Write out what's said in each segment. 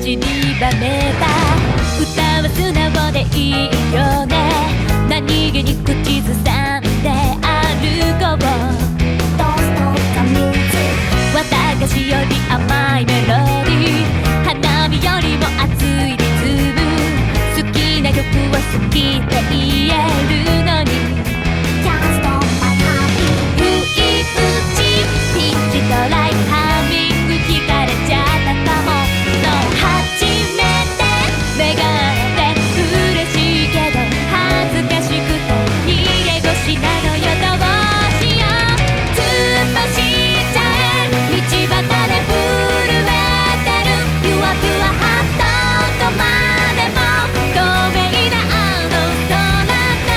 散りばめた歌は素直でいいよね。何気に口ずさんで歩こう。綿菓子より甘いメロディー、花火よりも熱いリズム、好きな曲を好きって言えるのに不意打ちピンチドライハミング聞かれちゃったかも。初めて目が合って嬉しいけど恥ずかしくて逃げ腰なのよ。どうしよう突っ走っちゃえ道端で震えてるピュアピュアハットどこまでも透明なあの空が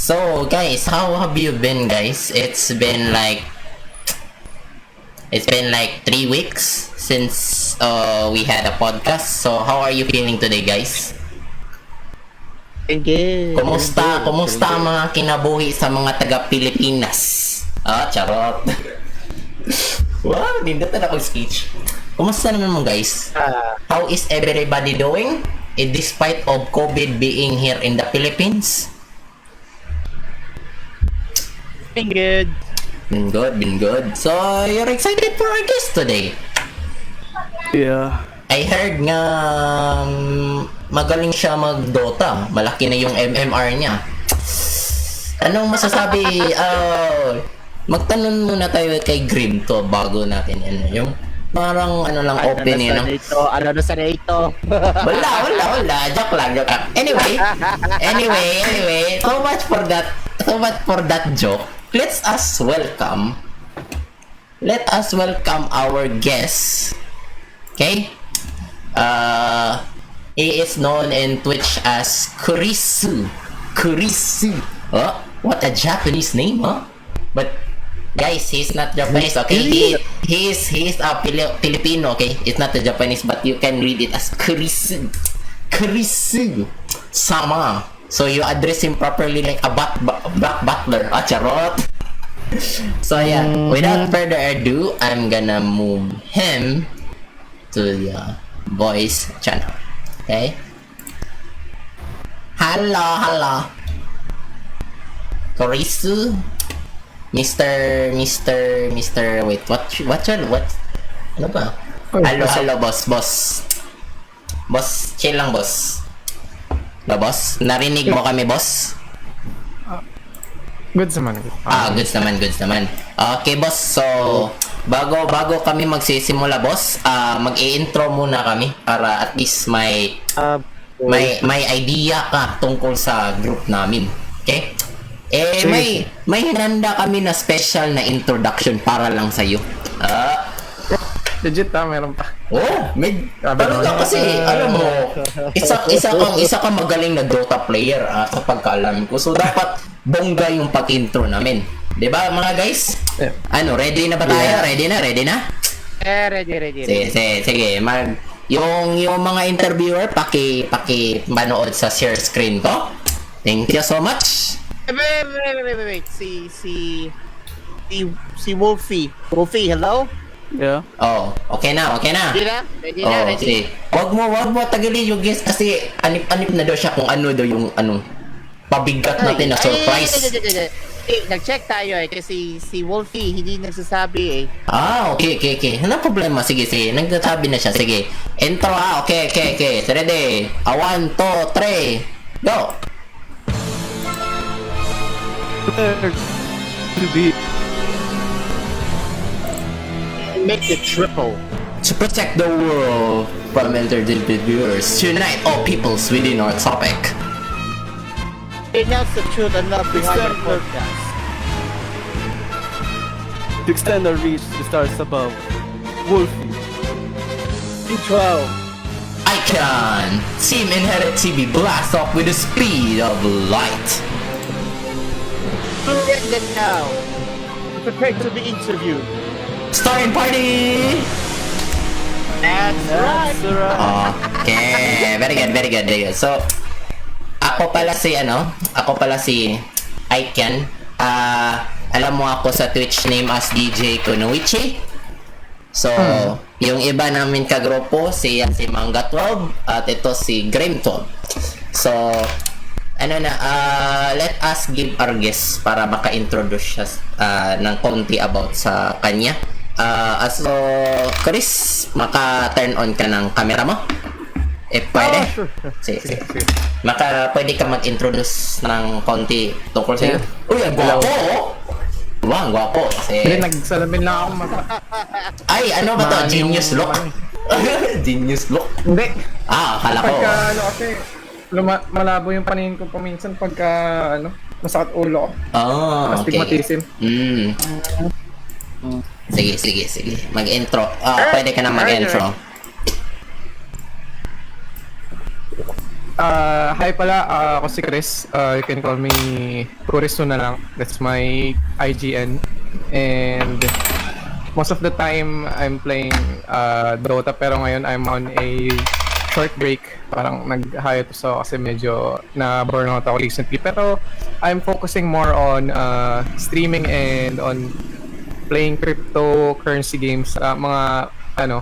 So guys, how have you been, guys? It's been like 3 weeks since we had a podcast. So how are you feeling today, guys? Good. Kumusta ang mga kinabuhi sa mga taga-Pilipinas? Charot. Wow, nindot na akong speech. Kumusta naman mo, guys? How is everybody doing? Despite of COVID being here in the Philippines? Been good. Been good. So, you're excited for our guest today? Yeah. I heard nga magaling siya mag-Dota. Malaki na yung MMR niya. Anong masasabi? Magtanong muna tayo kay Grim to bago natin yung parang lang open yun. Ano na sa ito? Wala. Joke lang. Anyway. So much for that joke. Let us welcome our guest. Okay? He is known in Twitch as Kurisu. Oh, what a Japanese name, huh? But guys, he's not Japanese, okay? He is a Filipino, okay? It's not a Japanese, but you can read it as Kurisu. Sama. So you address him properly like a black butler. Charot. So yeah, without further ado, I'm gonna move him to the voice channel. Okay? Hello. Kurisu, Mr. Wait, what? Ano ba? Hello, boss. Boss, chill lang, boss. Hello, boss. Narinig mo kami, boss? Goods naman. Goods naman. Okay, boss. So, bago kami magsisimula, boss, mag-i-intro muna kami para at least may idea ka tungkol sa group namin. Okay? May hinanda kami na special na introduction para lang sa iyo. Legit meron pa. Talaga kasi, alam mo, isa ka magaling na Dota player sa pagkaalam ko. So, dapat bongga yung pag-intro namin. Diba, mga guys? Yeah. Ready na ba tayo? Yeah. Ready na? Ready. Sige, yung mga interviewer, paki manood sa share screen ko. Thank you so much. Wait. Si Wolfie. Wolfie, hello? Yeah. Oh, okay na. Ready na. Sige. Wag mo tagilin yung guest kasi anip na daw siya kung ano daw yung pabigat natin na surprise. Nag-check tayo kasi si Wolfie hindi nagsasabi Okay. Ano problema? Sige. Nagsasabi na siya. Sige. Intro Okay. Ready? 1, 2, 3. Go! Make the triple. To protect the world from entertainment viewers, unite all peoples within our topic. Announce the truth and love behind the podcast. To extend our reach to the stars above. Wolfie. Intro. Icon! Team EinheitTV blast off with the speed of light. And then now, prepare to be interviewed. Starting party! That's right. Okay, very good. So, ako pala si Icon. Alam mo ako sa Twitch name as DJ Kunoichi. So, yung iba namin kagrupo, si Manga 12 at ito si Grim 12. So, let us give our guest para maka-introduce siya ng konti about sa kanya. So, Chris, maka-turn on ka ng camera mo? Pwede? Sure. Sige. Pwede ka mag-introduce ng konti tungkol sa'yo. Uy, ang gwapo! Wow, ang gwapo. Hindi, nagsalamin lang ako Ay, ano ba to? Genius look? Genius look? Hindi. Akala ko. Pagka kasi, malabo yung paningin ko paminsan pagka, masakit ulo ko. Astigmatism. Sige. Mag-intro. Pwede ka na mag-intro. Hi pala, ako si Chris. You can call me Kurisu na lang. That's my IGN. And most of the time, I'm playing Dota. Pero ngayon, I'm on a short break. Parang nag-hiatus ako kasi medyo na-burnout ako recently. Pero I'm focusing more on streaming and on playing cryptocurrency games. Mga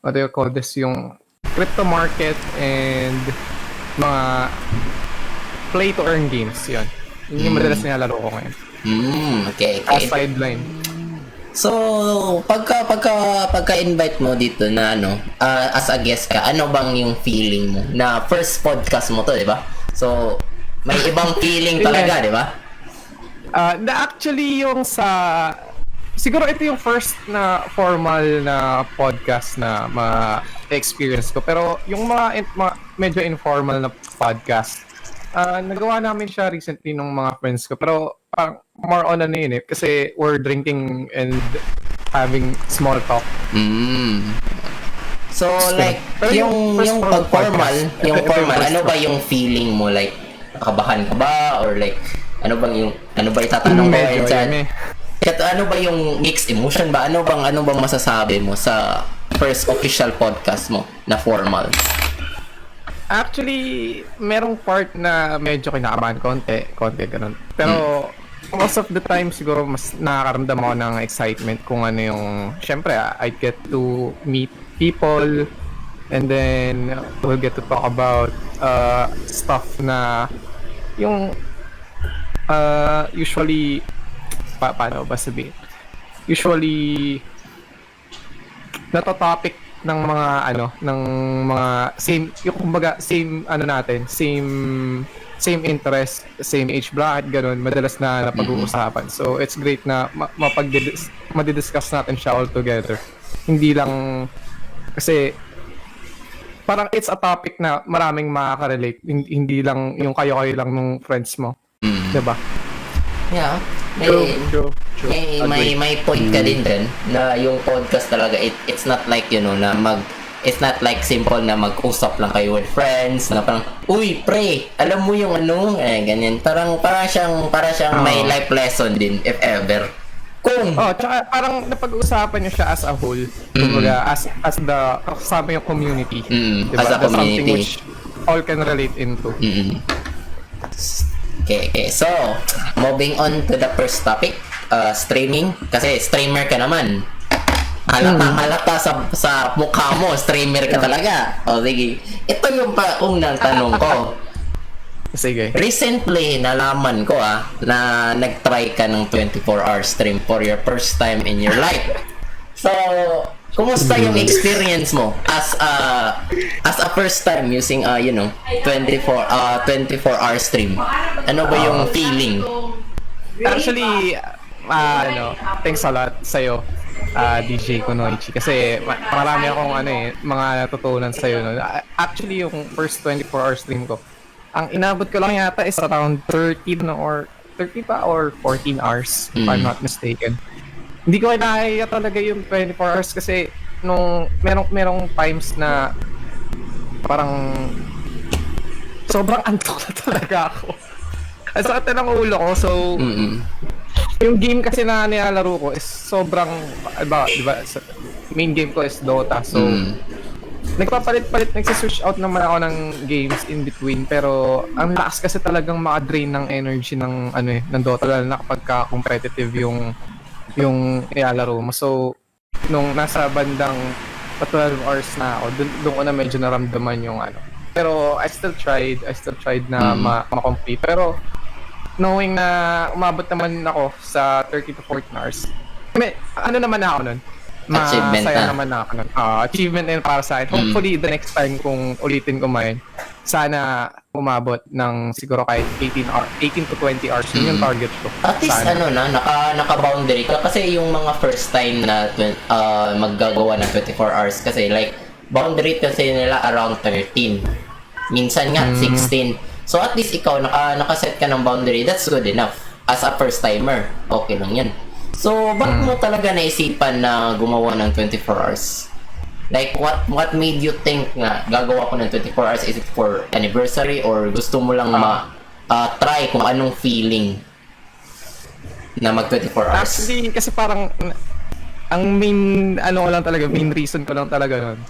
what do you call this? Yung crypto market and mga play to earn games, yun yung madalas nilalaro ko ngayon. Okay. As sideline. So, pagka-invite mo dito na as a guest ka, ano bang yung feeling mo? Na first podcast mo to, di ba? So, may ibang feeling talaga, di ba? Actually, yung siguro ito yung first na formal na podcast na ma-experience ko. Pero yung mga medyo informal na podcast, nagawa namin siya recently ng mga friends ko. Pero more on yun kasi we're drinking and having small talk. So like, yung pag-formal, ano ba yung feeling mo? Like, nakabahan ka ba? Or like, ano ba itatanong ko ngayon dyan? Ano ba yung mixed emotion ba? Ano bang masasabi mo sa first official podcast mo na formal? Actually, merong part na medyo kinakabahan konti ganun. Pero most of the time siguro mas nakakaramdam ako ng excitement kung ano yung, syempre I get to meet people and then we'll get to talk about stuff na yung usually paano ba sabihin? Usually topic ng mga ng mga same yung kumbaga same natin, same interest, same age bracket, ganun, madalas na napag-uusapan. So it's great na madidiscuss natin siya all together. Hindi lang kasi parang it's a topic na maraming makaka-relate, hindi lang yung kayo lang ng friends mo. 'Di ba? Yeah. True. May point ka din na yung podcast talaga it's not like it's not like simple na mag-usap lang kayo with friends na parang uy pre alam mo yung ganyan para siyang may life lesson din if ever tsaka parang napag-uusapan niyo siya as a whole, kumbaga as the kasama yung community, diba? As a community, something which all can relate into. Okay. So, moving on to the first topic, streaming. Kasi streamer ka naman. Halata sa mukha mo, streamer ka talaga. O, sige. Ito yung unang tanong ko. Sige. Recently, nalaman ko na nag-try ka ng 24-hour stream for your first time in your life. So, kumusta yung experience mo as a first time using 24-hour stream? Ano ba yung feeling? Actually, thanks a lot sa'yo, DJ Kunoichi, kasi marami akong mga natutunan sa'yo. Actually, yung first 24-hour stream ko, ang inabot ko lang yata is around 30 or 14 hours, if I'm not mistaken. Hindi ko kinaya talaga yung 24 hours kasi nung merong times na parang sobrang antok na talaga ako. Ang sakit na ng ulo ko, so yung game kasi na nilalaro ko is sobrang diba, main game ko is Dota, so nagpapalit-palit, nagsiswitch out naman ako ng games in between, pero ang lakas kasi talagang maka-drain ng energy ng ng Dota, lalo na kapag competitive yung ilalaro mo. So nung nasa bandang 12 hours na ako, doon ko na medyo naramdaman yung pero I still tried na ma-complete, pero knowing na umabot naman ako sa 30 to 14 hours, naman ako nun, masaya naman ako nun. Achievement na yun para sa akin. Hopefully the next time kung ulitin ko man, sana umabot ng siguro kahit 18 to 20 hours. Yun yung target ko. At least naka-boundary ka kasi yung mga first time na maggagawa ng 24 hours kasi like boundary kasi nila around 13. Minsan nga 16. So at least ikaw naka-set ka ng boundary. That's good enough. As a first timer, okay lang yan. So bakit mo talaga naisipan na gumawa ng 24 hours? Like, what made you think nga gagawa ko ng 24 hours? Is it for anniversary or gusto mo lang try kung anong feeling na mag 24 hours? Actually, kasi parang ang main main reason ko lang talaga nun.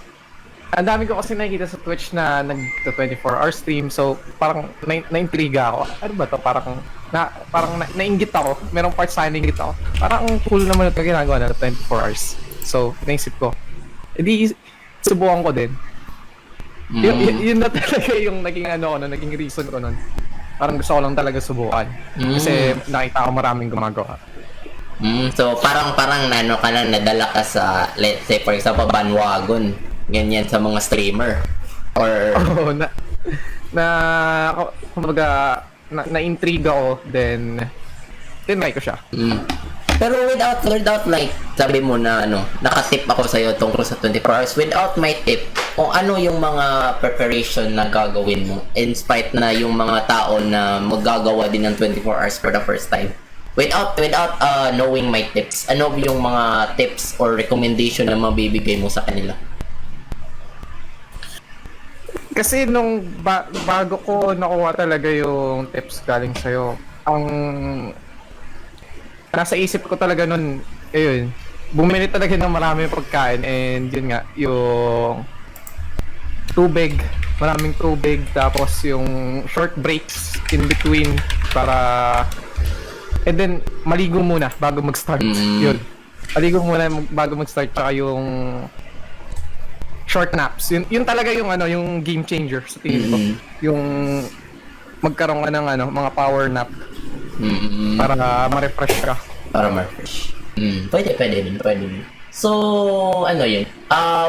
Ang dami ko kasi nakikita sa Twitch na nag 24-hour stream, so parang na-intriga ako. Ano ba to? Parang nainggit ako. Merong parts sa nainggit ako. Parang ang cool naman ito ginagawa na 24 hours. So, naisip ko. Hindi, subukan ko din. Yun na talaga yung naging reason ko nun. Parang gusto ko lang talaga subukan. Kasi nakita ko maraming gumagawa. So, parang ka na, nadala ka sa, let's say, for example, bandwagon. Ganyan sa mga streamer. Or... kumbaga, na-intriga ko, then tinry ko siya. Pero without like, sabi mo na nakatip ako sa'yo tungkol sa 24 hours, without my tip, kung ano yung mga preparation na gagawin mo, in spite na yung mga tao na magagawa din ng 24 hours for the first time. Without knowing my tips, ano yung mga tips or recommendation na mabibigay mo sa kanila? Kasi nung bago ko nakuha talaga yung tips galing sa'yo, ang nasa isip ko talaga nun, bumili talaga ng marami pagkain, and yun nga, yung tubig, maraming tubig, tapos yung short breaks in between and then maligo muna bago mag-start. Yun. Maligo muna bago mag-start, tsaka yung short naps. Yun talaga yung yung game changer sa tingin ko. Yung magkaroon ka ng mga power nap. Para ma-refresh ka. Para ma-refresh. Pwede din. So, yun?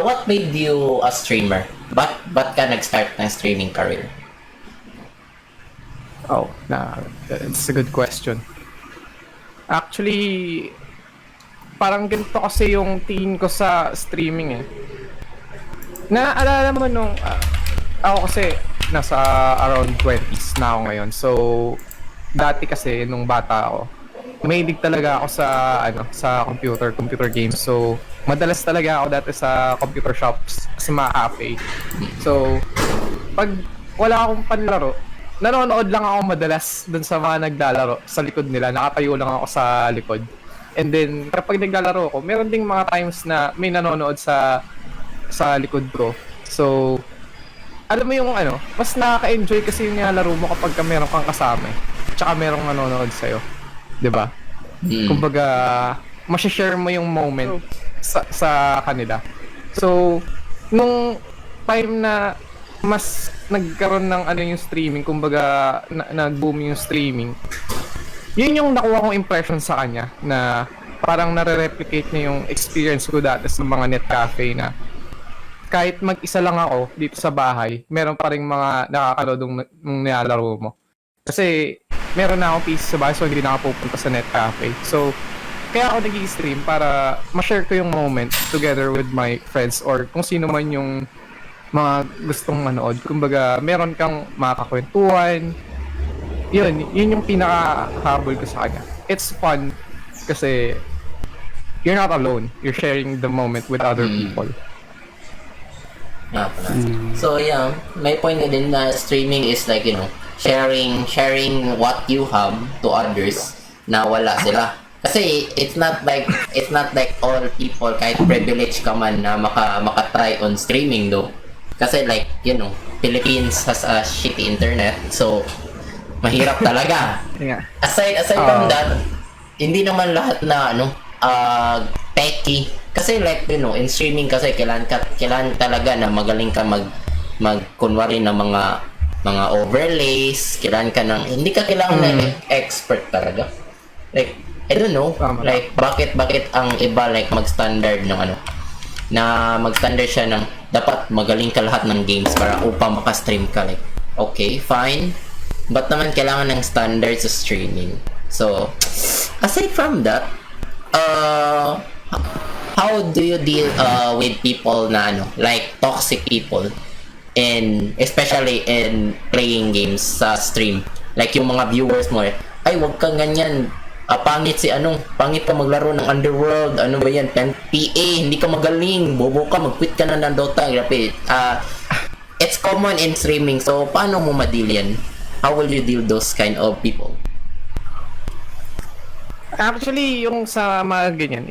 What made you a streamer? Ba't ka nag-start ng streaming career? It's a good question. Actually, parang ganito kasi yung tingin ko sa streaming Naalala mo nung ako kasi nasa around 20s na ako ngayon. So, dati kasi nung bata ako, mahilig talaga ako sa computer games. So, madalas talaga ako dati sa computer shops, sa mga cafe. So, pag wala akong panlaro, nanonood lang ako madalas dun sa mga naglalaro sa likod nila. Nakatayo lang ako sa likod. And then, kapag naglalaro ako, meron ding mga times na may nanonood sa likod ko. So, alam mo yung mas nakaka-enjoy kasi yung nilalaro mo kapag meron kang kasama. Tsaka merong nanonood sa'yo. Diba? Kumbaga, masashare mo yung moment sa kanila. So, nung time na mas nagkaroon ng yung streaming, kumbaga nag-boom yung streaming, yun yung nakuha kong impression sa kanya na parang nare-replicate niya yung experience ko dati sa mga net cafe na kahit mag-isa lang ako dito sa bahay, meron pa rin mga nakakaload ng nilalaro mo. Kasi meron na akong PC sa bahay, so hindi na ako pupunta sa net cafe. So, kaya ako nag-i-stream para ma-share ko yung moment together with my friends or kung sino man yung mga gustong manood. Kumbaga, meron kang makakakwentuhan. Yun yung pinaka-habol ko sa kanya. It's fun kasi you're not alone. You're sharing the moment with other people. So yeah, may point na din na streaming is like, sharing what you have to others na wala sila. Kasi it's not like all people, kahit privilege ka man na maka-try on streaming though. Kasi like, Philippines has a shitty internet, so mahirap talaga. Aside from that, hindi naman lahat na techie. Kasi like, in streaming kasi kailangan talaga na magaling ka kunwari ng mga overlays, kailangan ka hindi ka kailangan na expert talaga. Like, I don't know, like bakit ang iba like mag-standard ng na mag-standard siya ng dapat magaling ka lahat ng games para upang maka-stream ka, like, okay, fine. But naman kailangan ng standard sa streaming. So, aside from that, how do you deal with people na like toxic people, and especially in playing games sa stream? Like yung mga viewers mo, ay wag kang ganyan, pangit si pangit ka maglaro ng Underworld, ano ba yan, PA, hindi ka magaling, bobo ka, mag-quit ka na ng Dota, grabe. It's common in streaming, so paano mo ma-deal yan? How will you deal those kind of people? Actually, yung sa mga ganyan,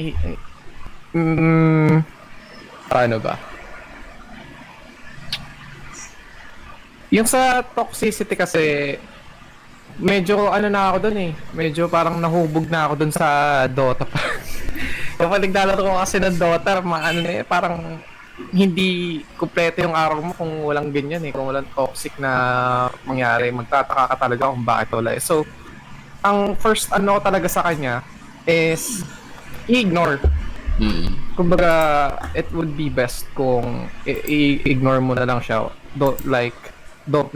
paano ba? Yung sa toxicity kasi, medyo na ako dun eh. Medyo parang nahubog na ako dun sa Dota pa. Yung pag naglalaro ko kasi ng Dota, parang hindi kumpleto yung araw mo kung walang ganyan eh. Kung walang toxic na mangyari, magtataka ka talaga kung bakit wala eh. So, ang first ko talaga sa kanya is i-ignore. Kumbaga, it would be best kung i-ignore mo na lang siya. Don't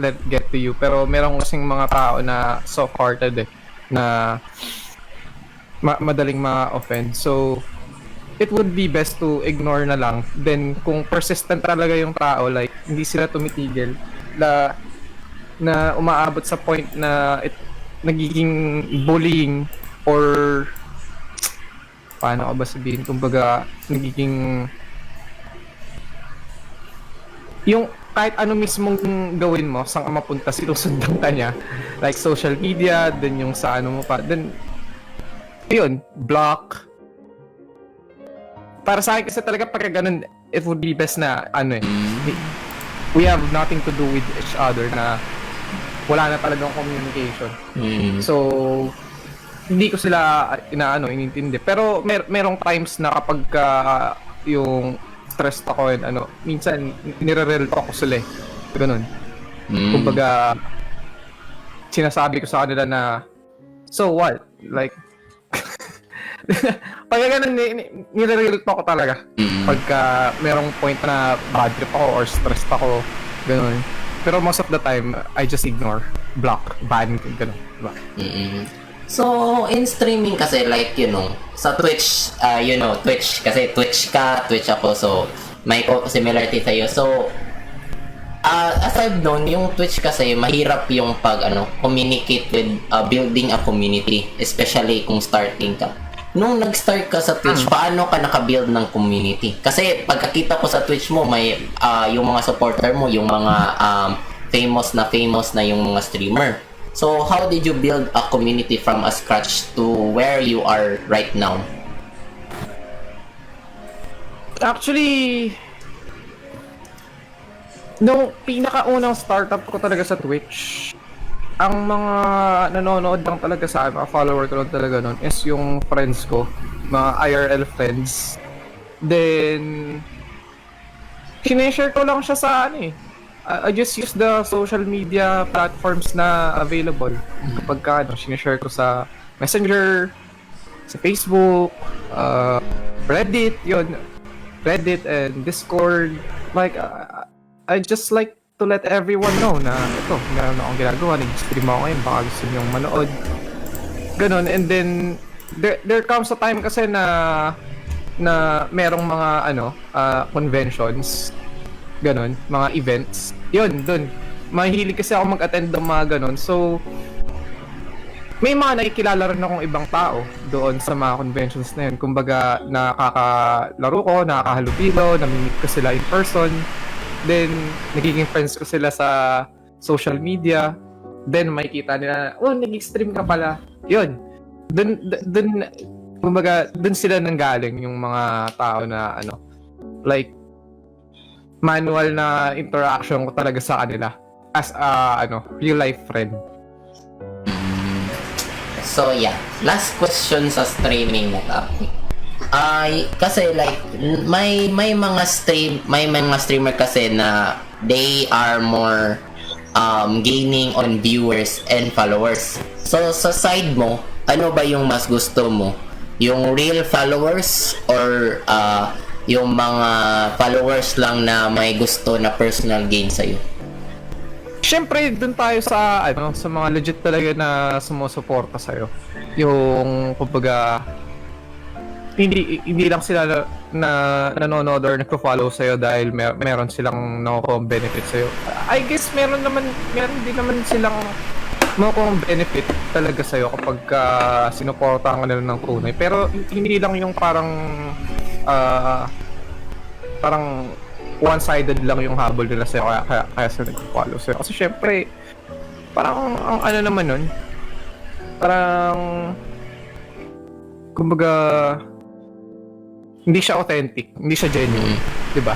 let it get to you. Pero merong kasing mga tao na soft-hearted na madaling ma-offend. So, it would be best to ignore na lang. Then, kung persistent talaga yung tao, like, hindi sila tumitigil, na umaabot sa point na nagiging bullying or paano ko ba sabihin? Kumbaga, nagiging yung kahit ano mismong gawin mo, saan ka mapunta, sinusundan ka niya. Like social media, then yung sa mo pa. Then, yun, block. Para sa akin kasi talaga pag ganun, it would be best na, we have nothing to do with each other na wala na talagang communication. So, hindi ko sila inintindi. Pero merong times na kapag yung stressed ako and minsan nire-rel talk ko sila eh. Ganun. Kumbaga, sinasabi ko sa kanila na, so what? Like, pag ganun, nire-rel talk ko talaga. Pagka merong point na bad trip ako or stressed ako, ganun. Pero most of the time, I just ignore, block, ban, ganun. Diba? So, in streaming kasi, like, sa Twitch, Twitch, kasi Twitch ka, Twitch ako, so, may similarity tayo. So, aside doon, yung Twitch kasi, mahirap yung communicate with building a community, especially kung starting ka. Nung nag-start ka sa Twitch, paano ka naka-build ng community? Kasi, pagkakita ko sa Twitch mo, may, yung mga supporter mo, yung mga famous na yung mga streamer. So, how did you build a community from a scratch to where you are right now? Actually, nung pinakaunang startup ko talaga sa Twitch, ang mga nanonood lang talaga sa akin, mga follower ko lang talaga nun, is yung friends ko, mga IRL friends. Then, sineshare ko lang siya sa I just use the social media platforms na available. Kapag sinishare ko sa Messenger, sa Facebook, Reddit, Reddit and Discord. Like, I just like to let everyone know na ito, meron akong ginagawa, nag-stream ako ngayon, baka gusto niyong manood. Ganon, and then, there comes a time kasi na merong mga conventions, ganon, mga events. Yun, dun. Mahilig kasi ako mag-attend ng mga ganon. So, may mga nakikilala rin akong ibang tao doon sa mga conventions na yun. Kumbaga, nakakalaro ko, nakakahalubilo, namimit ko sila in person. Then, nagiging friends ko sila sa social media. Then, makikita nila, nag-stream ka pala. Yun. Kumbaga, dun sila nanggaling yung mga tao na, like, manual na interaction ko talaga sa kanila as a real life friend. So yeah, last question sa streaming na topic. Kasi like may mga streamer kasi na they are more gaining on viewers and followers. So sa side mo, ano ba yung mas gusto mo? Yung real followers or yung mga followers lang na may gusto na personal gain sa'yo? Syempre, dun tayo sa sa mga legit talaga na sumusuporta sa'yo. Yung, kumbaga, hindi lang sila na nanonood or nagpo-follow sa'yo dahil meron silang nakukuha benefit sa'yo. I guess meron din naman silang mukhang benefit talaga sa'yo kapag sinuportahan ka nila ng tunay. Pero hindi lang yung parang parang one-sided lang yung habol nila sa'yo kaya sila nag-follow sa'yo. Kasi syempre, parang ang ano naman nun, parang kumbaga hindi siya authentic, hindi siya genuine, 'di ba?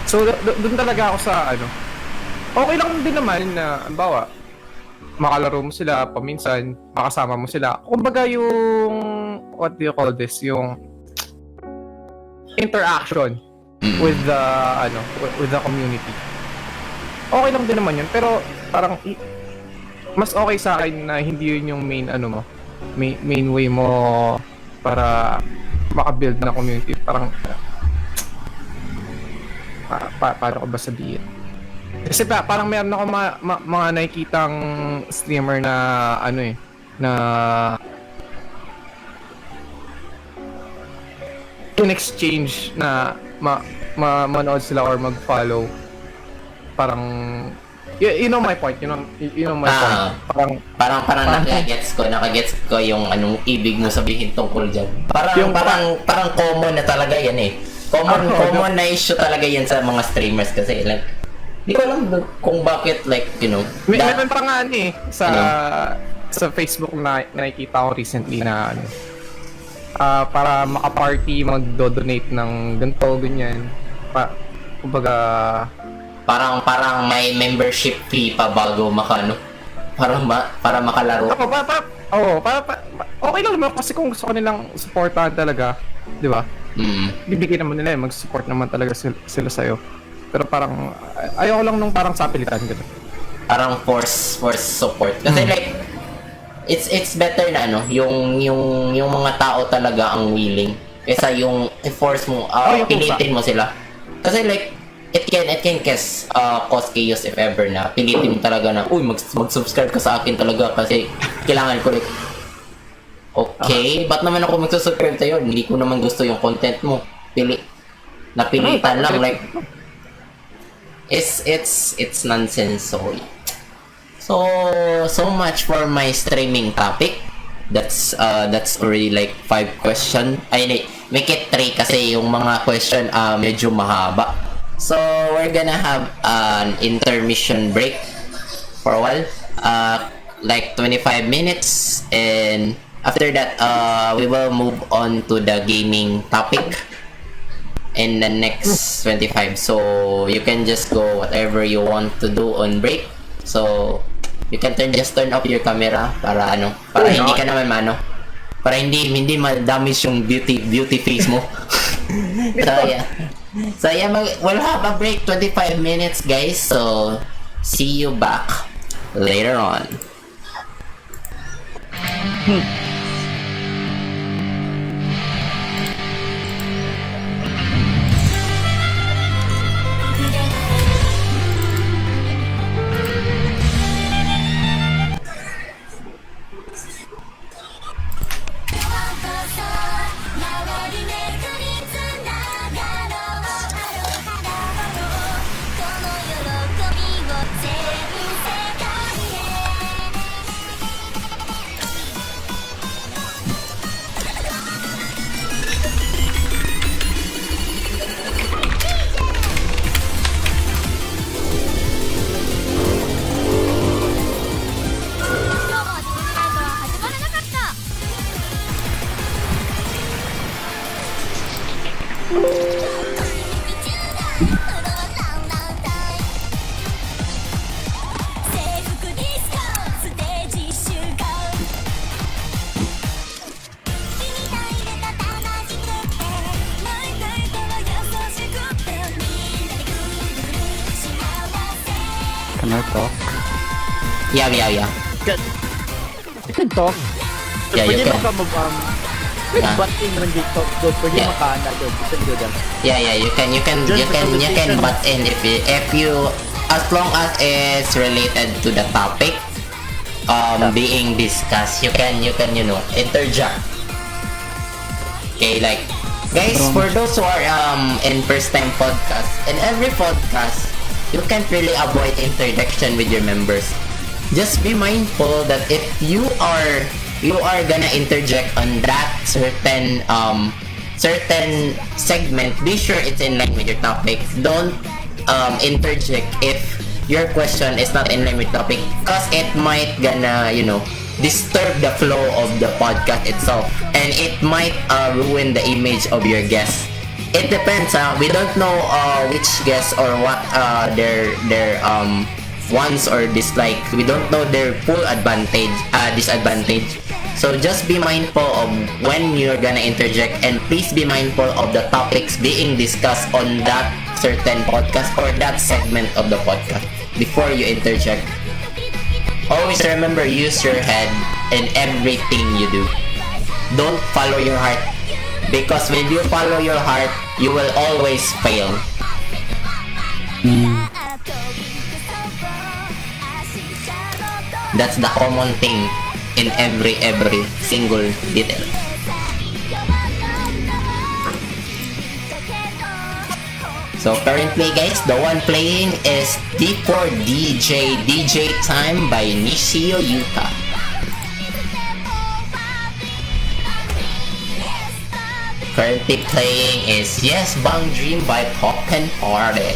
So doon talaga ako sa ano. Okay lang din naman na bawa makalaro mo sila paminsan, makasama mo sila. Kumbaga yung what do you call this, yung interaction with the with the community. Okay lang din naman 'yun, pero parang mas okay sa akin na hindi 'yun yung main ano mo, main way mo para maka-build na community. Parang paano ko ba sabihin? Kasi parang meron ako mga nakikitang streamer na ano na in exchange na manood sila or mag-follow. Parang you know my point, you know my point. Parang nakagets ko yung anong ibig mo sabihin tungkol diyan. Parang common na talaga yan eh. Common na issue talaga yan sa mga streamers kasi like hindi ko alam kung bakit like, you know. Meron pa nga sa Facebook na nakikita ko recently na para maka-party mag-donate ng ganito, ganyan. Kumbaga parang may membership fee pa bago para makalaro. Okay lang naman kasi kung gusto ko nilang supportahan talaga, 'di ba? Bibigyan naman nila, mag-support naman talaga sila sa'yo. Pero parang ayoko lang nung parang sapilitan gano'n. Parang force support. Kasi like it's better na yung mga tao talaga ang willing kaysa yung i-force mo, pilitin mo sila. Kasi like it can cause chaos if ever na pilitin mo talaga na mag-subscribe ka sa akin talaga kasi kailangan ko like okay, ba't naman ako magsusubscribe sa'yo? Hindi ko naman gusto yung content mo. Napilitan lang like it's nonsense. So much for my streaming topic. That's already like 5 question. Ay, make it 3 kasi yung mga question medyo mahaba. So we're gonna have an intermission break for a while, like 25 minutes, and after that we will move on to the gaming topic in the next 25. So you can just go whatever you want to do on break. So you can just turn off your camera para hindi ka naman para hindi ma-damage yung beauty face mo. So yeah, we'll have a break 25 minutes, guys. So see you back later on. Can I talk? Yeah. You can talk. Yeah, you Pwede can. mag-butting rin dito. Pwede Yeah. makaana doon. Yeah, you can butt in if you as long as it's related to the topic being discussed, you can interject. Okay, like guys, for those who are in first time podcast, in every podcast you can't really avoid interjection with your members. just be mindful that if you are gonna interject on that certain segment, be sure it's in line with your topic. Don't interject if your question is not in line with topic, because it might gonna disturb the flow of the podcast itself, and it might ruin the image of your guest. It depends. We don't know which guest or what their wants or dislike. We don't know their full disadvantage. So just be mindful of when you're gonna interject, and please be mindful of the topics being discussed on that certain podcast or that segment of the podcast before you interject. Always remember, use your head in everything you do. Don't follow your heart, because when you follow your heart, you will always fail. That's the common thing in every single detail. So currently guys, the one playing is D4 DJ Time by Nishio Yuta. Currently playing is Yes Bang Dream by Pop and Party.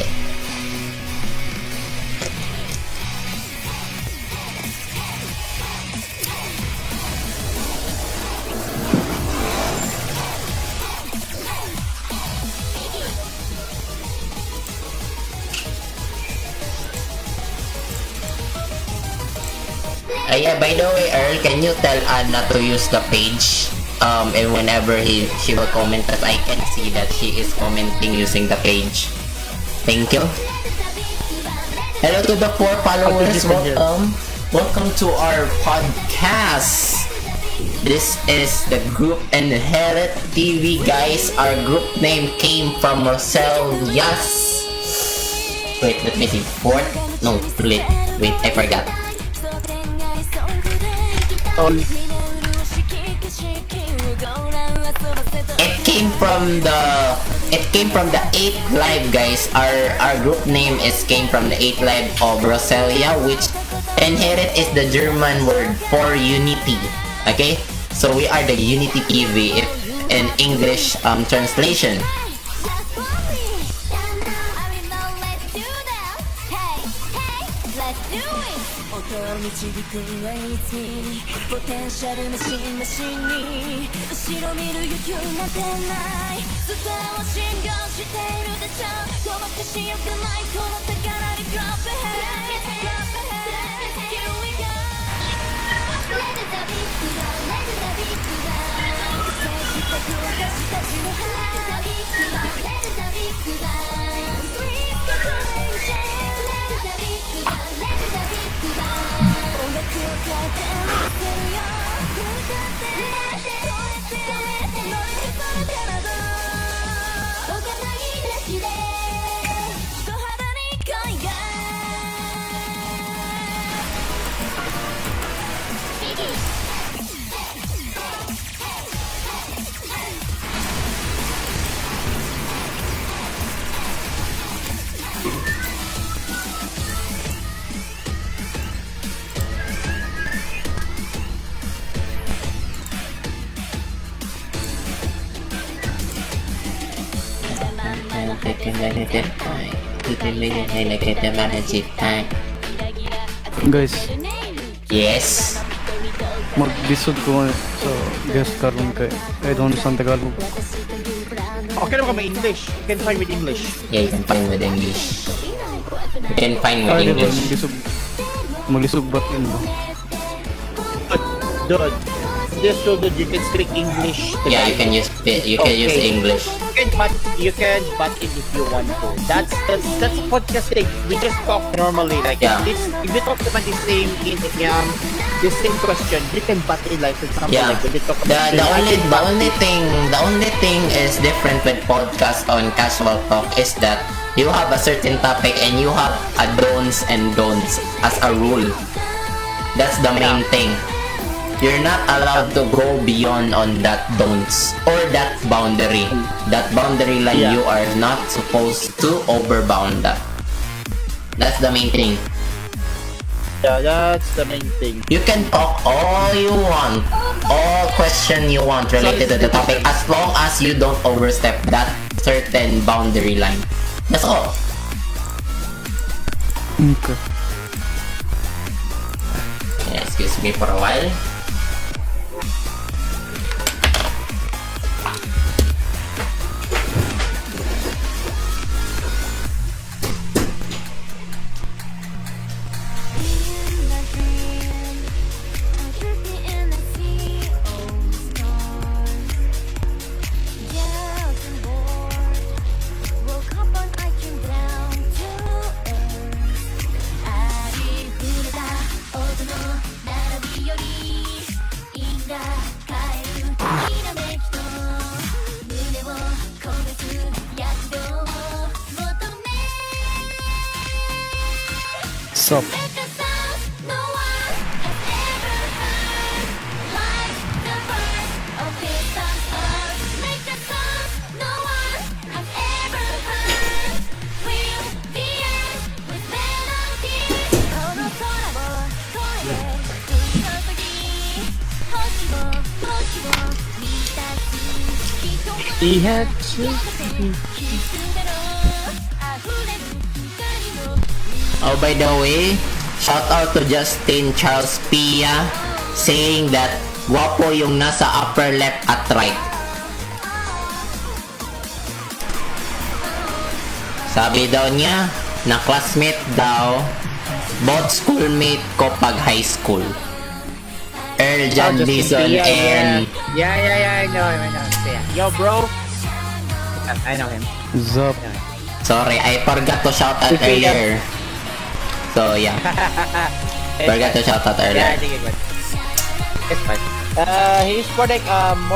Yeah, by the way, Earl, can you tell Anna to use the page? And whenever she will comment, that I can see that she is commenting using the page. Thank you. Hello to the 4 followers. Welcome to our podcast. This is the group EinheitTV, guys. Our group name came from Roselia's. Wait, let me see. Wait, I forgot. It came from the 8th live, guys. Our group name came from the 8th live of Roselia, which Einheit is the German word for unity. Okay, so we are the Unity TV in English translation. Guys, Yes. mag-disod ko sa guest karon kay I don't understand Tagalog. Okay naman ka may English. You can find with English. Yeah, you can find with English. You can find with Kaya ba English. maglisog ba't yun ba? Dude, just so that you can speak English. Yeah, you can use English. You can butt in if you want to. That's podcast thing. We just talk normally like Yeah. this. If we talk about the same the same question, you can butt in like something Yeah. like when we talk The about only thing is different with podcast on casual talk is that you have a certain topic and you have a don'ts and don'ts as a rule. That's the main thing. You're not allowed to go beyond on that don'ts or that boundary. That boundary line, Yeah. you are not supposed to overbound that. That's the main thing. Yeah, that's the main thing. You can talk all you want, all question you want related to the topic, as long as you don't overstep that certain boundary line. That's all. Okay. Yeah, excuse me for a while. Sup? He had Oh, by the way, shout out to Justin Charles Pia saying that guwapo yung nasa upper left at right. Sabi daw niya, na classmate daw, both schoolmate ko pag high school. Earl John Dizon and... Yeah, I know him. Yeah. Yo, bro. I know him. Zup? Sorry, I forgot to shout out earlier. So, yeah. Forgot to shout out Yeah, earlier. I think it went. It's fine. He's more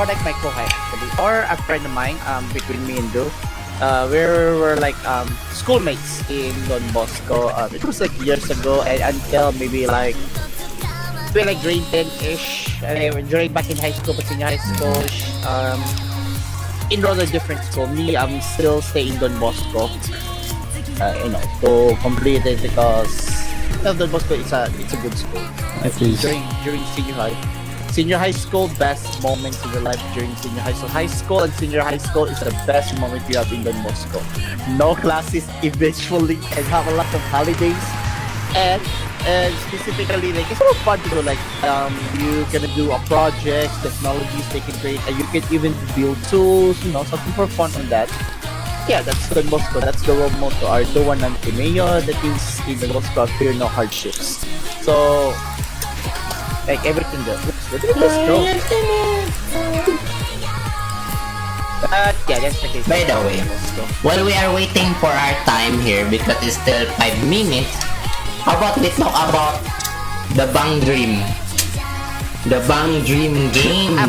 like my co-high actually, or a friend of mine. Between me and Do, we're like schoolmates in Don Bosco. It was like years ago, and until maybe like grade 10-ish. During back in high school, but senior high school, enrolled a different school. Me, I'm still staying in Don Bosco. To complete it because Don Bosco is a good school. At least. During senior high school, best moments in your life during senior high school. High school and senior high school is the best moment you have in Don Bosco. No classes eventually, and have a lot of holidays, and specifically like it's so fun to do. Like you can do a project, technologies they can create, and you can even build tools. Something for fun on that. Yeah, that's Don Bosco. That's the role motto. Arduan and Timeo. That is in Don Bosco, fear no hardships. So, like everything there. Let's go. But yeah, that's the case. By the way, while we are waiting for our time here, because it's still 5 minutes, how about we talk about the Bang Dream? The Bang Dream game.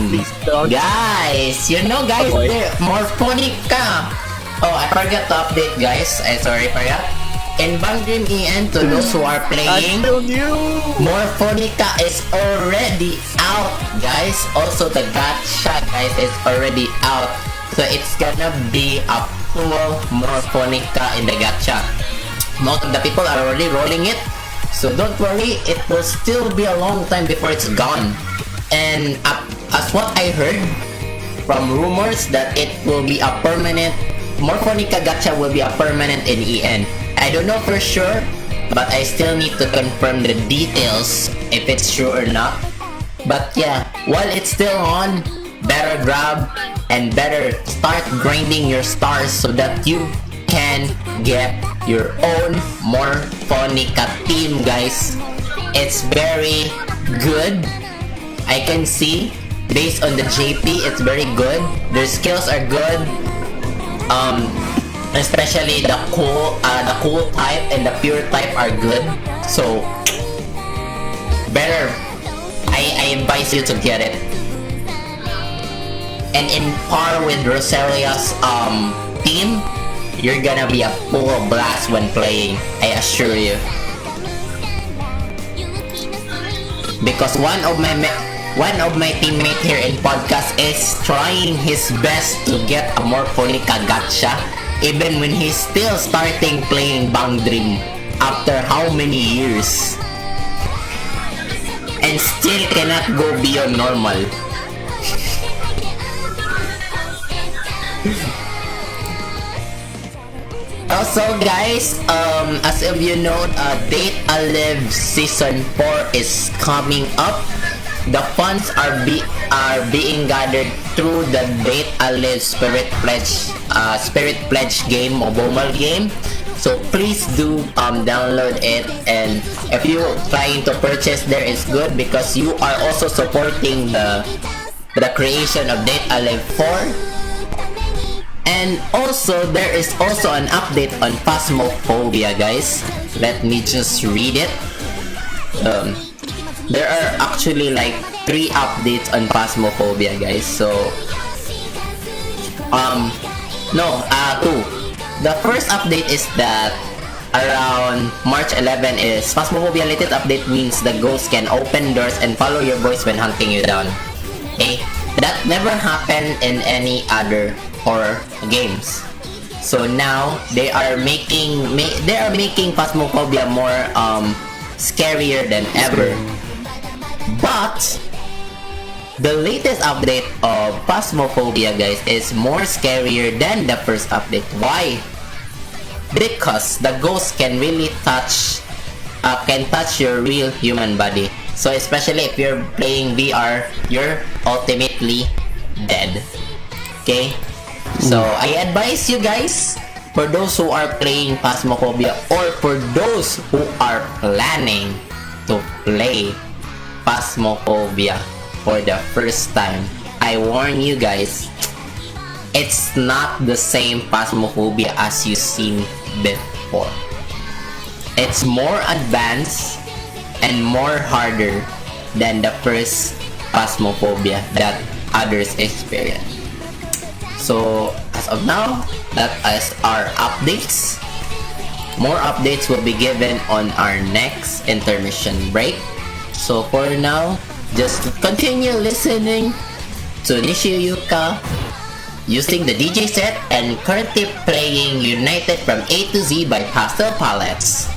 Guys, guys, more Phonica. Oh, I forgot to update, guys. Sorry for that. In Bang Dream EN, to those who are playing, more Phonica is already out, guys. Also, the gacha, guys, is already out. So, it's gonna be a full more Phonica in the gacha. Most of the people are already rolling it. So, don't worry. It will still be a long time before it's gone. And as what I heard from rumors that it will be a permanent more Phonica gacha will be a permanent in EN. I don't know for sure, but I still need to confirm the details if it's true or not. But yeah, while it's still on, better grab and better start grinding your stars so that you can get your own more Phonica team, guys. It's very good. I can see based on the JP, it's very good. Their skills are good. Especially the cool type and the pure type are good. So better. I advise you to get it. And in par with Rosalia's team, you're gonna be a full blast when playing. I assure you. Because one of my teammate here in podcast is trying his best to get a more Phonica gacha, even when he's still starting playing Bang Dream after how many years. and still cannot go beyond normal. Also guys, as of you know, Date a Live Season 4 is coming up. The funds are being gathered through the Date a Live Spirit Pledge game or mobile game. So please do download it, and if you're trying to purchase there, is good because you are also supporting the creation of Date a Live 4. And also, there is also an update on Phasmophobia, guys. Let me just read it. There are actually like 3 updates on Phasmophobia, guys. So, 2. The first update is that around March 11 is Phasmophobia latest update means the ghost can open doors and follow your voice when hunting you down. Okay? That never happened in any other horror games. So now they are making Phasmophobia more scarier than ever. But the latest update of Phasmophobia, guys, is more scarier than the first update. Why? Because the ghost can really touch your real human body. So especially if you're playing VR, you're ultimately dead. Okay? So I advise you guys, for those who are playing Phasmophobia or for those who are planning to play Phasmophobia for the first time, I warn you guys, it's not the same Phasmophobia as you've seen before. It's more advanced and more harder than the first Phasmophobia that others experience. So as of now, that is our updates. More updates will be given on our next intermission break. So for now, just continue listening to Nishiyuka using the DJ set and currently playing United from A to Z by Pastel Palettes.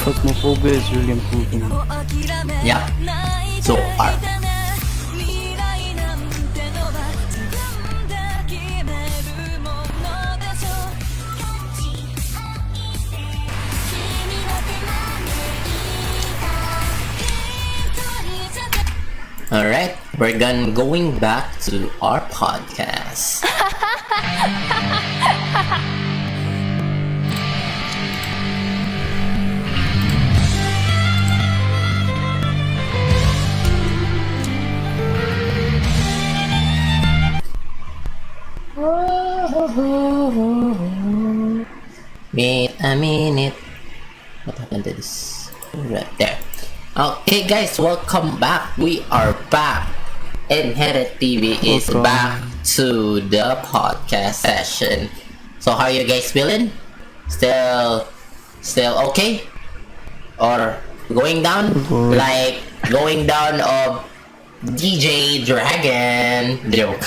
Phasmophobia is really improving. Yeah, so far. Alright, we're going back to our podcast. Wait a minute. What happened to this? Right there. Okay guys, welcome back. We are back. EinheitTV is back to the podcast session. So how are you guys feeling? Still okay? Or going down? Like going down of DJ Dragon joke.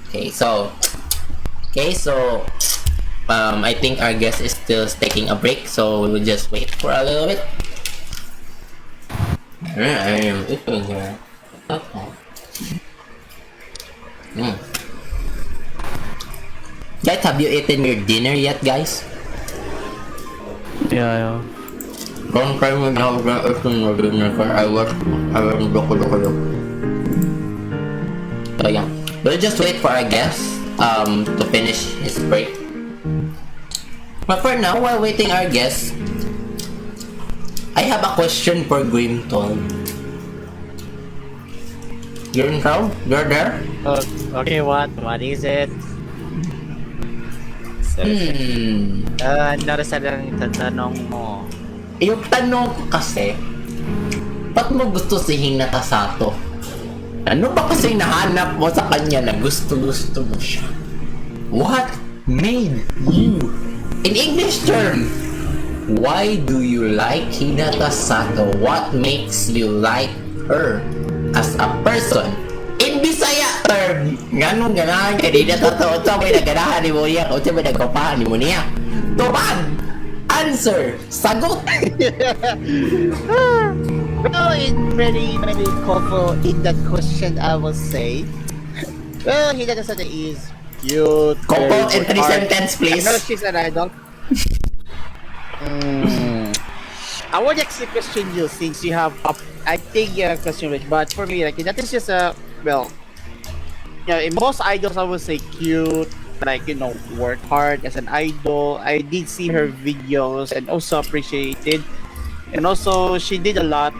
Okay, so I think our guest is still taking a break, so we will just wait for a little bit. I am eating here. Guys, have you eaten your dinner yet, guys? Yeah. Long time ago, I was eating your dinner, but I was loko. So yeah, we'll just wait for our guest. to finish his break. But for now, while waiting our guest, I have a question for Grimton. Grimton, you're there? Okay, what is it? Ano sa lang tatanong mo? Yung tanong ko kasi, ba't mo gusto si Hinata Sato? Ano ba kasi nahanap mo sa kanya na gusto mo siya? What made you? In English term, why do you like Hinata Sato? What makes you like her as a person? In Bisaya term, ganun ganahan ka din na totoo ito, may naganahan ni mo niya, o may nagkapahan ni mo niya. Tubad! Answer! Sagot! Well, it's very colorful in that question, I will say. Well, Hinata Sato is cute. Couple in 3 sentences, please. I know she's an idol. I would actually question you since you have I think you have question rich, but for me, like that is just a in most idols I would say cute, like work hard as an idol. I did see her videos and also appreciated, and also she did a lot,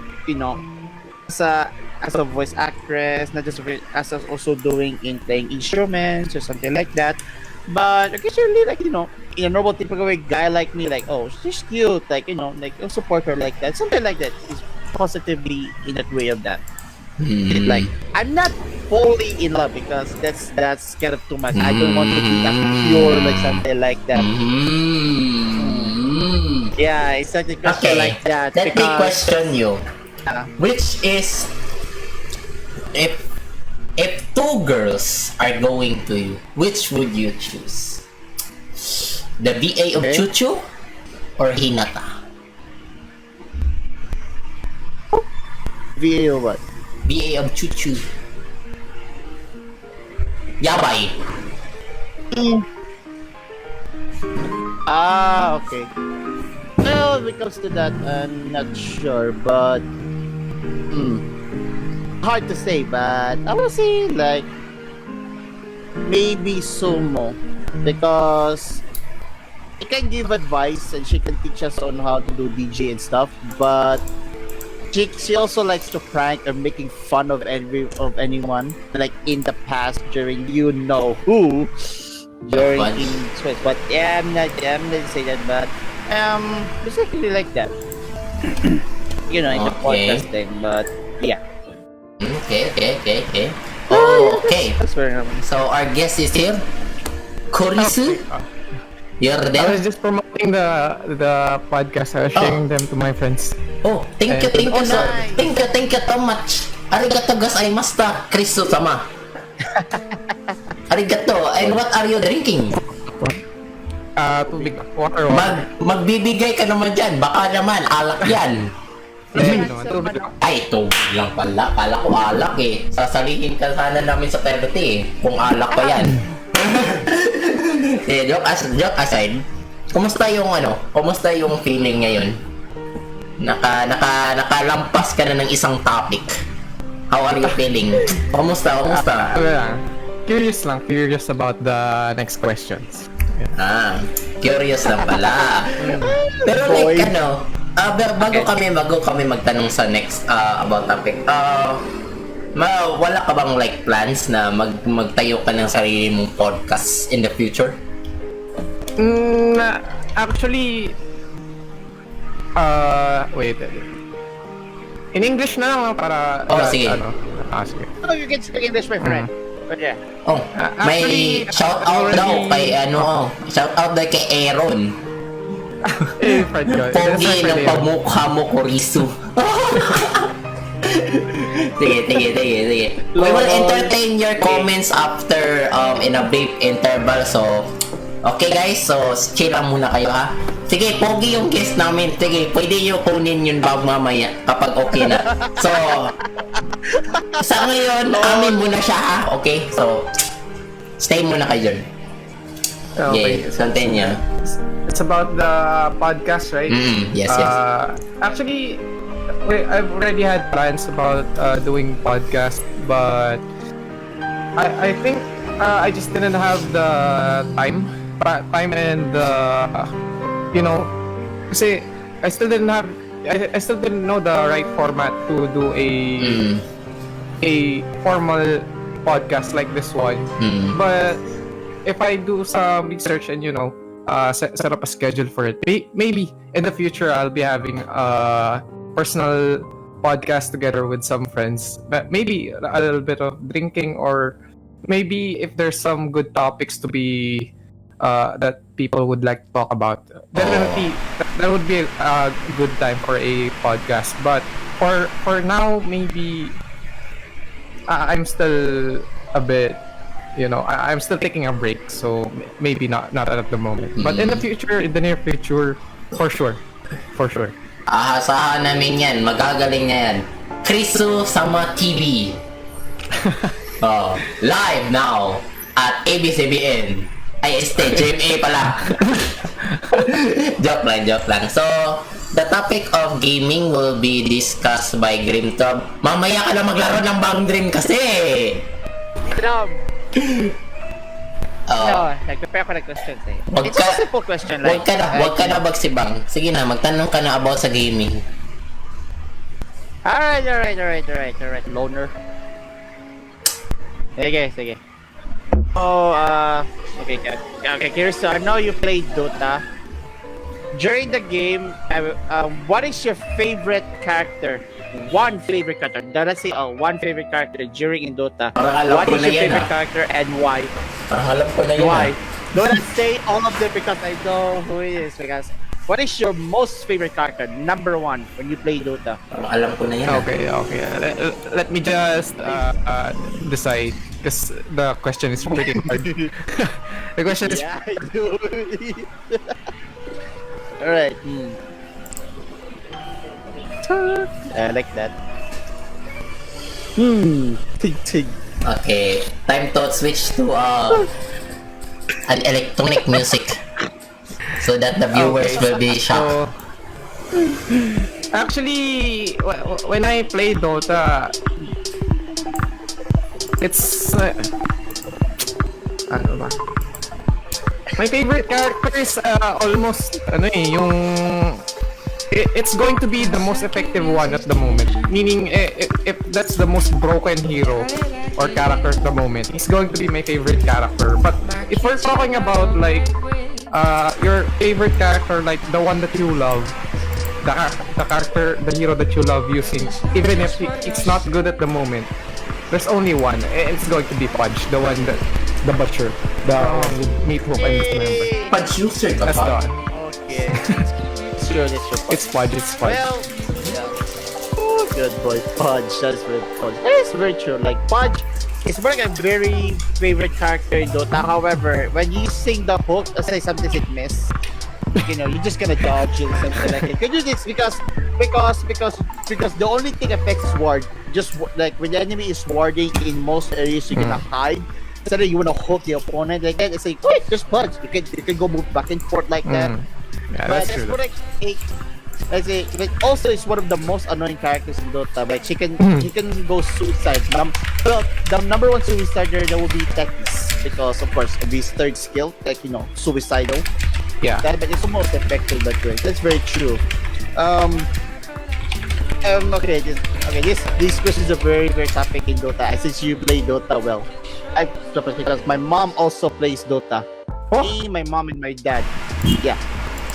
as a voice actress, not just as also doing in playing instruments or something like that. But occasionally, in a normal typical way, guy like me, like, oh, she's cute, like I'll support her like that, something like that is positively in that way of that. Like, I'm not fully in love because that's kind of too much. I don't want to be a pure like something like that. Yeah, it's such a question like that. Let me question you. Which is, if 2 girls are going to you, which would you choose? The BA of Chuchu or Hinata? VA or what? BA of Chuchu. Yabay. Okay. Well, when it comes to that, I'm not sure, but hard to say, but I would say like maybe Sumo, because she can give advice and she can teach us on how to do DJ and stuff, but she also likes to prank or making fun of anyone, like in the past during who during in Swiss. But yeah, I'm not gonna say that, but basically like that. In the podcast thing, but yeah. Okay. Oh, okay. That's very normal. So our guest is here. Kurisu? You're I there? was just promoting the podcast. I was sharing them to my friends. Oh, thank you so much. Arigato gozaimashita, Krisu sama. Arigato. And what are you drinking? Tubig, water. Magbibigay ka naman dyan. Baka naman, alak yan. Tubig. Ay, tubig lang pala. Kala ko alak eh. Sasalihin ka sana namin sa therapy eh. Kung alak pa yan. Joke aside, kumusta yung feeling ngayon? Nakalampas ka na ng isang topic. How are you feeling? Kumusta? Curious about the next questions. Curious lang pala. Pero like bago kami magtanong sa next about topic. Wala ka bang like plans na magtayo ka ng sarili mong podcast in the future? Actually, wait. In English na lang para sige. Sige. Oh, you can speak English, my friend. But yeah. Oh, may shout out daw kay shout out daw kay Aaron. Pogi ng pamukha mo, Kurisu. Sige. We will entertain your comments after in a brief interval. So, okay guys, so chill lang muna kayo ha. Sige, pogi yung guest namin. Sige, pwede nyo kunin yun mamaya kapag okay na. So, sa ngayon, amin muna siya ha. Okay, so stay muna kayo dyan. Okay, continue. It's about the podcast, right? Yes. Actually, I've already had plans about doing podcast, but I think I just didn't have the time and you know, kasi I still didn't have, I still didn't know the right format to do a formal podcast like this one. But if I do some research and set up a schedule for it, maybe in the future I'll be having a personal podcast together with some friends. But maybe a little bit of drinking, or maybe if there's some good topics to be that people would like to talk about, definitely that would be a good time for a podcast. But for now, maybe I'm still a bit, I'm still taking a break, so maybe not at the moment. But in the future, in the near future, for sure. Asahan namin yan, magagaling na yan. Krisu Sama TV. Live now at ABCBN. Ay, JMA pala. Joke lang. So, the topic of gaming will be discussed by Grim Top. Mamaya ka na maglaro ng Bang Dream kasi. No, nag-prepare ko ng questions eh. It's a simple question. Huwag ka na magsibang. Sige na, magtanong ka na about sa gaming. Alright. Loner. Sige. Okay, here's, I know you played Dota. During the game, what is your favorite character? One favorite character. Let's say one favorite character during in Dota. What is your favorite character and why? Parang alam ko na yun. Why? Don't say all of them because I know who it is. Because what is your most favorite character? Number one when you play Dota. Parang alam ko na yun. Okay. Let me just decide, because the question is pretty hard. The question is. Yeah, I do. Alright. I like that. Ting. Okay, time to switch to an electronic music so that the viewers will be shocked. Actually, when I play Dota, it's ano ba? My favorite character is almost it's going to be the most effective one at the moment. Meaning, if that's the most broken hero or character at the moment, he's going to be my favorite character. But if we're talking about like your favorite character, like the one that you love, the hero that you love using, even if it's not good at the moment, there's only one. It's going to be Pudge, the butcher, the meat hook and dismember. Pudge user ka That's pa? the one. Okay. Sure. It's Pudge. Well, yeah. Good boy, Pudge. That's very true. Like Pudge is one of my very favorite character in Dota. However, when you sing the hook, let's say sometimes it miss. You're just gonna dodge it, something like it. Could you this because the only thing affects ward. Just like when the enemy is warding in most areas, you're gonna hide. So that you wanna hook the opponent like that. It's like, wait, just Pudge. You can go move back and forth like that. Yeah, But that's true. what I say, like also it's one of the most annoying characters in Dota. Like she can go suicide. The number one suicider that will be Tekis, because of course of his third skill, like suicidal. Yeah. But it's the most effective that way. That's very true. These questions are very topic in Dota. Since you play Dota well, because my mom also plays Dota. Me, my mom, and my dad. Yeah.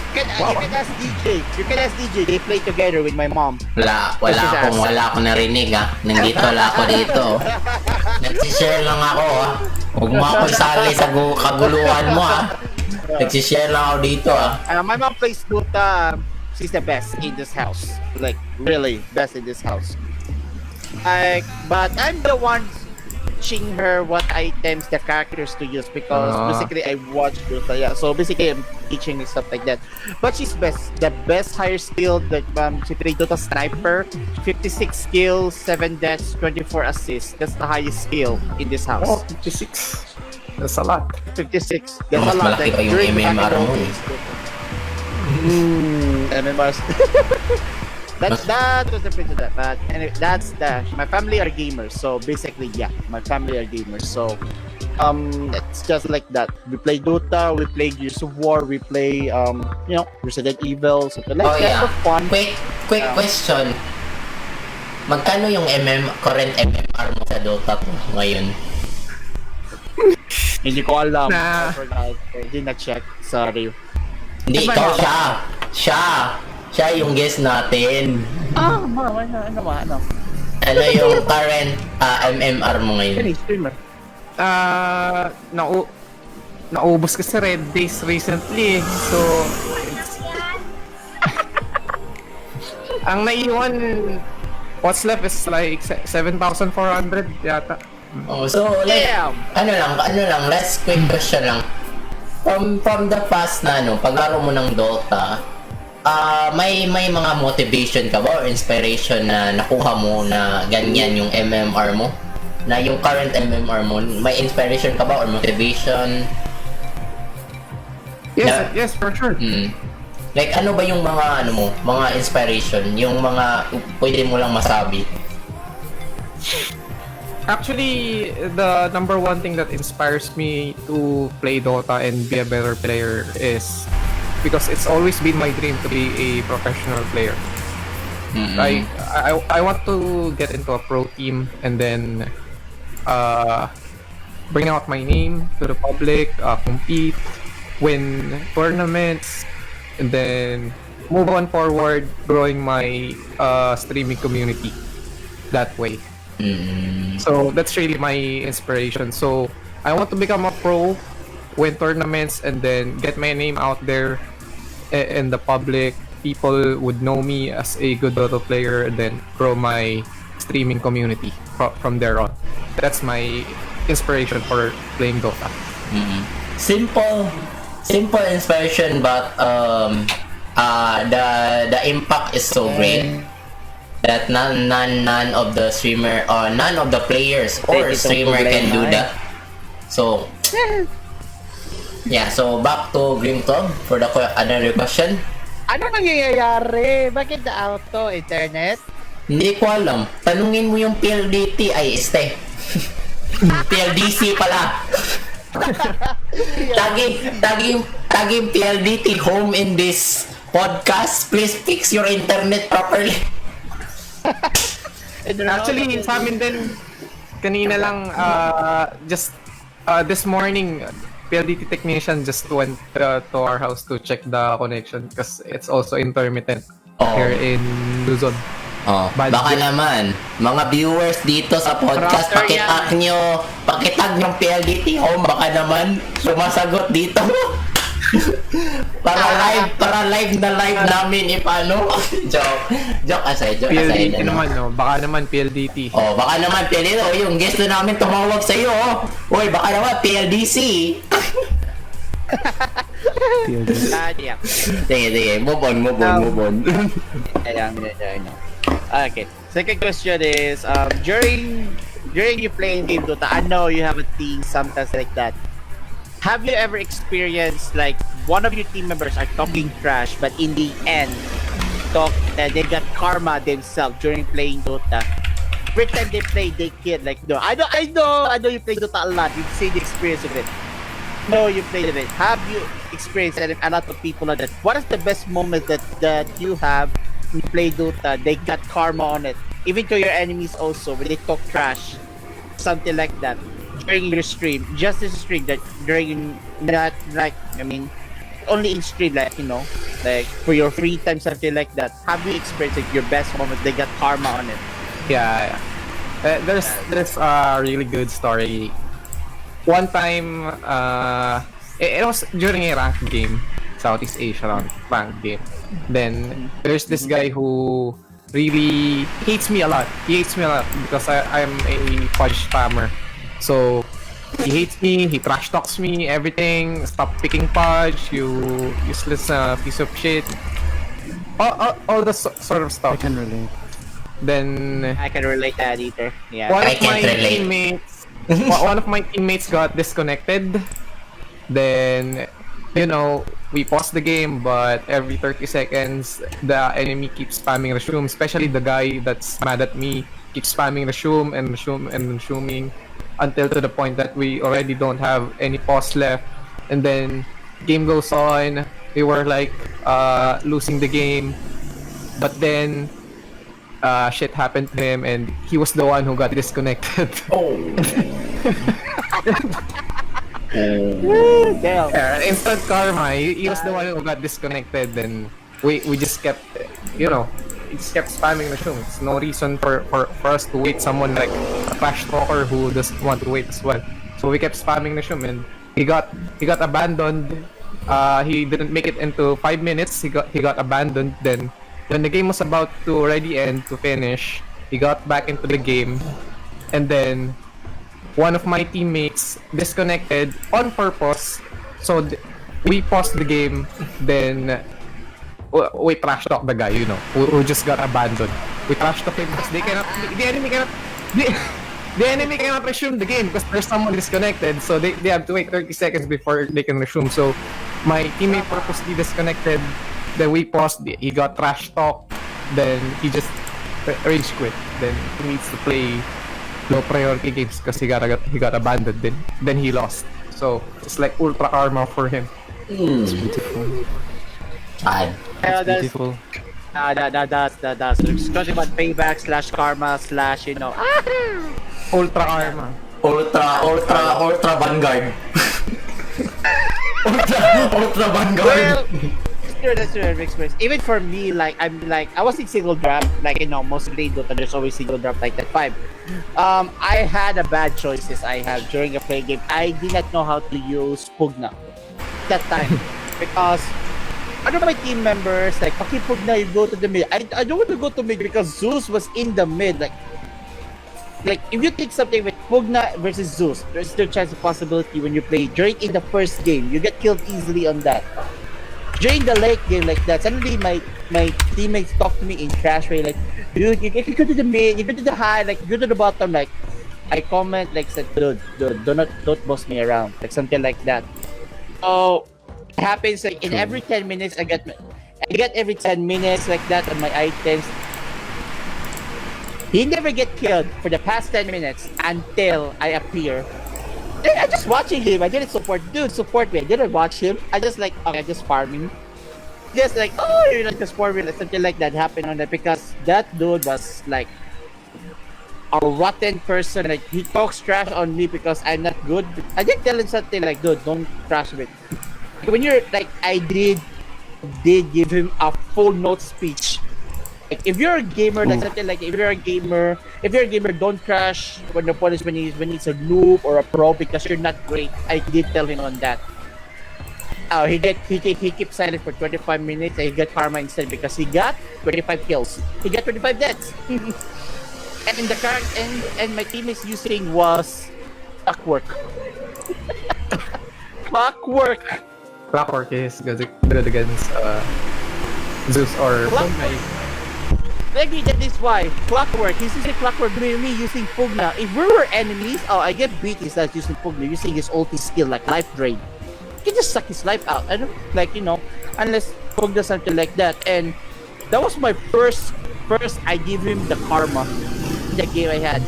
You can ask DJ. They play together with my mom. Wala akong narinig Nandito wala ako dito. Nagsishare lang ako Huwag mo ako isali sa kaguluhan mo Nagsishare lang ako dito My mom plays Dota. She's the best in this house. Like really best in this house. But I'm the one teaching her what items the characters to use, because basically I watch Dota. Yeah, so basically I'm teaching her stuff like that. But she's the best higher skill that she played Dota Sniper, 56 kills, 7 deaths, 24 assists. That's the highest skill in this house. 56. That's a lot. 56. That's a lot. Malaki pa yung MMR mo MMRs. That was the point of that. But anyway, that's my family are gamers. So basically, yeah, my family are gamers. So It's just like that. We play Dota, we play Gears of War, we play Resident Evil, something like Oh that yeah. for fun. Quick question. Magkano yung current MMR mo sa Dota po ngayon? Hindi ko alam. Nah. I forgot. Hindi na check. Sorry. Hindi, ikaw siya yung guest natin. Ano? Ano yung current MMR mo ngayon? Streamer. Naubos kasi Red Days recently. So, ang naiwan, what's left is like 7,400 yata. Oh, so like, ano lang, last quick question lang. From the past na paglaro mo ng Dota, may mga motivation ka ba or inspiration na nakuha mo na ganyan yung MMR mo? Na yung current MMR mo, may inspiration ka ba or motivation? Yes, for sure. Like ano ba yung mga mga inspiration, yung mga pwede mo lang masabi? Actually, the number one thing that inspires me to play Dota and be a better player is because it's always been my dream to be a professional player. Like I want to get into a pro team and then bring out my name to the public, compete, win tournaments, and then move on forward, growing my streaming community that way. So that's really my inspiration. So I want to become a pro, win tournaments, and then get my name out there in the public. People would know me as a good Dota player, and then grow my streaming community from there on. That's my inspiration for playing Dota. Simple inspiration, but the impact is so great that none of the streamer or none of the players or streamer can do that. So yeah, so back to Green Club for the another question. Ano nangyayari? Bakit na auto internet? Hindi ko alam. Tanungin mo yung PLDT ay PLDC pala. Tagging PLDT home in this podcast. Please fix your internet properly. Actually, sa amin din, kanina lang, just this morning, PLDT technician just went to our house to check the connection because it's also intermittent here in Luzon. Baka naman, mga viewers dito sa podcast, pakitag ng PLDT home, baka naman sumasagot dito. para live namin joke aside PLDT naman, no? Baka naman PLDT. Baka naman PLDT. Yung guest na namin tumawag sa iyo. Oy, baka naman PLDC. Sige, move on. Ayan. Okay. Second question is during you playing game Dota, I know you have a team sometimes like that. Have you ever experienced like one of your team members are talking trash, but in the end, they got karma themselves during playing Dota? Every time they play, they kill. Like no, I know you play Dota a lot. You've seen the experience of it. No, you played of it. Have you experienced it? A lot of people like that. What is the best moment that you have when you play Dota? They got karma on it, even to your enemies also when they talk trash, something like that. During your stream, just this stream that during not like only in stream like like for your free time something like that. Have you experienced like, your best moment? They got karma on it. Yeah. There's a really good story. One time, it was during a ranked game, Southeast Asia ranked game. Then there's this guy who really hates me a lot. He hates me a lot because I'm a fudge spammer. So he hates me, he trash talks me, everything. Stop picking fudge, you useless piece of shit. All the sort of stuff. I can relate. Then I can relate that either. Yeah. One of my teammates got disconnected. Then we pause the game, but every 30 seconds the enemy keeps spamming resume, especially the guy that's mad at me keeps spamming resume and resuming. until to the point that we already don't have any pause left, and then game goes on. We were like losing the game, but then shit happened to him, and he was the one who got disconnected. Damn. Yeah, instant karma. He was the one who got disconnected, and we just kept, we just kept spamming the show. There's no reason for us to wait someone like a trash talker who doesn't want to wait as well. So we kept spamming the show, and he got abandoned. He didn't make it into 5 minutes. He got abandoned. Then when the game was about to already end to finish, he got back into the game, and then one of my teammates disconnected on purpose. So we paused the game, then we trash talk the guy, who just got abandoned. We trash talk him because the enemy cannot resume the game because there's someone disconnected. So they have to wait 30 seconds before they can resume. So my teammate purposely disconnected. Then we paused. He got trash talk. Then he just rage quit. Then he needs to play low priority games because he got abandoned. Then he lost. So it's like ultra karma for him. It's beautiful. Bad. Yeah, that's Beautiful. that's talking about payback / karma / Ultra karma. Ultra Vanguard. ultra Vanguard. Well, that's true. Experience. Even for me, I was in single draft, mostly Dota. There's always single draft like that 5. I had a bad choices. I have during a play game. I did not know how to use Pugna that time because one of my team members like, okay, Pugna, you go to the mid. I don't want to go to mid because Zeus was in the mid. Like if you take something with Pugna versus Zeus, there's still chance of possibility when you play during in the first game, you get killed easily on that. During the late game like that, suddenly my teammates talk to me in trash way like, dude, you go to the mid, you go to the high, like go to the bottom, like I comment like said, dude, don't boss me around, like something like that. So it happens like in every 10 minutes I get every 10 minutes like that on my items. He never get killed for the past 10 minutes until I appear. I just watching him. I didn't support. Dude, support me. I didn't watch him. I just like, okay, just farming. Just like, oh, you're like just farming. Like, something like that happened on that because that dude was like a rotten person. Like he talks trash on me because I'm not good. I did tell him something like, dude, don't trash me. When you're like, I did give him a full note speech. Like, if you're a gamer, like something like if you're a gamer, don't trash when the opponent when he's a noob or a pro because you're not great. I did tell him on that. He kept silent for 25 minutes. And he got karma instead because he got 25 kills. He got 25 deaths. And the character and my team is using was clockwork. Clockwork is good against Zeus or Maybe that is why clockwork. He's using clockwork. Me using Pugna. If we were enemies, I get beat. He's not using Pugna, using his ulti skill like life drain. He can just suck his life out. I don't unless Pugna something like that. And that was my first. I give him the karma. The game I had,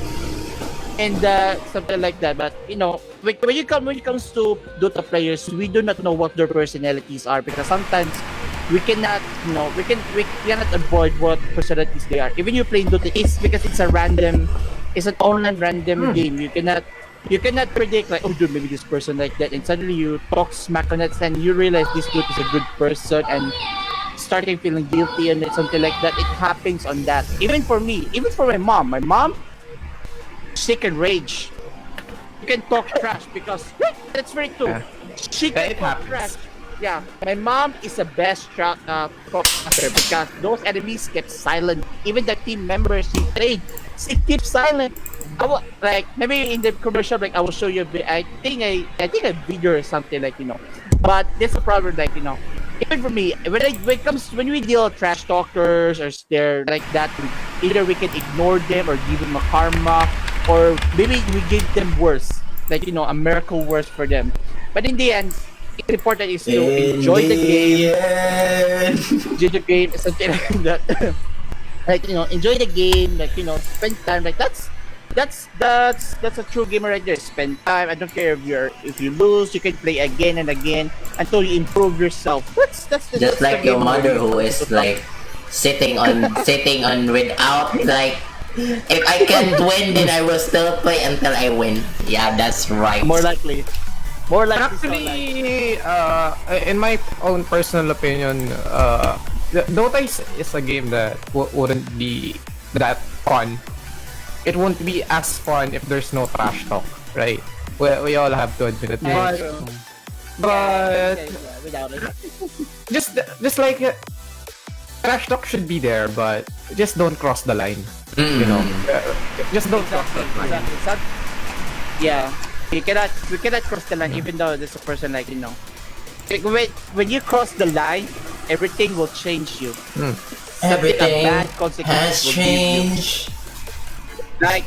and something like that. But when it comes to Dota players, we do not know what their personalities are because sometimes. We cannot avoid what personalities they are. Even you play Dota, it's because it's an online random game. You cannot predict like, oh dude, maybe this person like that, and suddenly you talk smack on it and you realize this dude is a good person and starting feeling guilty and something like that. It happens on that. Even for me, even for my mom, she can rage. You can talk trash because that's very true. She can talk trash. Yeah, my mom is the best talker because those enemies kept silent. Even the team members she keeps silent. Like maybe in the commercial, like I will show you. I think a video or something like But there's a problem like Even for me, when we deal with trash talkers or they're like that, either we can ignore them or give them a karma, or maybe we give them worse, like a miracle worse for them. But in the end. It's important is to enjoy the game. Enjoy the game, something like that. Like enjoy the game. Like spend time. Like that's that's a true gamer right there. Spend time. I don't care if you lose, you can play again and again until you improve yourself. That's Just like the your gamer mother right who there. is like sitting on without like, if I can't win then I will still play until I win. Yeah, that's right. More likely. More likely. Actually, in my own personal opinion, Dota is a game that wouldn't be that fun. It won't be as fun if there's no trash talk, right? We all have to admit it. But without it. just like trash talk should be there, but just don't cross the line. You know, just don't cross the line. Yeah, we cannot cross the line even though there's a person like, you know. Like, when you cross the line, everything will change you. Everything bad consequence has will give you. changed. Like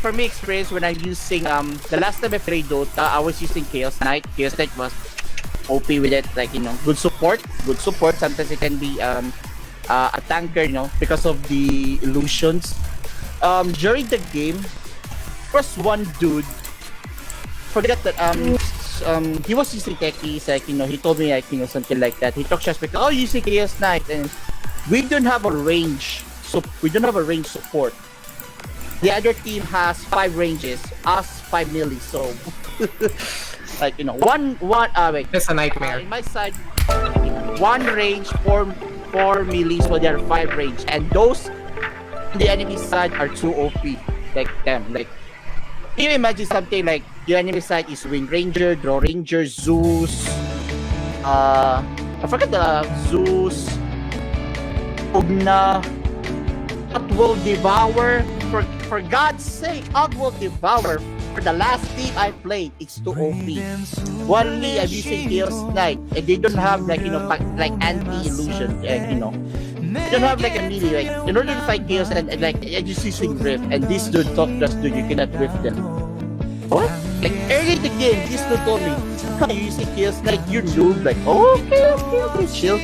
for me experience when I'm using the last time I played Dota, I was using Chaos Knight. Chaos Knight was OP with it, like, you know, good support. Sometimes it can be a tanker, you know, because of the illusions. During the game, first one dude forget that he was using techies, like, you know, he told me, like, you know, something like that. He talked just because, oh, using Chaos Knight, and we don't have a range, so we don't have a range support. The other team has 5 ranges, us 5 melee, so like, you know, wait. It's a nightmare. In my side, 1 range, 4 melees, while there are 5 range, and those on the enemy side are 2 OP, like them. Like, can you imagine something like the enemy side is Wind Ranger, Draw Ranger, Zeus, I forget the Zeus, Ugna, Outworld Devour. For God's sake, Outworld Devour. For the last team I played, it's too OP. One me, I'm using Chaos Knight, and they don't have, like, you know, like anti-illusion, and, you know, they don't have like a melee. Like, in order to fight Chaos, and like, I just using Rift, and this dude thought, just dude, you cannot Rift them. What? Like, early in the game, this dude told me, you're using Chaos Knight, you're noob. Like, oh, okay, chill,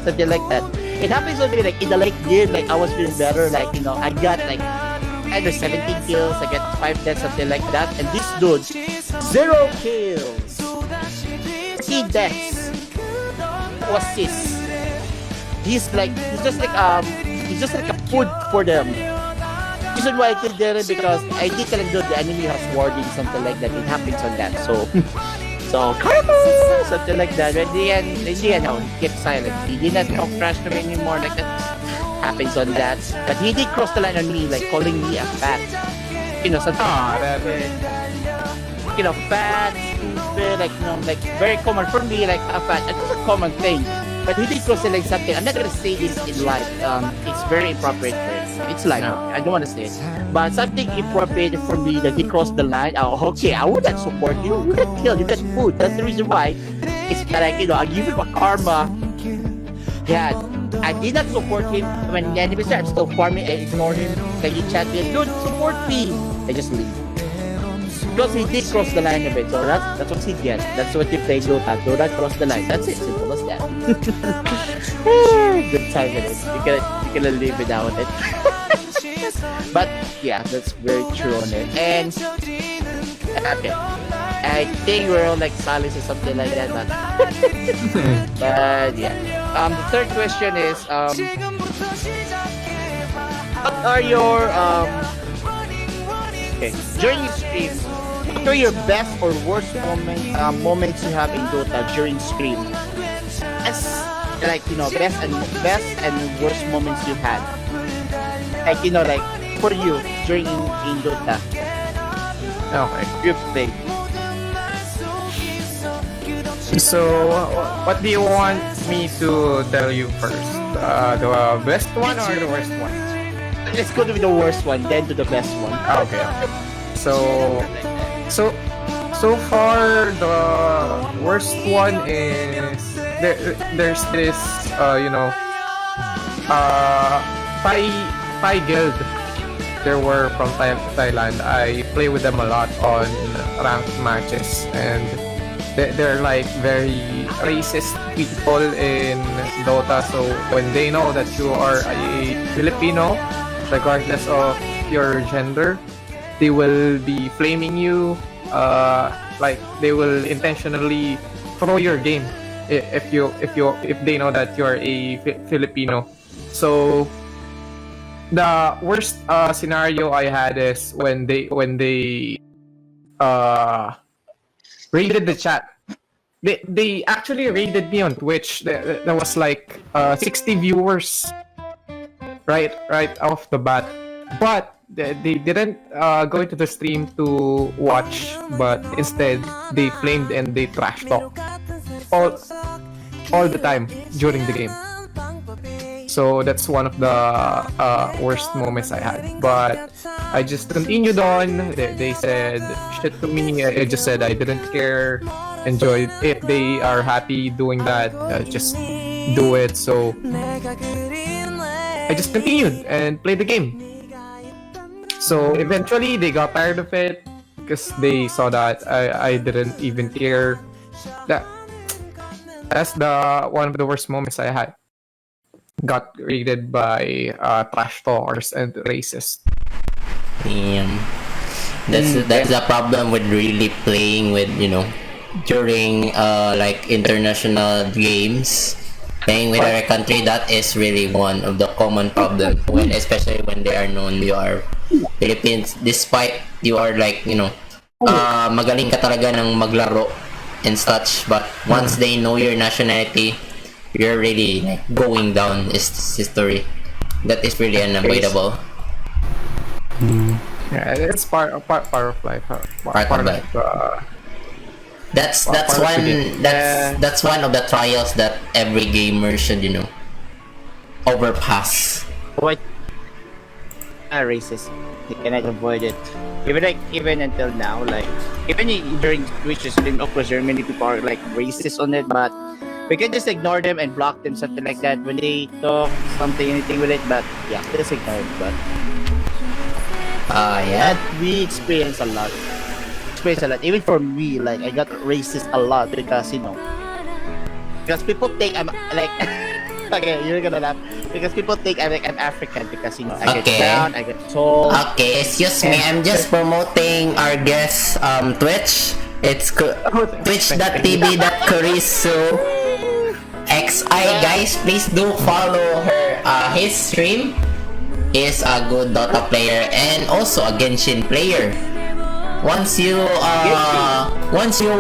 something like that. It happens to me, like, in the late game, like, I was feeling better, like, you know, I got like either 17 kills, I get 5 deaths, something like that, and this dude, 0 kills, 3 deaths, 2 assists. He's just like a food for them. Reason why I killed them because I did tell him the enemy has warding, something like that. It happens on that, so karma, something like that. But in the end, no, he kept silent. He did not talk trash to me anymore, like that. Happens on that, but he did cross the line on me, like calling me a fat, you know, something. You know, fat, stupid, like, you know, like very common for me, like a fat. It's a common thing, but he did cross the line something. I'm not gonna say this in life. It's very inappropriate for it. It's like, I don't want to say it, but something inappropriate for me that he crossed the line. Oh, okay, I wouldn't support you. You get killed. You get food. That's the reason why. It's like, you know, I give him a karma. Yeah. I did not support him when the enemy started. I'm still farming. I ignore him. Like, he chat me, dude, support me. I just leave. Because he did cross the line a bit. So that's what he gets. That's what you play Dota. Dota cross the line. That's it. Simple as that. Good time with it. You cannot live without it. But yeah, that's very true on it. And okay, I think we're all like silence or something like that, but yeah. The third question is what are your okay, during stream, what are your best or worst moments you have in Dota during stream? As like, you know, best and worst moments you had. Like, you know, like for you during in Dota. Okay. You play. So, what do you want me to tell you first? The best one or the worst one? Let's go to the worst one, then to the best one. Okay. So far the worst one is there's this Thai guild. There were from Thailand. I play with them a lot on ranked matches, and they're like very racist people in Dota. So when they know that you are a Filipino, regardless of your gender, they will be flaming you. Like they will intentionally throw your game if they know that you're a Filipino. So the worst scenario I had is when they raided the chat. They actually raided me on Twitch. There was like 60 viewers right off the bat, but they didn't go into the stream to watch, but instead they flamed and they trash talk all the time during the game. So that's one of the worst moments I had. But I just continued on. They said shit to me. I just said I didn't care. Enjoyed. If they are happy doing that, just do it. So I just continued and played the game. So eventually they got tired of it because they saw that I didn't even care. That's the one of the worst moments I had. Got raided by trash talkers and racists. Damn. That's the problem with really playing with, during like international games. Playing with other country, that is really one of the common problem, especially when they are known you are Philippines, despite you are like, magaling ka talaga ng maglaro and such, but once they know your nationality, you're really like going down is history. That is really unavoidable. Yeah, it's part of life. Part of life. That's one of the trials that every gamer should overpass. What? Racist. You cannot avoid it. Even until now, like even during Twitch stream, of course, there are many people are like racist on it, but we can just ignore them and block them, something like that when they talk anything with it. But yeah, just ignore it. But yeah, we experience a lot. Even for me, like I got racist a lot because because people think I'm like okay, you're gonna laugh because people think I'm African because I get brown, I get tall. Okay, excuse me, I'm just promoting our guest Twitch. It's twitch.tv.corizo XI, guys. Please do follow his stream. He's a good Dota player and also a Genshin player. Once you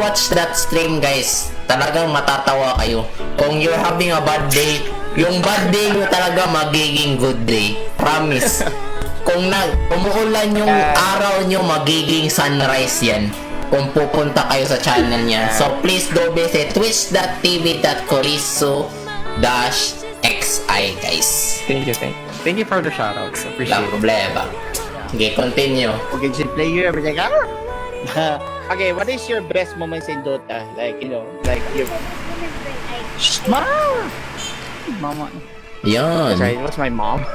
watch that stream, guys, talagang matatawa kayo. Kung you're having a bad day, yung bad day nyo talaga magiging good day. Promise. Kung umuulan yung araw nyo, magiging sunrise yan. Kung pupunta kayo sa channel niya. So please do visit twitch.tv.corizo-xi, guys. Thank you for the shoutouts. Appreciate it. Problema. Okay, continue. Okay, player, everything. Okay, what is your best moments in Dota? Like your Mama. Yan. Sorry, it was my mom.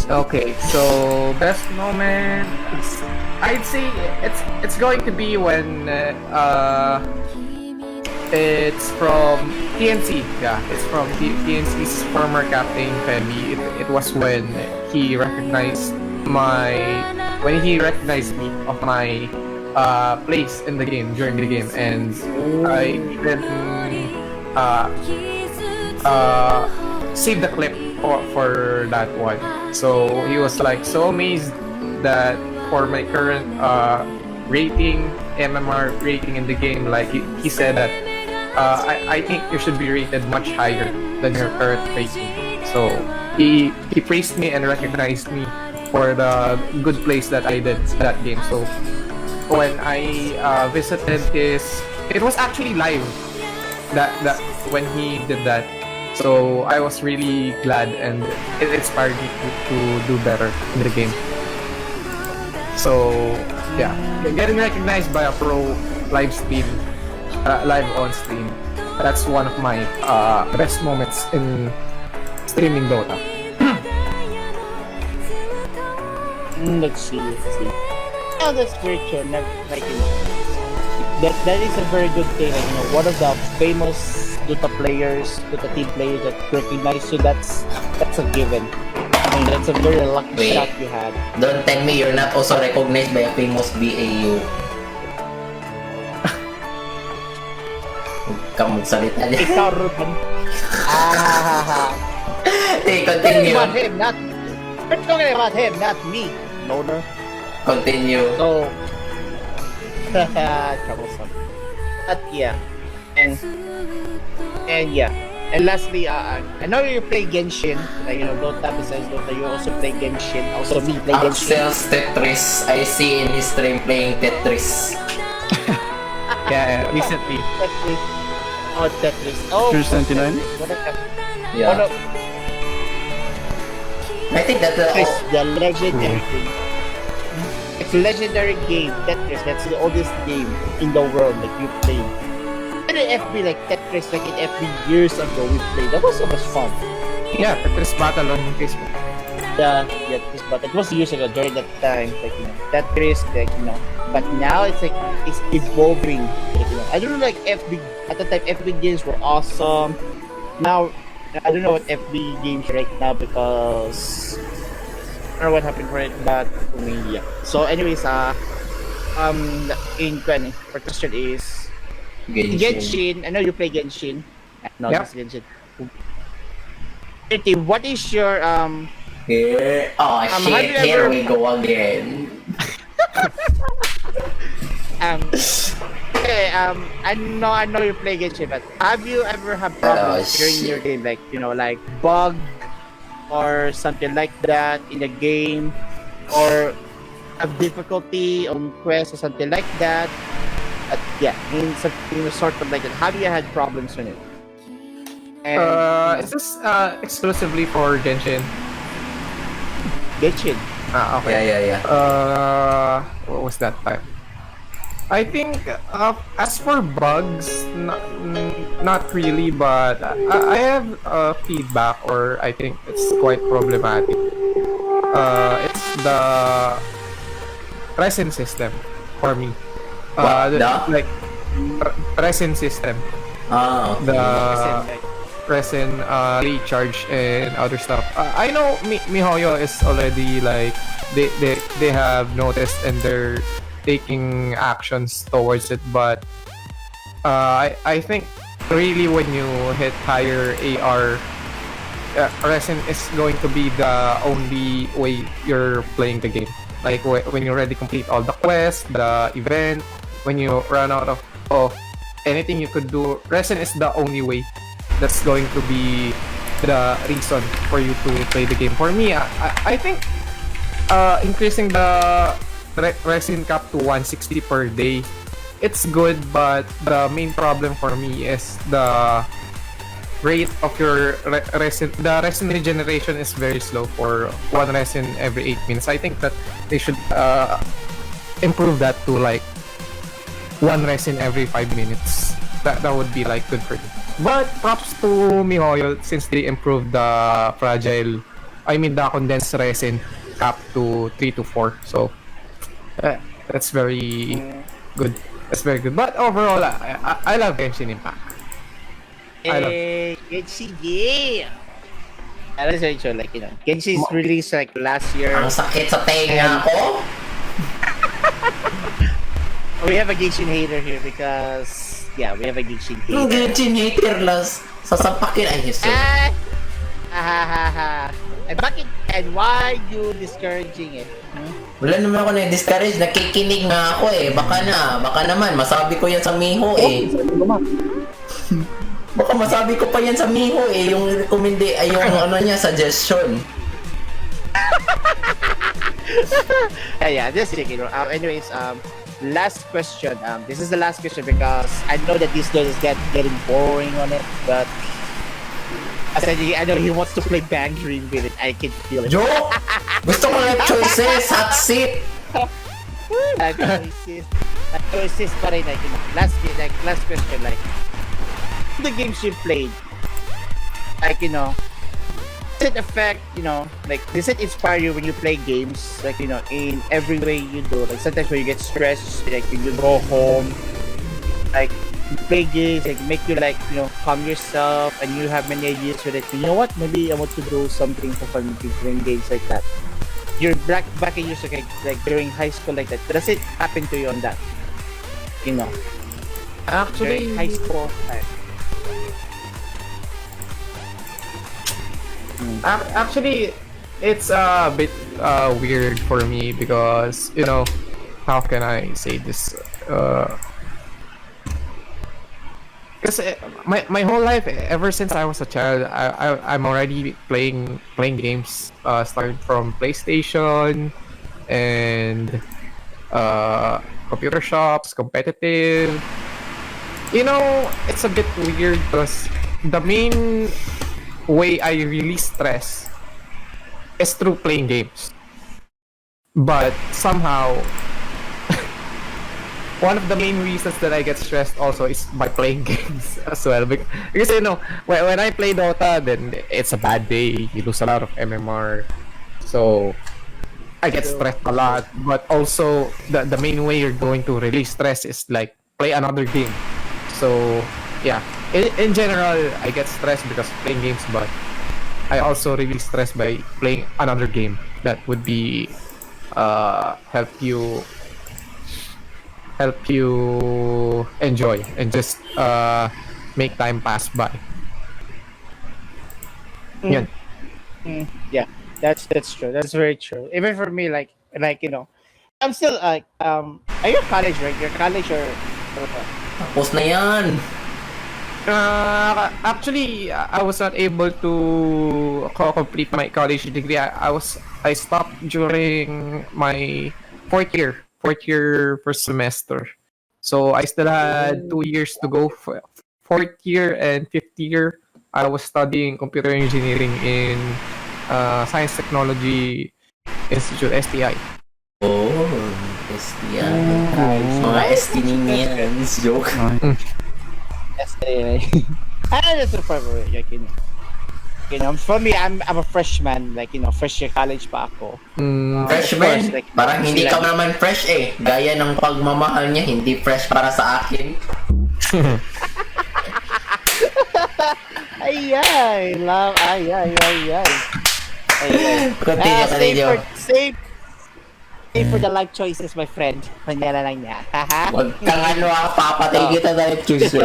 Okay, so best moment, I'd say it's going to be when it's from TNC. Yeah, it's from TNC's former captain Femi. It was when he recognized me of my place in the game during the game, and I even saved the clip for that one. So he was like so amazed that for my current rating, MMR rating in the game, like he said that I think you should be rated much higher than your current rating. So he praised me and recognized me for the good place that I did that game. So when I visited it was actually live that when he did that. So I was really glad and it inspired me to do better in the game. So yeah, getting recognized by a pro live on stream, that's one of my best moments in streaming Dota. Let's see. Oh, that's very true. That is a very good thing. Like, one of the famous Dota players, Dota team players that recognize you. That's a given. I mean, that's a very lucky Wait. shot you had. Don't tell me you're not also recognized by a famous BAU. Huwag kang magsalita niya. Ikaw, Ruben. Hey, continue. About him, not. We're talking about him, not me. Loner. Continue. So, troublesome. But yeah, and yeah, and lastly, I know you play Genshin. Like, you know, Dota besides Dota, you also play Genshin. Also, me play Genshin. Axel's Tetris. I see in his stream playing Tetris. Yeah, recently. Tetris. Oh, Tetris. Oh, Here's 99. what is that? Yeah. Oh, no. I think that Tetris, the legendary game. It's a legendary game, Tetris. That's the oldest game in the world like you played. And in FB, like Tetris, like in FB years ago we played. That was so much fun. Yeah, Tetris Battle on Facebook. Yeah, Tetris, but it was years ago during that time. Like, you know, Tetris, like, you know. But now it's like it's evolving. Like, you know, I don't know, like FB at the time. FB games were awesome. Now I don't know what FB games right now because I don't know what happened for it, but for me, yeah. So, anyways, in for question is Genshin. I know you play Genshin. No, Yep. it's Genshin. Fureta, what is your Here. Oh have shit, you here ever- we go again. okay, I know you play Genshin, but have you ever had problems during shit. your game, like, you know, like bug or something like that in the game, or have difficulty on quests or something like that? Yeah, in something sort of like that. Have you had problems with it? And Is this exclusively for Genshin? Genshin. Ah, okay. Yeah. What was that time? I think as for bugs, not really, but I have feedback, or I think it's quite problematic. It's the resin system for me. What? Like resin system, Oh. the Like, resin recharge and other stuff. I know MiHoYo is already like they have noticed and they're taking actions towards it, but I think really when you hit higher AR, resin is going to be the only way you're playing the game. Like when you already complete all the quests, the event, when you run out of anything you could do, resin is the only way that's going to be the reason for you to play the game. For me, I think increasing the resin cap to 160 per day, it's good, but the main problem for me is the rate of your resin. The resin regeneration is very slow for one resin every 8 minutes. I think that they should improve that to like one resin every 5 minutes. That would be like good for me. But props to MiHoYo since they improved the the condensed resin cap to 3 to 4. So that's very good. That's very good. But overall, I love Genshin Impact. I love Genshin, yeah. That's very true. Like, you know, Genshin's released like last year. Ang sakit sa tenga ko. We have a Genshin hater here because, yeah, we have a Genshin Yung hater. Genshin hater las. Sasampakin ay Jesus. And bakit, and why you discouraging it? Wala naman ako na-discourage. Nakikinig nga ako eh. Baka naman. Masabi ko yan sa Miho eh. Baka masabi ko pa yan sa Miho eh. Yung recommende ay yung ano niya, suggestion. Yeah, just checking. Anyways, last question. This is the last question because I know that this guy is getting boring on it, but I know he wants to play Bang Dream with it. I can feel it. Joke! Gusto ko na choices. Hot seat. Choices pa rin. Like, last question. Like, the games you played, like, you know, does it affect, you know, like, does it inspire you when you play games, like, you know, in every way you do? Like, sometimes when you get stressed, like, when you go home, like, play games, like make you like calm yourself, and you have many ideas with it. You know what? Maybe I want to do something for fun, playing games like that. You're back in your like during high school like that. Does it happen to you on that? Actually, During high school time. Actually, it's a bit weird for me because how can I say this? Because my whole life, ever since I was a child, I'm already playing games. Starting from PlayStation and computer shops, competitive. It's a bit weird because the main way I release stress is through playing games. But somehow, one of the main reasons that I get stressed also is by playing games as well. Because when I play Dota, then it's a bad day. You lose a lot of MMR. So, I get stressed a lot. But also, the main way you're going to release stress is like play another game. So, yeah. In general, I get stressed because of playing games, but I also release stress by playing another game that would be help you enjoy and just make time pass by. Yan. Yeah, that's true. That's very true. Even for me, like I'm still like are you college, right? You're college or what? Tapos na yan. Actually, I was not able to complete my college degree. I stopped during my fourth year first semester. So I still had 2 years to go. Fourth year and fifth year, I was studying computer engineering in Science Technology Institute (STI). Oh, STI. Mga STinians. Joke. That's a favorite. For me, I'm a freshman. First year college pa ako. Freshman? Course, Parang hindi ka naman fresh eh. Gaya ng pagmamahal niya, hindi fresh para sa akin. Ay, love. Ay. Continue. Save for the life choices, my friend. Kanya na lang niya. Huwag kang papatay kita dahil choose ka.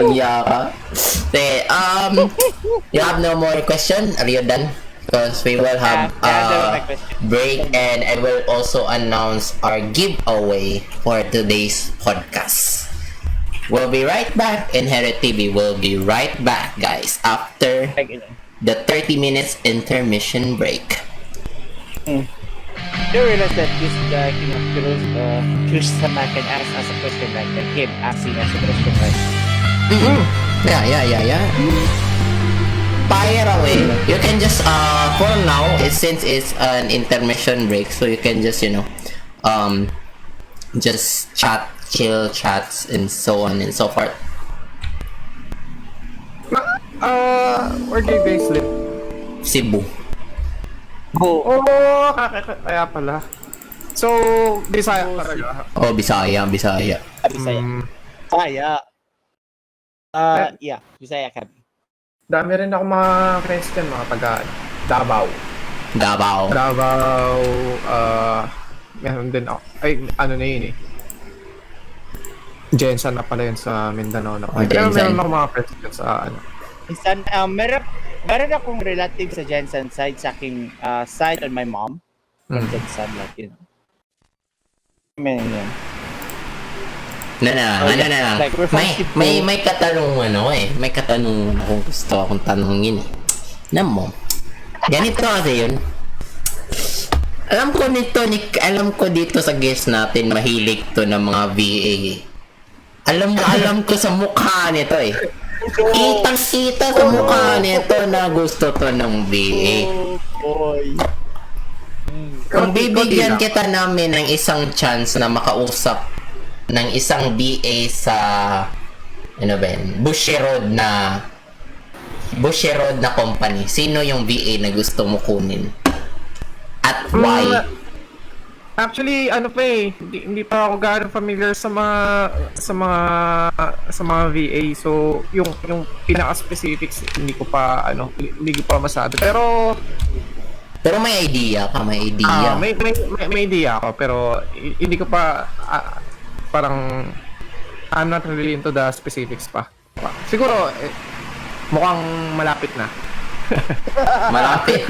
You have no more question? Are you done? Because we will have break and I will also announce our giveaway for today's podcast. We'll be right back. EinheitTV will be right back, guys, after the 30 minutes intermission break. Do you realize that this guy, Chris Sama can ask us a question like him asking us a question, right? Yeah. Fire away. You can just for now, since it's an intermission break, so you can just just chat, chill chats, and so on and so forth. Where do you guys live? Cebu. Oh, kaya pala. So, Bisaya talaga. Oh, Bisaya. Bisaya. Yeah, Bisaya kami. Dami rin ako mga friends dyan, mga taga Davao. Meron din ako. Ay, ano na yun eh. Jensen na pala yun sa Mindanao na. Meron ako mga friends dyan sa ano. Meron akong relative sa Jensen side sa aking side on my mom. Jensen, like, May katanungan may katanungan akong gusto akong tanungin eh. Mo. Ganito kasi yun. Alam ko dito sa guest natin mahilig to ng mga VA eh. Alam ko sa mukha nito eh. Kitang-kita sa mukha nito na gusto to ng VA. Kung bibigyan kita namin ng isang chance na makausap ng isang BA sa Bushy Road na company, sino yung VA na gusto mo kunin? At why? Actually, ano pa eh, hindi pa ako gaano familiar sa mga VA. So, yung pinaka-specifics hindi ko pa hindi ko pa masabi. Pero Pero may idea ka, may idea. may idea ako pero hindi ko pa parang I'm not really into the specifics pa. Siguro mukhang malapit na. Malapit.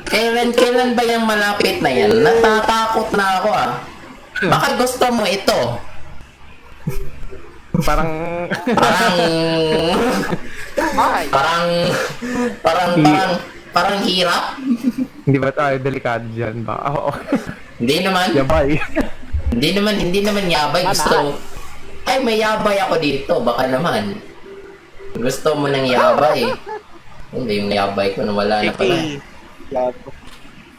Kailan ba yung malapit na yan? Natatakot na ako ah. Baka gusto mo ito. Parang parang hirap. hindi ba tayo delikado diyan ba? Oo. Hindi naman. Yabay. Hindi naman yabay. Gusto. Ay, may yabay ako dito. Baka naman. Gusto mo ng yabay. Hindi, yung yabay ko nawala na pala.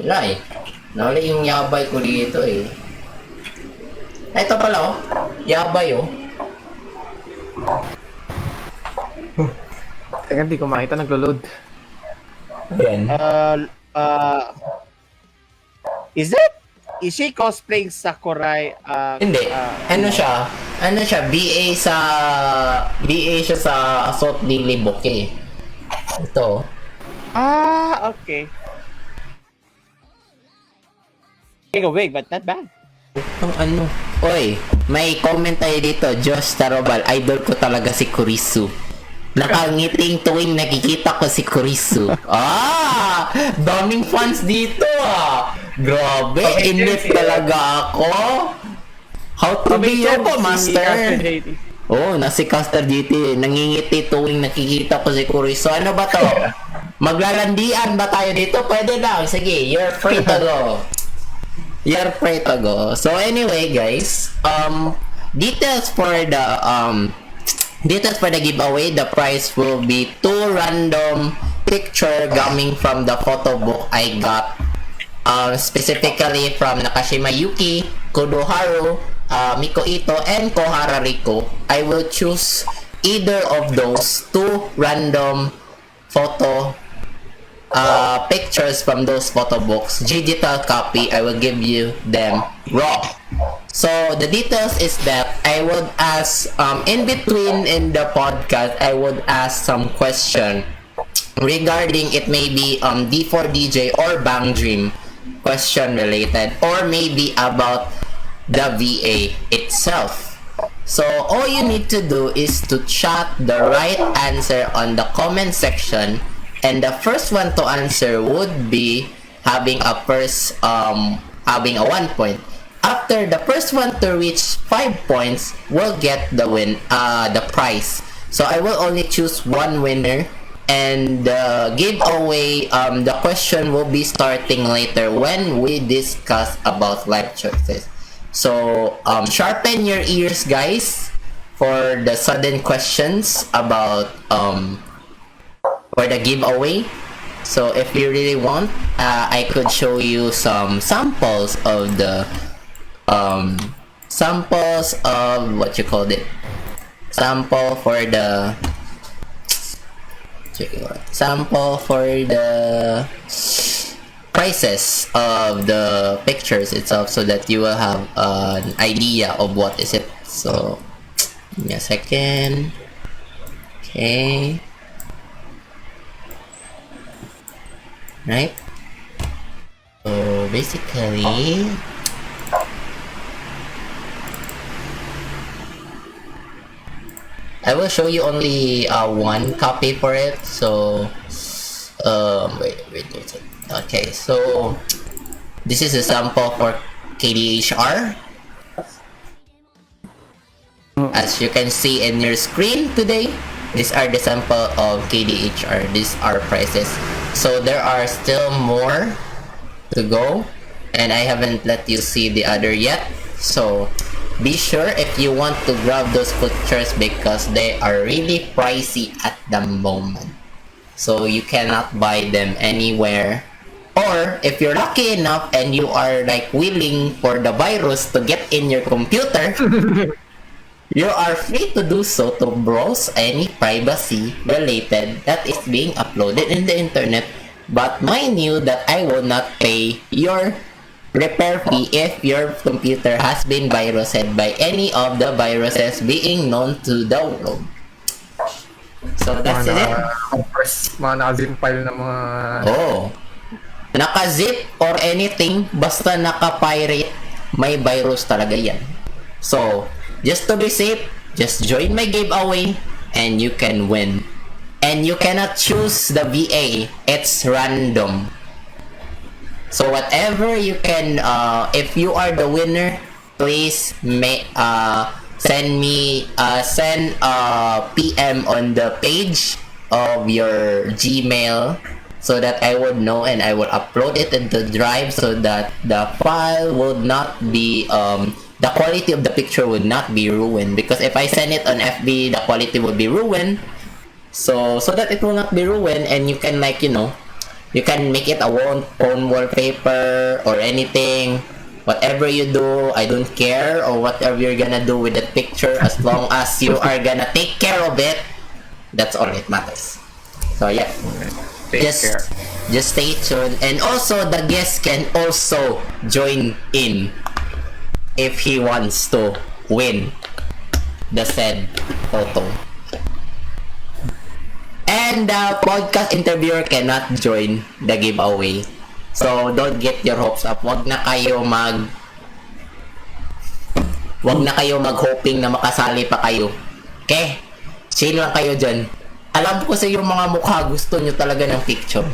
Wala eh. Nawala yung yabay ko dito eh. Ay, ito pala oh. Yabay oh. Teka, hindi ko makita. Naglo-load. Ayan. Is she cosplaying Sakurai? Hindi. Ano siya? BA siya sa Assault Daily Book eh. Ito. Okay. Take a wig, but not bad. Ano? Oy, may comment tayo dito. Josh Tarobal, idol ko talaga si Kurisu. Nakangiting tuwing nakikita ko si Kurisu. Daming fans dito ah. Grabe, init talaga ako. How to be ako, master? Si Caster GT. Nangingiti tuwing nakikita ko si Kurisu. Ano ba to? Maglalandian ba tayo dito? Pwede lang. Sige, you're free to go. You're free to go. So anyway, guys, details for the giveaway. The prize will be 2 random picture coming from the photo book I got, specifically from Nakashima Yuki, Kudoharu, Miko Ito, and Kohara Riko. I will choose either of those 2 random photo pictures from those photo books. Digital copy, I will give you them raw. So the details is that I would ask in between in the podcast, I would ask some question regarding, it may be D4DJ or Bang Dream question related, or maybe about the VA itself. So all you need to do is to chat the right answer on the comment section, and the first one to answer would be having a 1 point. After the first one to reach 5 points will get the prize. So I will only choose one winner, and the giveaway, the question will be starting later when we discuss about life choices. So sharpen your ears, guys, for the sudden questions about for the giveaway. So if you really want, I could show you some samples of the what you called it, sample for the prices of the pictures itself, so that you will have an idea of what is it. So give me a second. Okay. Right. So basically, I will show you only one copy for it. So wait. Okay, so this is a sample for KDHR. As you can see in your screen today, these are the sample of KDHR. These are prices. So there are still more to go, and I haven't let you see the other yet. So be sure if you want to grab those pictures, because they are really pricey at the moment. So you cannot buy them anywhere. Or if you're lucky enough and you are like willing for the virus to get in your computer, you are free to do so to browse any privacy related that is being uploaded in the internet. But mind you that I will not pay your repair fee if your computer has been virused by any of the viruses being known to the world. So that's it. Mga naka-zip file na mga... Oh. Naka-zip or anything, basta naka-pirate, may virus talaga yan. So, just to be safe, just join my giveaway and you can win. And you cannot choose the VA. It's random. So whatever you can, if you are the winner, please send PM on the page of your Gmail so that I would know and I will upload it into Drive so that the file would not be the quality of the picture would not be ruined, because if I send it on FB the quality would be ruined, so that it will not be ruined, and you can, like, you know, you can make it a own wallpaper or anything. Whatever you do, I don't care, or whatever you're gonna do with that picture, as long as you are gonna take care of it, that's all it matters. So yeah, just stay tuned, and also the guest can also join in if he wants to win the said photo. And the podcast interviewer cannot join the giveaway. So don't get your hopes up. Wag na kayo mag-hoping na makasali pa kayo. Okay? Chill lang kayo dyan. Alam ko sa yung mga mukha gusto nyo talaga ng picture.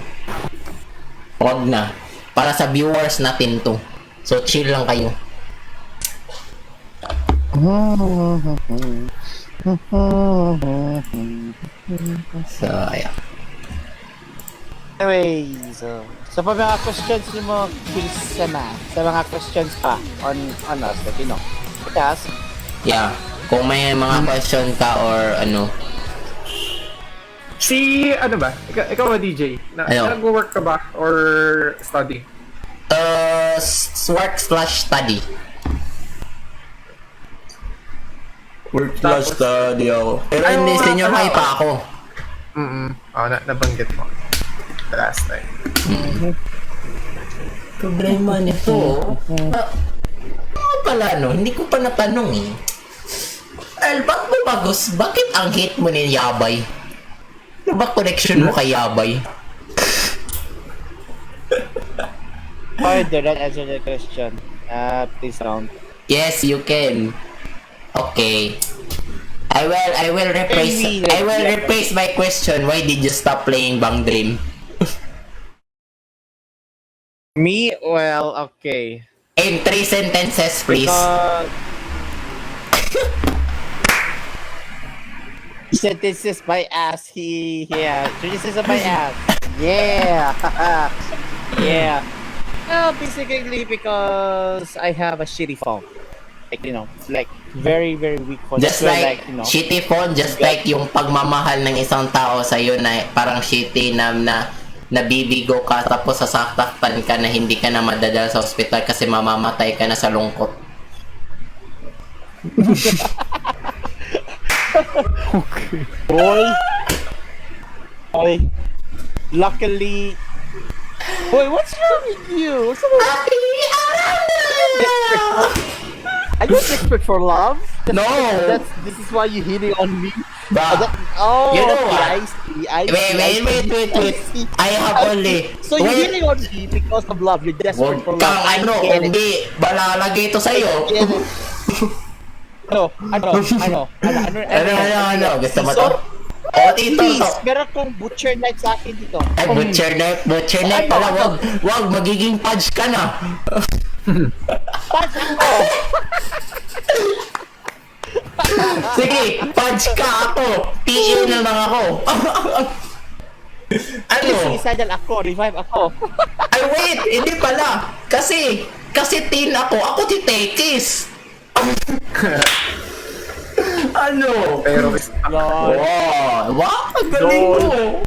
Wag na. Para sa viewers natin to. So chill lang kayo. So, ayan. Anyways, so pa mga questions mo, sa mga questions pa on us, that you know. Yes. Yeah. Kung may mga question ka or ano. Ano ba? Ikaw ba, DJ? Ano? Nag-work ka ba? Or study? Work/study. Work/study ako. Pero hindi senior high pa ako. Nabanggit mo. The last time. Problema nito. Ano pala, no? Hindi ko pa natanong eh. Ba't mo bagos? Bakit ang hate mo ni Yabay? Ano ba connection mo kay Yabay? Sorry, did not answer the question. Please round. Yes, you can. Okay. I will rephrase my question. Why did you stop playing Bang Dream? Me? Well, okay. In 3 sentences, please. Sentences by ass. Sentences by ass. Yeah. Yeah. Well, basically because I have a shitty phone. Like, you know, like very, very weak phone. Just like you know, shitty phone, just like yung pagmamahal ng isang tao sa'yo na parang shitty na nabibigo ka tapos sasaktan ka na hindi ka na madadala sa ospital kasi mamamatay ka na sa lungkot. Okay. boy. Luckily. Boy, what's wrong with you? What's wrong with Are you desperate for love? No. This is why you're hitting on me. Ba? Oh, You know okay, what? I see. Wait. I have only... So you're hitting on me because of love. You're desperate for Huwag love. kang hindi. Balalagay ito sa'yo. Ano? Gusto mo to? O, dito Please, to. meron kong butcher knife sa akin dito. Ay, butcher knife pala. Wag, magiging pudge ka na. Patch mo! Sige, pudge ka ako. PE na lang ako. Ano? Suicidal ako, revive ako. Ay, wait, hindi pala. Kasi teen ako. Ako si Tekis. Ano? Pero, Wow, ang galing ko.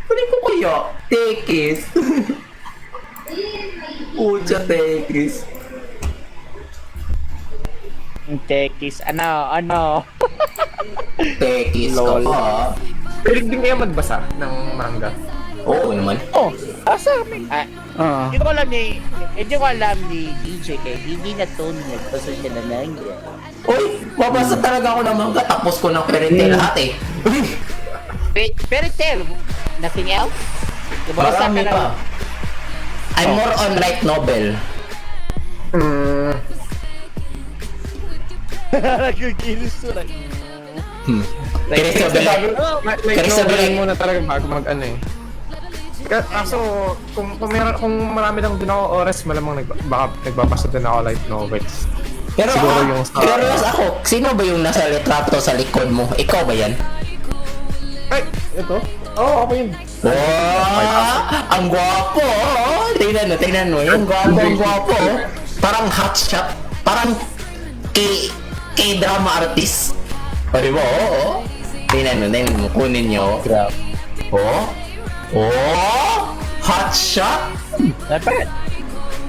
Galing ko kaya. Tekis. Pucha, Tekis. Tekis, ano? Tekis ka pa. Pilig din kaya magbasa ng manga. Oo naman. Oh, Asa kami? Ah, Hindi ko alam ni DJ kay hindi na to nagpasa siya na manga. Uy, mabasa talaga ako ng manga tapos ko ng Fureta lahat eh. Pero tell, nothing else? Nabasa Marami ka na- pa. I'm more on light novel. Nagkikilos to lang. Kaya Like Kasi novel like- muna talaga bago mag-ano eh. Kaso, kung marami lang din ako oras, malamang baka nagbabasa din ako light novels. Pero Siguro yung sa- curious ako, sino ba yung nasa litrato sa likod mo? Ikaw ba yan? Ay, ito? Oo, ako yun. Wow! Ang gwapo! Oh. Tingnan mo. Yung gwapo, ang gwapo. Oh. Parang hot shot. Parang K-drama artist. O, diba? Oo. Tingnan mo. Kunin nyo. Oh. Oh! Hot shot? Not bad.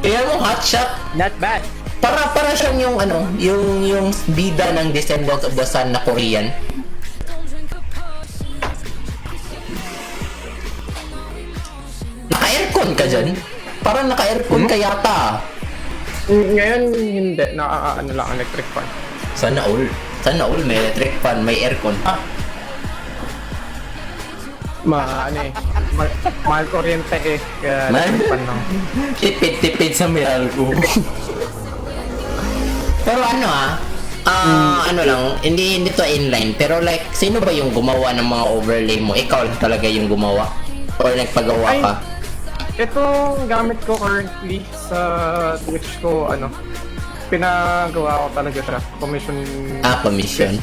Tingnan mo, hot shot. Not bad. Para siyang yung yung bida ng Descendants of the Sun na Korean. Naka-aircon ka dyan? Parang naka-aircon ka yata. Ngayon, hindi. Ano lang, electric fan. Sana all may electric fan, may aircon. Mahal kuryente eh. Kaya Man? electric fan lang. Tipid sa mahal ko. Pero ano lang, hindi to inline. Pero like, sino ba yung gumawa ng mga overlay mo? Ikaw lang talaga yung gumawa? Or nagpagawa Ay. ka? Ito gamit ko currently sa Twitch ko, pinagawa ko talaga siya. Commission. Commission.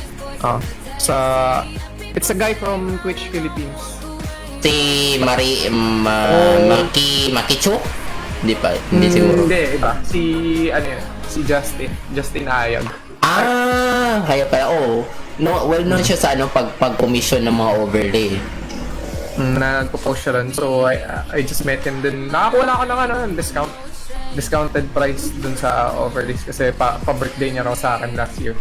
Sa it's a guy from Twitch Philippines. Si Makicho? Hindi pa, hindi siguro. Hindi, iba. Si Justin Ayag. Kaya pala, well known siya sa pag-commission ng mga overlay. Nagpo-post siya rin. So, I just met him din. Nakakuha na ako ng discounted price dun sa overlays kasi pa-birthday niya raw sa akin last year.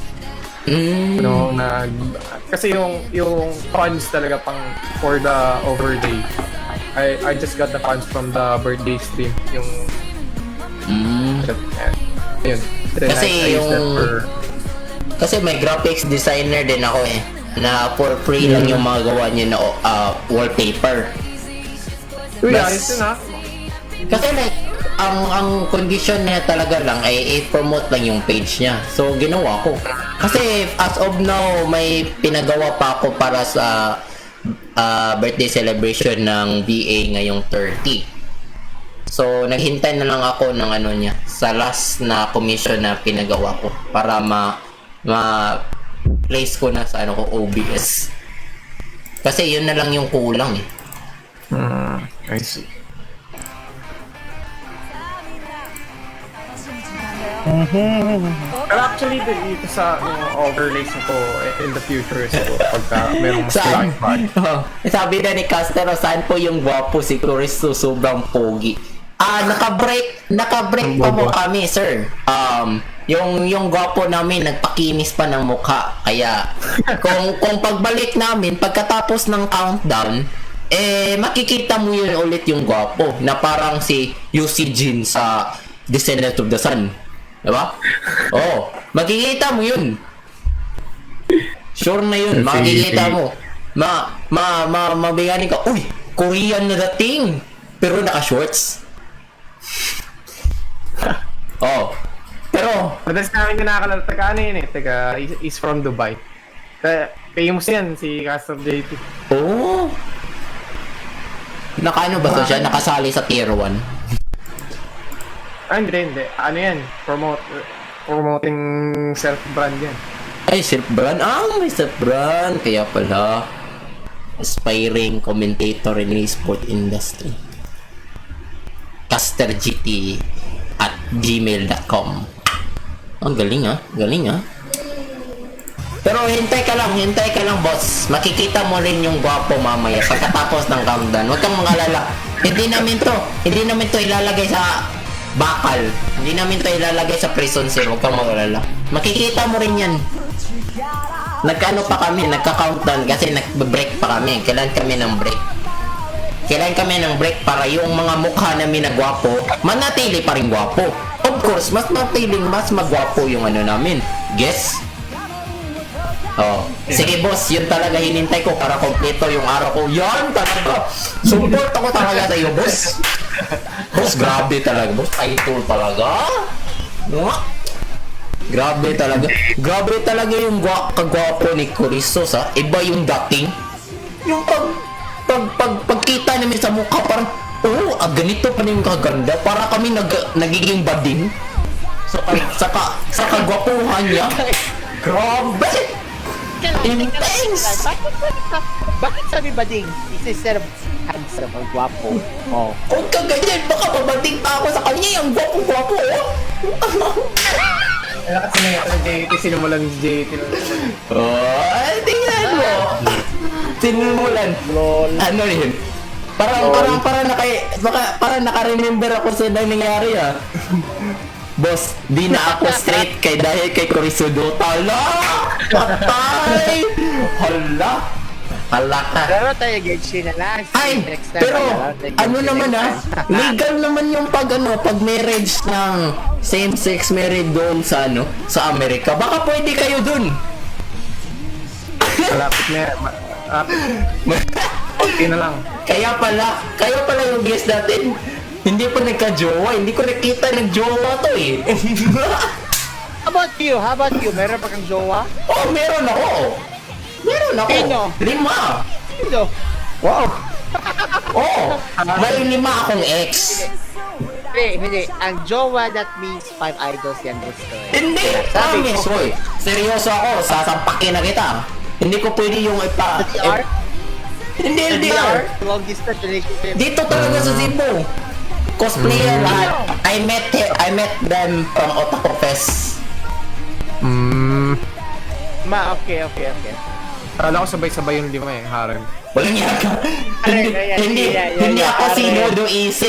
Kasi yung funds talaga for the overlay. I just got the funds from the birthday stream. Yung yun. Kasi kasi may graphics designer din ako eh. Na for free lang yung mga gawa niya na wallpaper. Uy, Plus- ayos yun Kasi like, ang condition niya talaga lang ay i-promote lang yung page niya. So, ginawa ko. Kasi as of now, may pinagawa pa ako para sa birthday celebration ng VA ngayong 30. So, naghintay na lang ako ng niya sa last na commission na pinagawa ko para place ko na sa OBS. Kasi yun na lang yung kulang eh. I see. Pero actually, dito sa overlays na to in the future, so pagka merong mas Saan? malaking bag. Sabi na ni Castero, saan po yung gwapo si Chris? Sobrang pogi. Naka-break pa mo kami, sir. Yung gwapo namin nagpakinis pa ng mukha. Kaya kung pagbalik namin pagkatapos ng countdown, makikita mo yun ulit yung gwapo na parang si UC Jin sa Descendants of the Sun. Diba? Makikita mo yun. Sure na yun, makikita mo. Mabiganin ka, uy, Korean na dating. Pero naka-shorts. Pero Madalas namin kinakalala, he's from Dubai. Famous yan, si Castor JT. nakaano ba to siya? Nakasali sa tier 1? Hindi. Ano yan? Promoting self-brand yan. Ay, self-brand? May self-brand. Kaya pala, aspiring commentator in the sport industry. castergt at gmail.com. Ang galing ah. Pero hintay ka lang boss. Makikita mo rin yung gwapo mamaya pagkatapos ng countdown. Huwag kang mangalala. Hindi namin to ilalagay sa bakal. Hindi namin to ilalagay sa prison cell. Huwag kang mangalala. Makikita mo rin yan. Nagka-countdown kasi nag-break pa kami. Kailan kami ng break. Kailangan kami ng break para yung mga mukha namin na gwapo, manatili pa rin gwapo. Of course, mas magwapo yung ano namin. Guess? Oh, sige boss, yun talaga hinintay ko para kompleto yung araw ko. Yan talaga. Support ako talaga sa iyo, boss. Boss, grabe talaga. Boss, title talaga. Grabe talaga. Grabe talaga yung kagwapo ni Kurisos, ha. Iba yung dating. Yung pagkita namin sa mukha, parang, ganito pa rin yung kaganda. Para kami nagiging bading. Sa kagwapuhan niya. Grabe! Intense! Bakit sabi bading? Instead of handsome or guwapo. Oh. Huwag ka ganyan, baka mabading pa ako sa kanya, yung gwapo-gwapo, Ano kasi nangyari sa JT, sinimulan si JT. Tingnan mo! Sinimulan. Ano yun? Parang naka-remember ako sa nangyari, Boss, di na ako straight dahil kay Kurisudo. Hala! Patay! Hala ka. Pero tayo Genshin na lang. Ay, pero ano naman legal naman yung pag marriage ng same-sex marriage doon sa sa Amerika. Baka pwede kayo doon. Malapit na. Okay na lang. Kaya pala yung guest natin. Hindi pa nagka-jowa, hindi ko nakita nag-jowa to eh. How about you? Meron pa kang jowa? Oh, meron ako. Sino? 5. Sino? Wow! Oh, may 5 akong ex. Hindi. Ang jowa, that means 5 idols yan gusto eh. Hindi, promise, hoy. Seryoso ako, sasampakin na kita. Hindi ko pwede yung LDR? Hindi LDR. Long distance relationship. Dito talaga sa Cebu. Cosplayer lahat. I met them from Otaku Fest. Okay. Akala ko sabay-sabay yung 5 harem. Walang yaka. Hindi ako sinodo easy,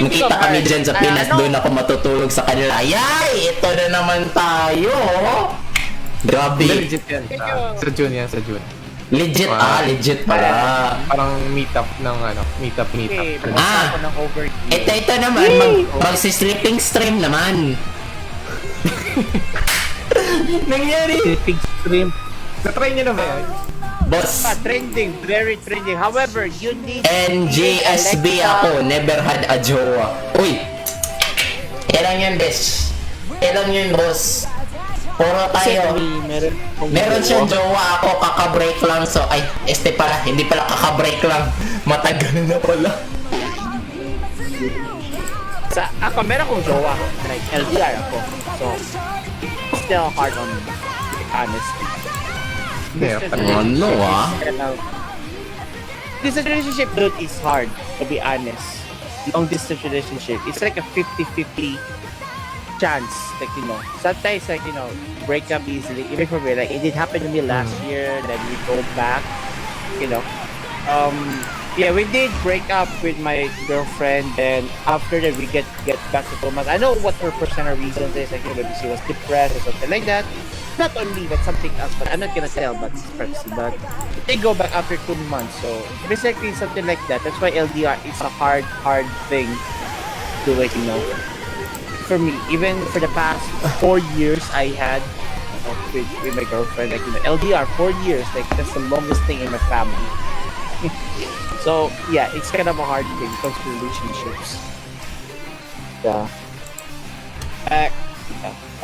Nakita kami dyan sa Pinas, doon ako matutulog sa kanila. Yay! Ito na naman tayo! Grabe. Legit yan. Sa June yan, sa June. Legit pala. Parang meet-up. Okay, ako ng over. Ito naman, magsi-sleeping stream naman. Nangyari. Sleeping stream. Na-try nyo na ba yan? Boss, Trending, very trending. However, you need NJSB ako, never had a jowa. Uy! Ilan yun, boss? Puro tayo. Meron siyang jowa, ako kaka-break lang. So, hindi pala kaka-break lang. Matagal na pala. Ako, meron kong jowa. Like, LDR ako. So, still hard on me. Honestly. Ano Distance relationship, dude, is hard, to be honest. Long distance relationship, it's like a 50-50 chance. Like, sometimes, like, break up easily. Even for me, like, it did happen to me last year, then we go back, yeah, we did break up with my girlfriend, and after that, we get back to 2 months. I know what her personal reasons is, like, maybe she was depressed or something like that. Not on me, but something else, but I'm not gonna tell, but it's privacy. But they go back after 2 months, so basically something like that. That's why LDR is a hard thing to, like, for me, even for the past 4 years I had with my girlfriend, like, LDR 4 years, like, that's the longest thing in my family. So yeah, it's kind of a hard thing when it comes to relationships. Yeah.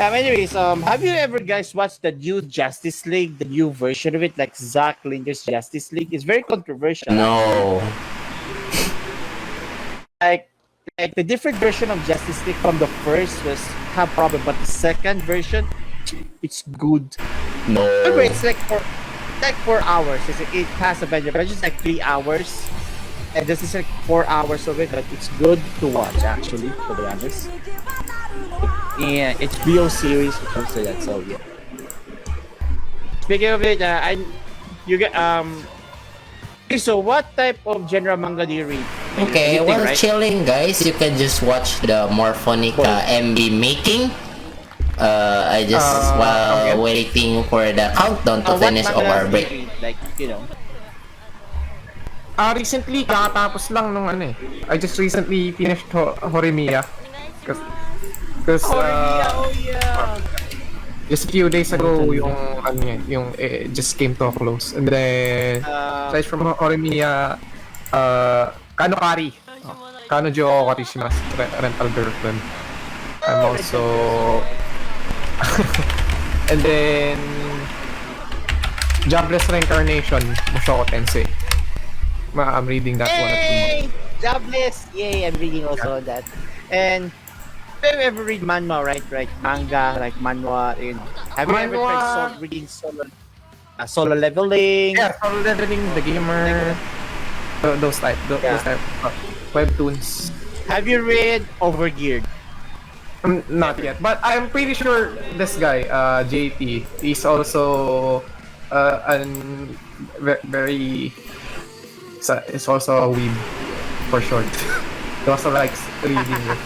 Anyways, have you ever guys watched the new Justice League, the new version of it, like Zack Snyder's Justice League? It's very controversial. No. Like the different version of Justice League from the first was have problem, but the second version, it's good. No. Remember, it's like 4 hours. It has a budget, but it's like 3 hours, and this is like 4 hours of it. But it's good to watch, actually, to be honest. Yeah, it's HBO series when it comes to that. So yeah. Speaking of it, okay, so what type of genre manga do you read? Okay, Anything, while right? chilling, guys, you can just watch the Morphonica MB making. I just while waiting for the countdown to What finish manga our do you break. read? Like, you know. Recently, kakatapos lang nung ano eh. I just recently finished Horimiya. Because, Oh yeah. just a few days ago, yung, ano eh, yung, just came to a close. And then, aside from Horimiya, Kano Kari. Kano Jo Karishimasu, Rental Girlfriend. I'm also... and then... Jobless Reincarnation, Mushoku Tensei. I'm reading that one at the moment. Jobless! Yay, I'm reading also that. And have you ever read manhwa, right? Manga, like manhwa. And have you ever tried reading solo leveling? Yeah, Solo Leveling, The Gamer, those type of webtoons. Have you read Overgeared? Not yet, but I'm pretty sure this guy, JT, is also very. It's also a weeb for short. He also likes reading it.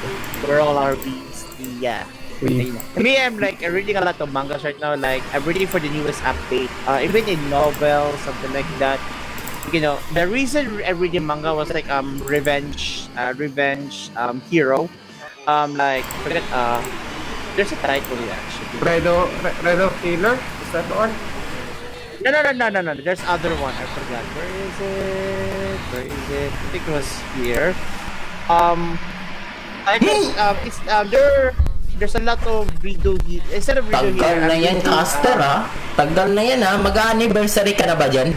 We're all RBs. Yeah. Weeb. Me, I'm reading a lot of mangas right now. Like, I'm reading for the newest update. Even in novels, something like that. You know, the reason I'm reading manga was like revenge hero. Forget there's a title here actually. Redo Killer? Is that the one? No. There's other one. I forgot. Where is it? I think it was here. I guess there's a lot of redo here. Instead of redo here, Tagal na yan, Caster, ha? Tagal na yan, ha? Mag-anniversary ka na ba dyan?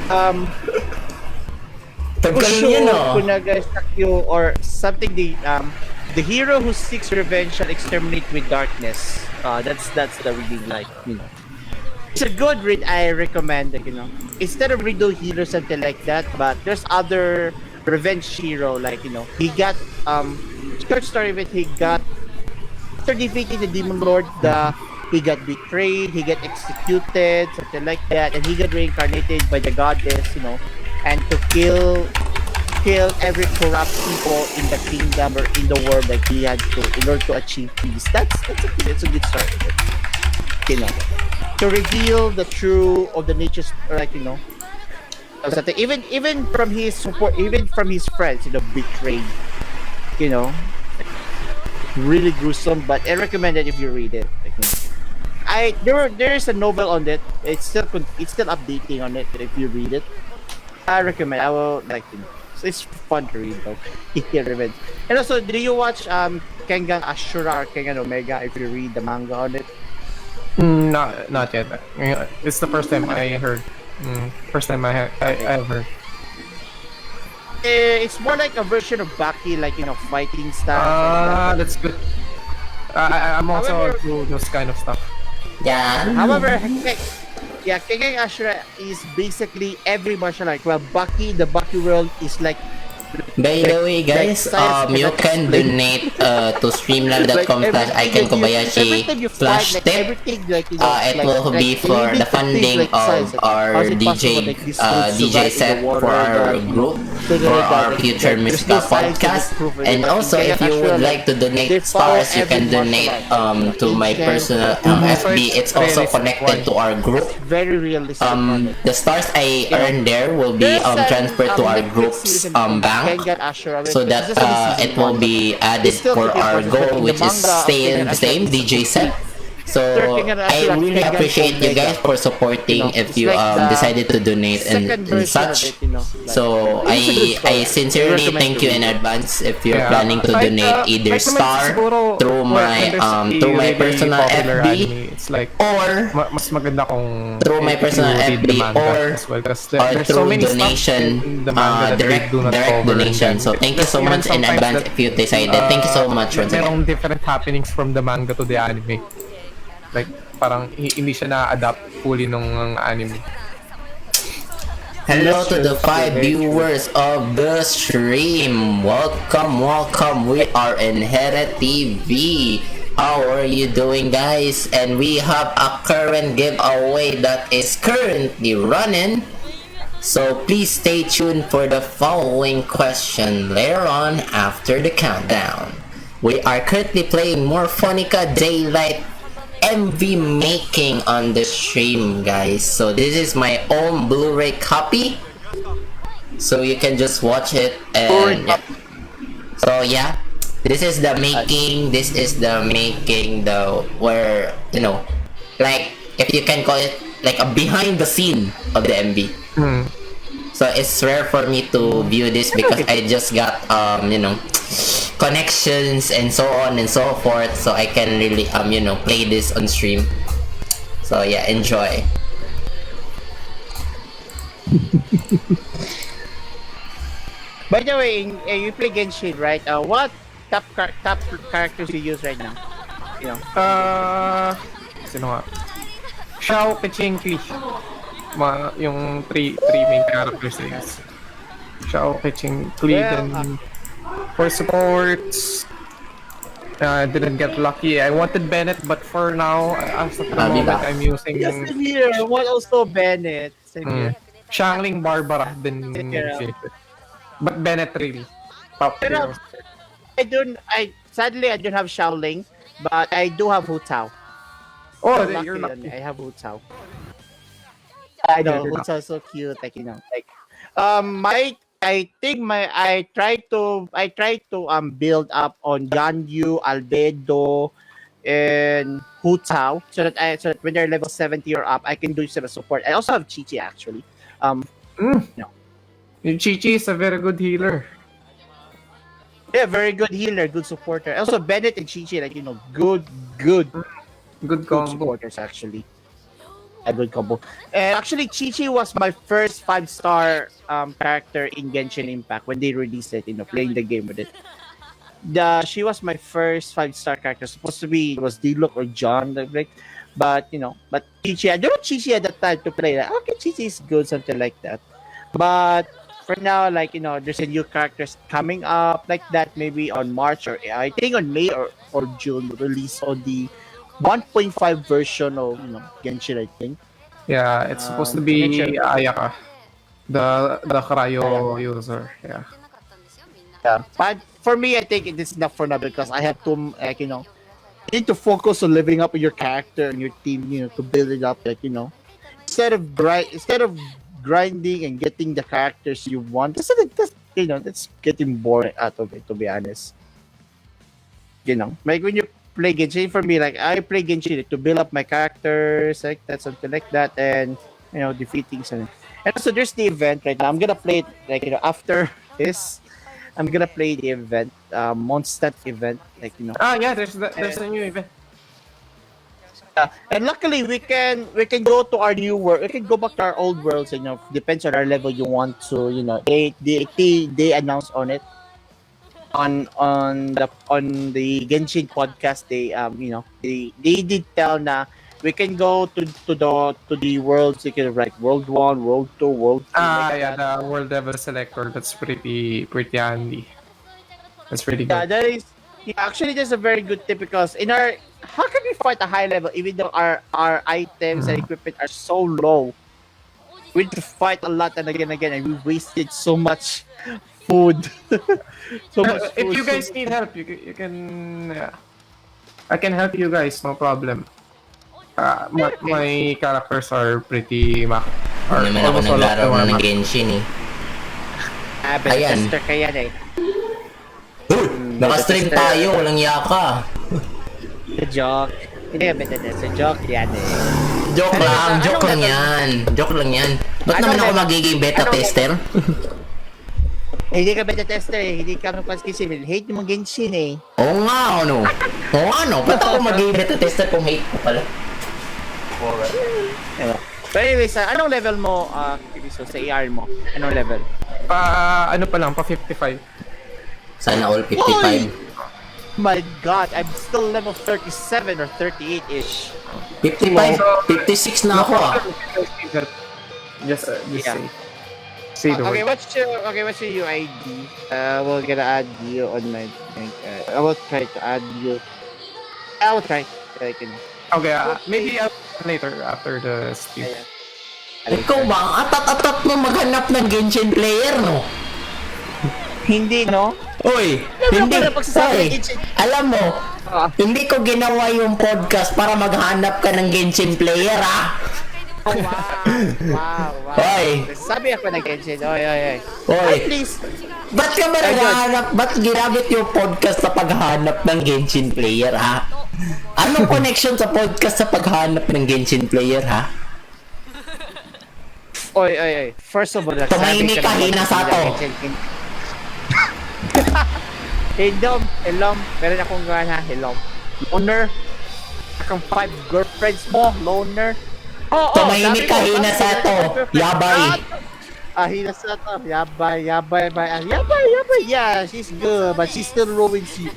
Tagal na yan, oh. Kunagasakyo or something. The hero who seeks revenge shall exterminate with darkness. That's the reading, like, you know. It's a good read. I recommend it, you know. Instead of redo hero, something like that. But there's other revenge hero, like, you know, he got short story of it. He got after defeating the demon lord, he got betrayed, he got executed, something like that, and he got reincarnated by the goddess, you know, and to kill every corrupt people in the kingdom or in the world that he had to in order to achieve peace. That's a good story, you know. To reveal the true of the natures, like, you know, even from his support, even from his friends, you know, betrayed, you know, really gruesome. But I recommend it if you read it. Like, there is a novel on it. It's still updating on it. If you read it, I recommend. I will like it. So it's fun to read though. Revenge. And also, do you watch Kengan Ashura or Kengan Omega? If you read the manga on it. Not yet. It's the first time I heard. First time I have heard. It's more like a version of Baki, like, you know, fighting style. That's good. I'm also into those kind of stuff. Yeah. However, Kengan Ashura is basically every martial art. Well, the Baki world is like. By the way, guys, you can donate to streamlab.com/IkenKobayashi/tip. It will be for the funding of our DJ set for our group, for our future musical podcast. And also, if you would like to donate stars, you can donate to my personal FB. It's also connected to our group. Very realistic. The stars I earn there will be transferred to our group's bank, so that it will be added for our goal, which is stay the same DJ set. So I really appreciate you guys for supporting if you decided to donate and such. So I sincerely thank you in advance if you're planning to donate either star through my personal FB, or mas maganda kung through my personal FB, or through donation, direct donation. So thank you so much in advance if you decided. Thank you so much once again. Merong different happenings from the manga to the anime. Like, parang hindi siya na-adapt fully nung anime. Hello to the 5 viewers of the stream. Welcome. We are EinheitTV. How are you doing, guys? And we have a current giveaway that is currently running. So please stay tuned for the following question later on after the countdown. We are currently playing Morphonica Daylight MV making on the stream, guys. So this is my own Blu-ray copy. So you can just watch it and yeah. So yeah, this is the making. This is the making. The where like if you can call it like a behind the scene of the MV. So it's rare for me to view this because I just got connections and so on and so forth, so I can really play this on stream. So yeah, enjoy. By the way, you play Genshin, right? What top characters you use right now? Sino nga? Xiao, Peching, Kli. Yung three main characters na yun. Xiao, Peching, Kli, then for supports, didn't get lucky. I wanted Bennett, but for now, as of the moment, I'm using... Yes, same here. What also Bennett? Same here. Xiangling, Barbara, then... But Bennett really. Top Pero, sadly, I don't have Xiaoling, but I do have Hu Tao. Oh, So you're lucky. I have Hu Tao. I know, Hu Tao so cute. I try to build up on Ganyu, Albedo, and Hu Tao so that when they're level 70 or up, I can do some support. I also have Chi-Chi actually. Yung Chi-Chi is a very good healer. Yeah, very good healer, good supporter. Also Bennett and Chi-Chi, good combo. supporters actually. A good combo. And actually, Chi-Chi was my first 5-star character in Genshin Impact when they released it. Playing the game with it. She was my first 5-star character. Supposed to be it was Diluc or John, but Chi-Chi. I don't know Chi-Chi at that time to play. Okay, Chi-Chi is good, something like that. But for now, there's a new characters coming up like that. Maybe on March or I think on May or June release on the 1.5 version of Genshin, I think. Yeah, it's supposed to be Ayaka, the Cryo user. Yeah. But for me, I think it is enough for now because I have to you need to focus on living up your character and your team, to build it up, instead of grinding and getting the characters you want. That's getting boring out of it, to be honest. Like when you play Genshin, for me, I play Genshin to build up my characters, like that, something like that, and defeating some. And also, there's the event right now. I'm gonna play it, after this. I'm gonna play the event, Mondstadt event, Yeah, there's a new event. And luckily, we can go to our new world. We can go back to our old worlds. Depends on our level you want to. They announce on it. On the Genshin podcast, they did tell na we can go to the worlds. You can World 1, World 2, World 3. The World Level Selector. That's pretty handy. That's pretty good. Yeah, that is. Yeah, actually, that's a very good tip because how can we fight a high level even though our items and equipment are so low? We need to fight a lot and again, and we wasted so much food. If you guys need help, you can. I can help you guys, no problem. My characters are pretty Hindi naman ako naglaro ng Genshin Ayan. Tester ka yan eh. Naka-stream tayo, walang yaka. Joke. Hindi ka beta tester, joke yan eh. Joke lang yan. Ba't naman ako magiging beta tester? Hindi ka beta tester eh. Hindi ka kasi hate mo Genshin eh. Oo nga, ba't ako magiging beta tester kung hate ko pala? But anyways, anong level mo, sa AR mo? Anong level? Pa 55. Sana all 55. Oy! My God, I'm still level 37 or 38-ish. 55, 56 na ako Just Yeah. say the Okay, word. what's your UID? We're gonna add you on my. I will try to add you. I will try. Okay, maybe later after the stream. Ikaw ba? Ang atat-atat mo maghanap ng Genshin player, no? Hindi, no? Oy, Ano hindi. ba na pagsasabi ng Oy, Genshin? alam mo, Hindi ko ginawa yung podcast para maghanap ka ng Genshin player, ha? Oh, wow. Hoy. Sabi ako na Genshin. Oy. Hoy. At least, Ba't ka ba naghahanap? Ba't ginamit yung podcast sa paghanap ng Genshin player, ha? Anong connection sa podcast sa paghanap ng Genshin player, ha? oy. First of all, Tumahimik ka, Hinasato. Helom. Meron akong gana, Helom. Loner. Akong 5 girlfriends mo, loner. Tumahimik ka, Hinasato. Yabay. Hinasato. Yabay. Yeah, she's good, but she still ruins you.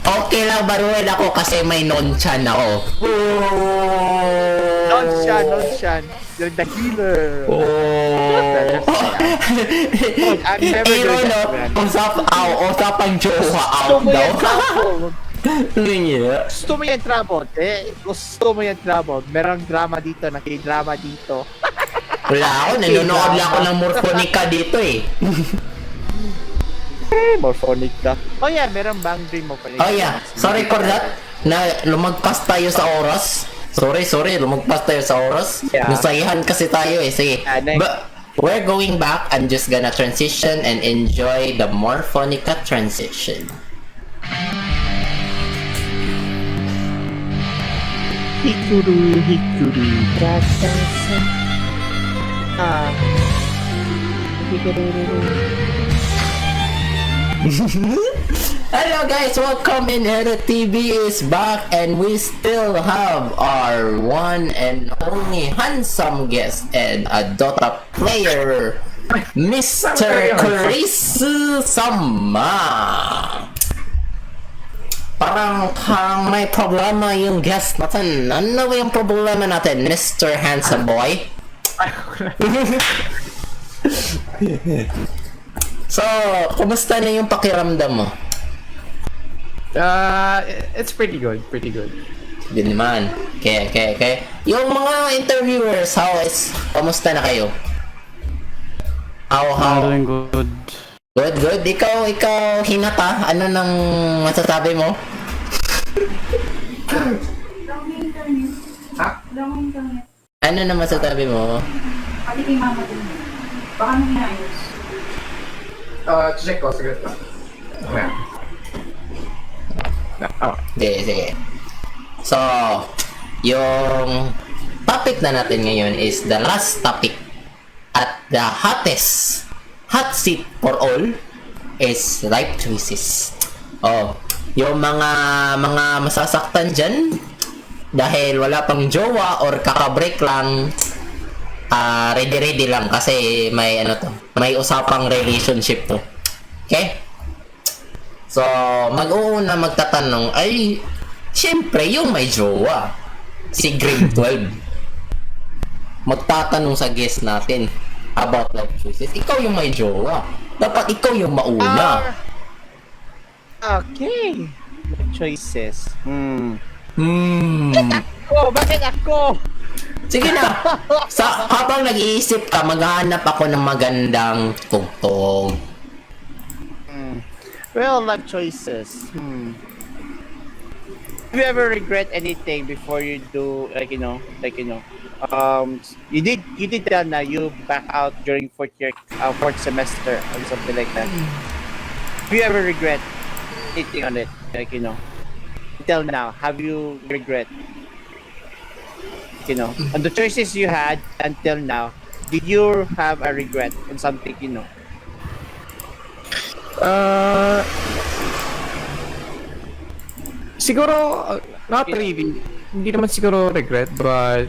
Okay lang, baruin ako kasi may non-chan ako. Non-chan. You're the healer. I'm never Pero doing no, that, man. usapang jowa Gusto out mo daw. yung trouble. Ganyan. Gusto mo yung trouble. Gusto mo yung trouble. Merong drama dito. Naki-drama dito. Wala ako, nanonood lang ako ng Morphonica dito eh. Morphonic ka. Oh yeah, merong bang dream mo pa. Oh yeah, sorry for that. Na lumagpas tayo sa oras. Sorry, lumagpas tayo sa oras. Yeah. Nasayahan kasi tayo eh. Sige. Next. But we're going back. I'm just gonna transition and enjoy the Morphonica transition. Hikuru. Hello guys, welcome. EinheitTV is back and we still have our one and only handsome guest and a Dota player, Mr. Chris Sama. Parang may problema yung guest natin. Ano ba yung problema natin, Mr. Handsome Boy? So, kumusta na yung pakiramdam mo? It's pretty good. Yun naman. Okay. Yung mga interviewers, kamusta na kayo? How? I'm doing good. Good. Ikaw, Hinata, ano nang masasabi mo? Ano nang masasabi mo? Pati kay mama din. Baka nang inayos. Check ko, sige. Sige. So, yung topic na natin ngayon is the last topic at the hottest hot seat for all is life choices. Yung mga masasaktan dyan dahil wala pang jowa or kakabreak lang, ready lang kasi may may usapang relationship to. Okay? So, mag-uuna magtatanong ay syempre yung may jowa, si grade 12. Magtatanong sa guest natin about life choices. Ikaw yung may jowa. Dapat ikaw yung mauna. Okay. Choices. Bakit ako? Sige na. Habang nag-iisip ka, maghahanap ako ng magandang tugtog. Well, life choices. Have you ever regret anything before you do, you did tell na you back out during fourth semester or something like that. Have you ever regret anything on it? Until now, have you regret? On the choices you had until now, did you have a regret on something? Siguro, not really. Hindi naman siguro regret, but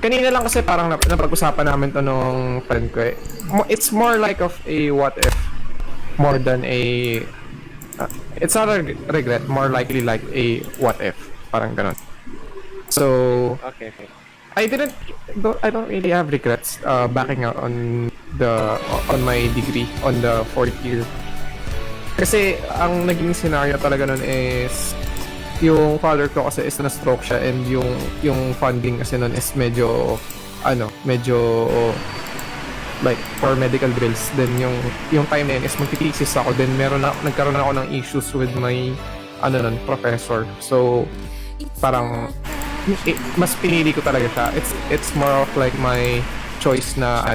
kanina lang kasi parang napag-usapan namin to nung friend ko eh. It's more like of a what if more than a it's not a regret, more likely like a what if, parang ganon. So Okay. I don't really have regrets backing out on my degree on the fourth year. Kasi ang naging scenario talaga nun is yung father ko kasi is na-stroke siya and yung funding kasi nun is medyo like for medical drills. Then yung time na yun is magti-thesis ako. Then nagkaroon ako ng issues with my professor. So parang mas pinili ko talaga siya. It's more of like my choice na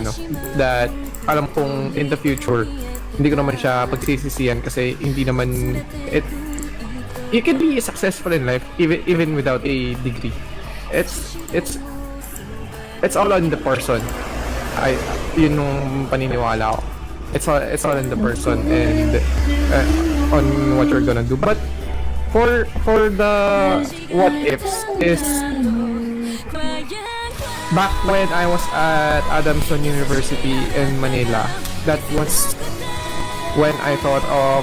that alam kong in the future hindi ko naman siya pagsisisihan kasi hindi naman you can be successful in life even without a degree. It's all on the person. Yun yung paniniwala ko. It's all in the person and on what you're gonna do. But for the what ifs is back when I was at Adamson University in Manila, that was when I thought of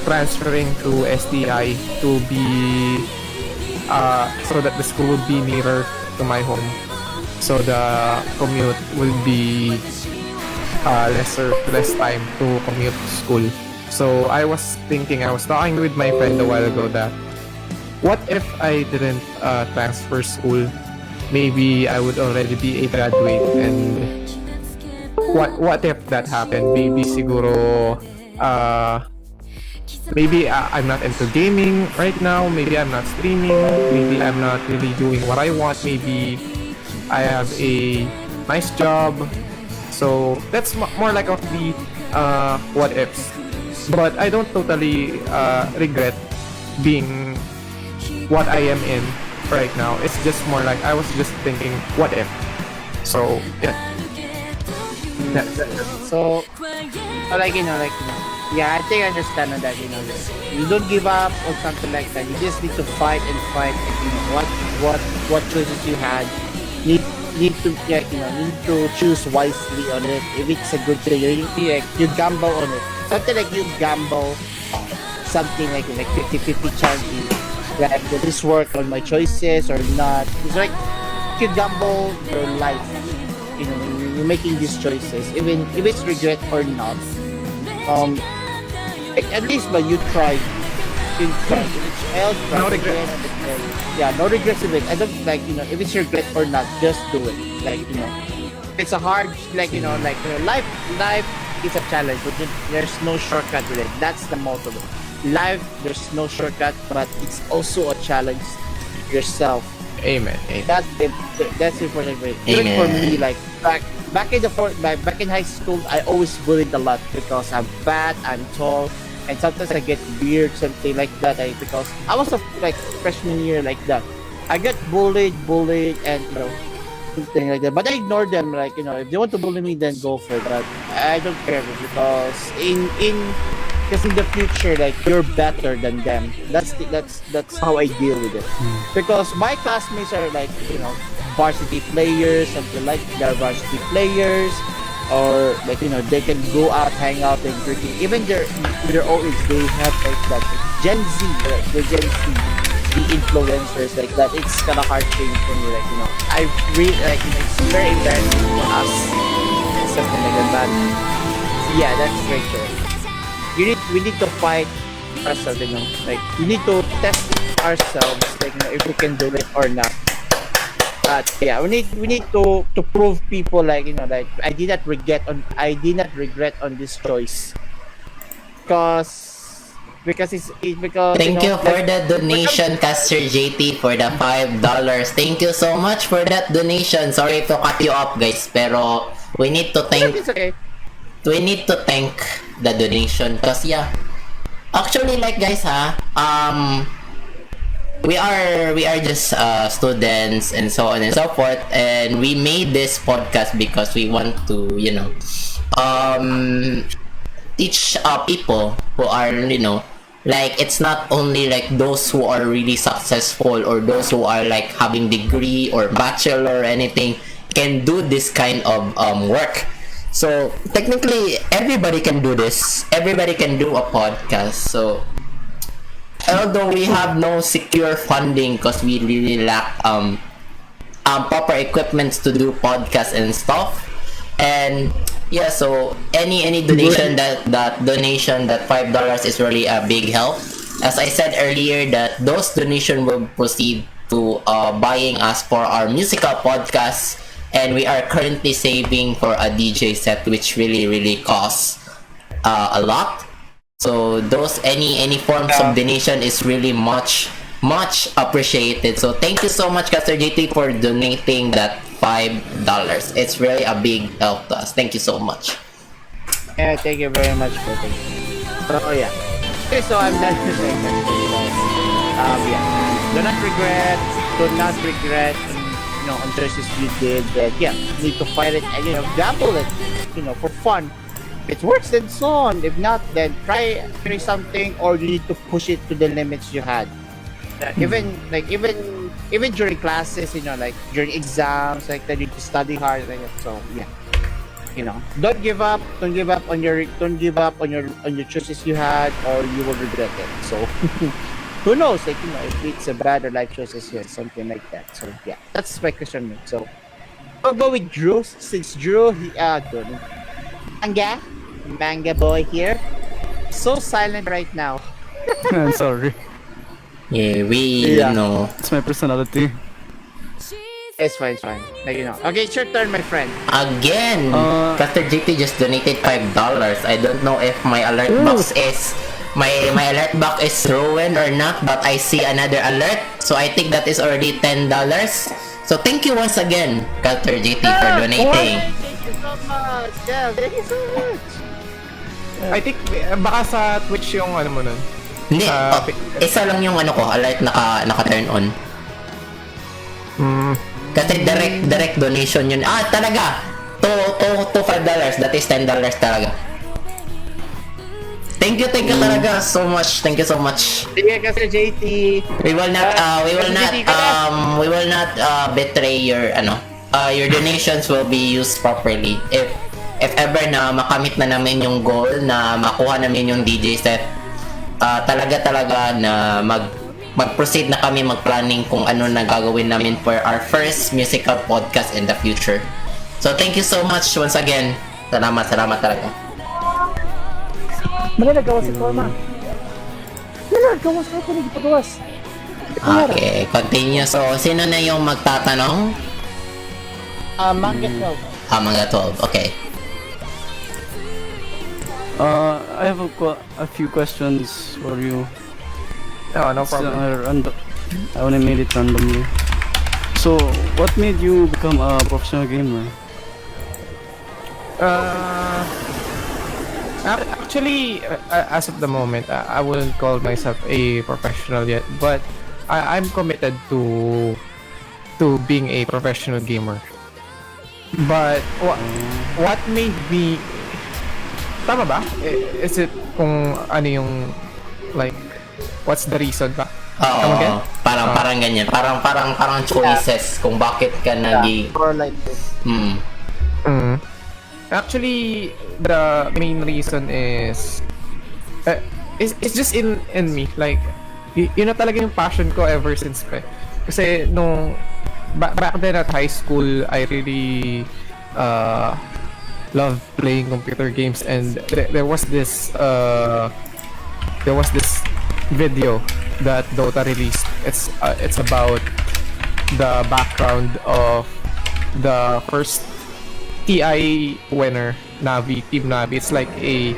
transferring to STI to be so that the school would be nearer to my home, so the commute will be less time to commute to school. So I was talking with my friend a while ago that what if I didn't transfer school? Maybe I would already be a graduate, and what if that happened? Maybe siguro maybe I'm not into gaming right now. Maybe I'm not streaming. Maybe I'm not really doing what I want. Maybe I have a nice job. So that's more like of the what ifs. But I don't totally regret being what I am in right now. It's just more like I was just thinking, what if? So yeah. So, yeah, I think I understand on that, you don't give up or something like that. You just need to fight and fight. What choices you had, need to choose wisely on it. If it's a good thing, you gamble on it. Something like you gamble, something like 50-50 chance. Like, will this work on my choices or not? It's like you gamble your life. You're making these choices, even if it's regret or not. At least, but you tried. You tried. No regrets. Yeah, no regrets of it. I don't if it's regret or not, just do it. It's a hard, life is a challenge, but there's no shortcut with it. That's the motto. Life, there's no shortcut, but it's also a challenge yourself. Amen. That's important. Even for me, back in high school, I always bullied a lot because I'm fat, I'm tall, and sometimes I get weird, something like that. Because I was a freshman year like that. I get bullied, and something like that. But I ignore them. If they want to bully me, then go for it. But I don't care because because in the future, you're better than them. That's how I deal with it. Because my classmates are varsity players, something like they're varsity players, or they can go out, hang out, and drinking. Even their old age, they have that Gen Z, the Gen Z, the influencers like that. It's kind of hard thing for me. I really it's very embarrassing for us, something like that. But yeah, that's very true. We need to fight ourselves. We need to test ourselves, if we can do it or not. But yeah, we need to prove people I did not regret on this choice. Because Thank you for the donation, Caster JT, for the $5. Thank you so much for that donation. Sorry to cut you off, guys, pero we need to thank it's okay. we need to thank the donation because actually guys we are just students and so on and so forth, and we made this podcast because we want to teach people who are it's not only those who are really successful or those who are having degree or bachelor or anything can do this kind of work. So technically everybody can do this, everybody can do a podcast. So although we have no secure funding because we really lack proper equipments to do podcasts and stuff, and yeah, so any donation that $5 is really a big help. As I said earlier, that those donation will proceed to buying us for our musical podcasts, and we are currently saving for a DJ set, which really costs a lot. So those any forms of donation is really much appreciated. So thank you so much, Caster JT, for donating that $5. It's really a big help to us. Thank you so much. Yeah, thank you very much for taking. So yeah. Okay, so I'm done with saying that. Yeah. Do not regret, on choices you did. That need to fight it and gamble it, for fun. If it works, then so on. If not, then try something, or you need to push it to the limits you had. Even during classes, like during exams, like that, you need to study hard. So yeah. Don't give up on your choices you had, or you will regret it. So who knows, if it's a bad or life choices here, something like that. So yeah, that's my question. So I'll go with Drew, since Drew good. Manga boy here, so silent right now. I'm sorry. Yeah, we know. It's my personality. It's fine. Okay, it's your turn, my friend. Again, Caster JT just donated $5. I don't know if my alert box is my alert box is ruined or not, but I see another alert, so I think that is already $10. So thank you once again, Caster JT, for donating. Thank you so much. Yeah, thank you so much. I think baka sa Twitch yung ano mo nun. Hindi, isa lang yung alert naka-turn on. Kasi direct donation yun. Talaga! To $5, that is $10 talaga. Thank you talaga so much. Thank you so much. Sige, kasi JT. We will not betray your your donations will be used properly. If ever na makamit na namin yung goal na makuha namin yung DJ set, talaga na mag-proceed na kami mag-planning kung ano na gagawin namin for our first musical podcast in the future. So thank you so much once again. Salamat talaga. Okay, continue. So sino na yung magtatanong? Manga 12. Manga 12. Okay. I have a few questions for you. Oh, no problem. I only made it randomly. So, what made you become a professional gamer? Actually, as of the moment, I wouldn't call myself a professional yet, but I'm committed to being a professional gamer. But what made me... Tama ba? Is it kung ano yung like what's the reason ba? Oo, parang ganyan. Parang choices kung bakit ka naging Or like this. Actually, the main reason is it's just in me, like yun na talaga yung passion ko ever since pa. Kasi nung back then at high school, I really loved playing computer games, and there was this video that Dota released. It's about the background of the first TI winner, Navi, Team Navi. It's like a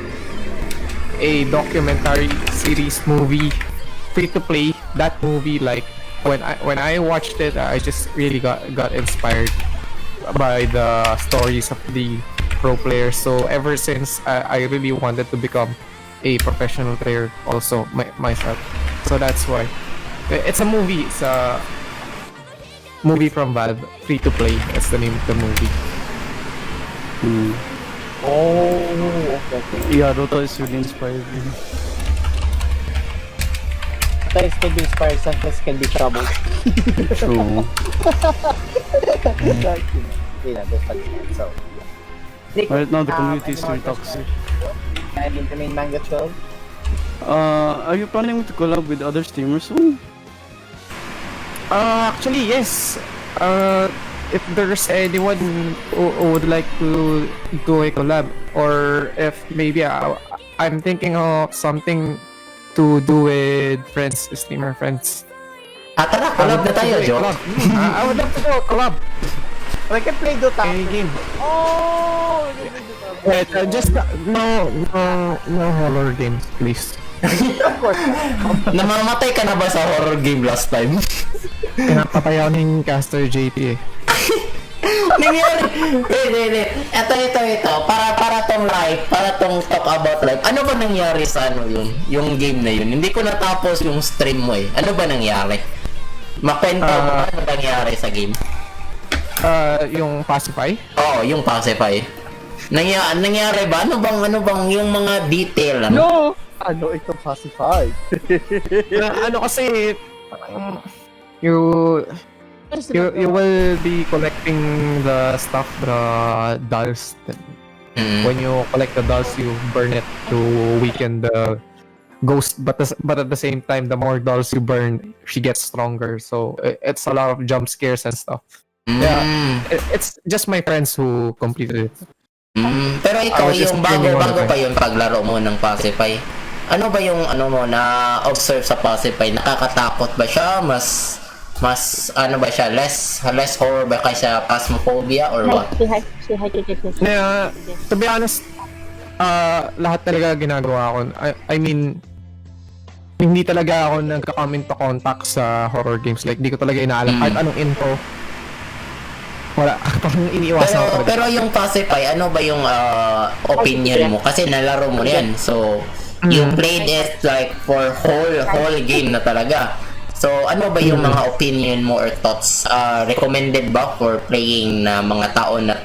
documentary series movie, free to play. That movie, like when I watched it, I just really got inspired by the stories of the pro players. So ever since, I really wanted to become a professional player also myself. So that's why it's a movie. It's a movie from Valve, free to play. That's the name of the movie. Oh, okay. Yeah, Dota is really inspired me. Sometimes can be inspired, sometimes can be trouble. True. So, Right now, the community is really toxic. I mean, Manga 12. Are you planning to collab with other streamers soon? Actually, yes. If there's anyone who would like to do a collab, or if maybe I'm thinking of something to do with friends, streamer friends. Tara, collab na tayo, Joe. I would love to do a collab. We can play Dota. A game. Oh, we can play Dota. Wait, just no horror games, please. Of course. Namamatay ka na ba sa horror game last time? Pinapatay ako ng caster JP eh. Nangyari. Wait. Ito. Para tong live, para tong talk about life. Ano ba nangyari sa ano yun? Yung game na yun. Hindi ko natapos yung stream mo eh. Ano ba nangyari? Makwento mo ano nangyari sa game? Yung Pacify? Oo, yung Pacify. Nangyari ba? Ano bang yung mga detail? Ano? No! Ano ito Pacify? Ano kasi, you will be collecting the stuff, the dolls. When you collect the dolls, you burn it to weaken the ghost. But at the same time, the more dolls you burn, she gets stronger. So it's a lot of jump scares and stuff. Yeah, it's just my friends who completed it. Pero ikaw, I was just yung streaming bago one pa yung paglaro mo ng Pacify, ano ba yung ano mo na observe sa Pacify? Nakakatakot ba siya? Mas ano ba siya? Less horror ba kaysa Phasmophobia or what? Yeah, to be honest, lahat talaga ginagawa ko. I mean, hindi talaga ako nagka-come into contact sa horror games. Like, di ko talaga inaalam kahit anong info. Wala, parang iniiwasan ko talaga. Pero yung Pacify, ano ba yung opinion mo? Kasi nalaro mo yan. So, you played it like for whole game na talaga. So, ano ba yung mga opinion mo or thoughts? Recommended ba for playing na mga tao na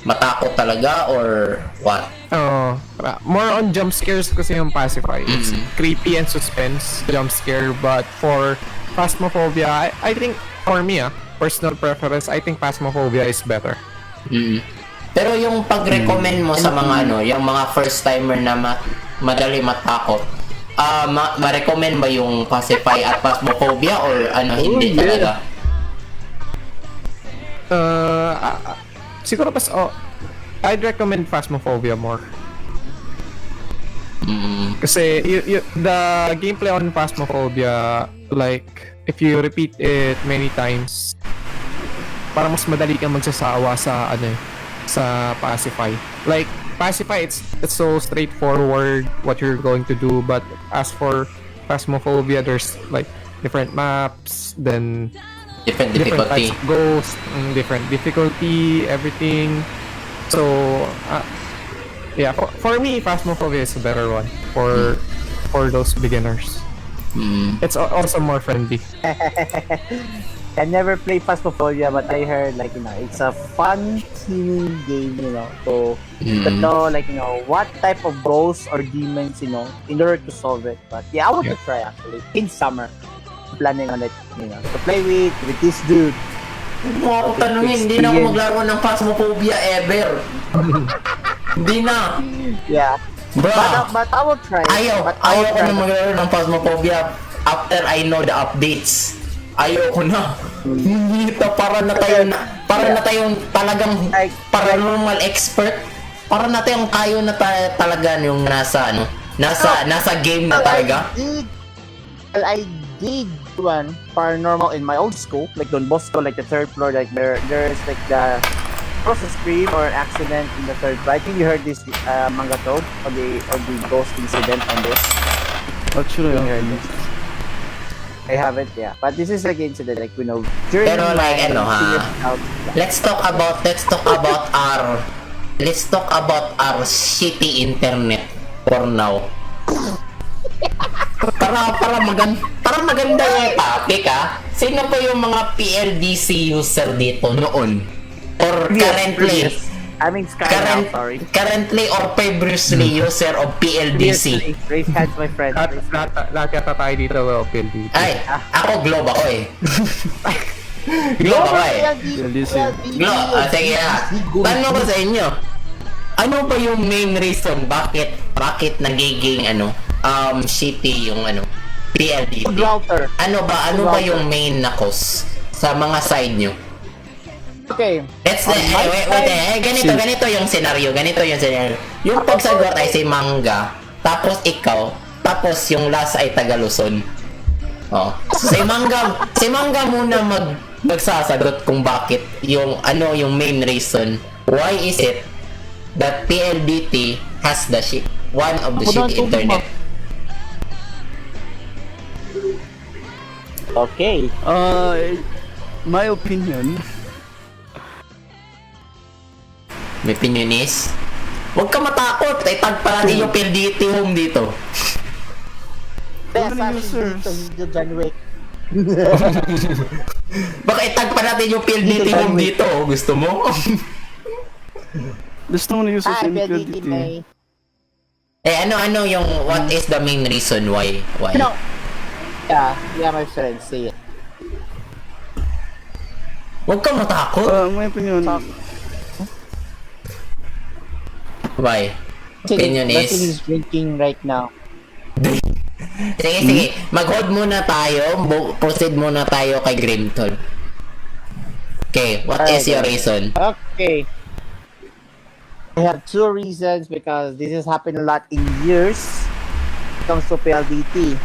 matakot talaga or what? More on jump scares kasi yung Pacify. It's creepy and suspense jump scare, but for Phasmophobia, I think for me, personal preference, I think Phasmophobia is better. Pero yung pag-recommend mo sa mga yung mga first timer na madali matakot, ma-recommend ba yung Pacify at Phasmophobia or hindi talaga? Siguro I'd recommend Phasmophobia more. Kasi the gameplay on Phasmophobia, like if you repeat it many times, parang mas madali kang magsasawa sa sa Pacify. Like Pacify, it's so straightforward what you're going to do, but as for Phasmophobia, there's like different maps, then Different difficulty. types of ghosts, different difficulty, everything. So yeah, for me, Phasmophobia is a better one for those beginners. It's also more friendly. I never played Phasmophobia, but I heard it's a fun teaming game, to know what type of ghosts or demons, in order to solve it. But yeah, I want to try actually in summer. Planning on it, to play with this dude. Kung ako tanungin, hindi na ako maglaro ng Phasmophobia ever. Hindi na. Yeah. Bro, But I will try. ayaw ko na maglaro ng Phasmophobia after I know the updates. Ayaw ko na. Hindi para na tayong talagang paranormal expert. Para na tayong kayo na talaga yung nasa game na talaga. I did one paranormal in my old school, like Don Bosco, like the third floor, like there's like the process scream or accident in the third floor. I think you heard this manga talk or the ghost incident on this. Actually, You heard this. I haven't, yeah. But this is like incident, like during Pero like let's talk about our shitty internet for now. para maganda yung topic Sino po yung mga PLDC user dito noon? Or currently? I mean Sky now, sorry. Currently or previously user of PLDC? Raise hands, my friend. Lahat yata tayo dito PLDC. Ay, ako Globe ako Globe ako LDC. Sige tanong ko sa inyo. Ano ba yung main reason bakit nagiging shitty yung PLDC? Router. Ano ba yung main na cause sa mga side nyo? Okay. Ganito yung scenario. Yung pagsagot ay si Manga, tapos ikaw, tapos yung last ay taga Luzon. So, si Manga muna magsasagot kung bakit yung yung main reason why is it that PLDT has the one of the shitty internet. Okay. My opinion. May opinion is, huwag ka matakot, tag pa natin yung PLDT home dito. Best Ano users? dito, John Wick. Baka itag pa natin yung PLDT home dito, gusto mo? There's no one users in PLDT PLDT. may... ano yung, what is the main reason why? No. Yeah, my friend, say it. Huwag ka matakot. My opinion. Why? Opinion Nothing is... is drinking right now. Sige. Mag-hold muna tayo. Proceed muna tayo kay Grimtol. Okay, what is your reason? Okay. I have two reasons because this has happened a lot in years when it comes to PLDT.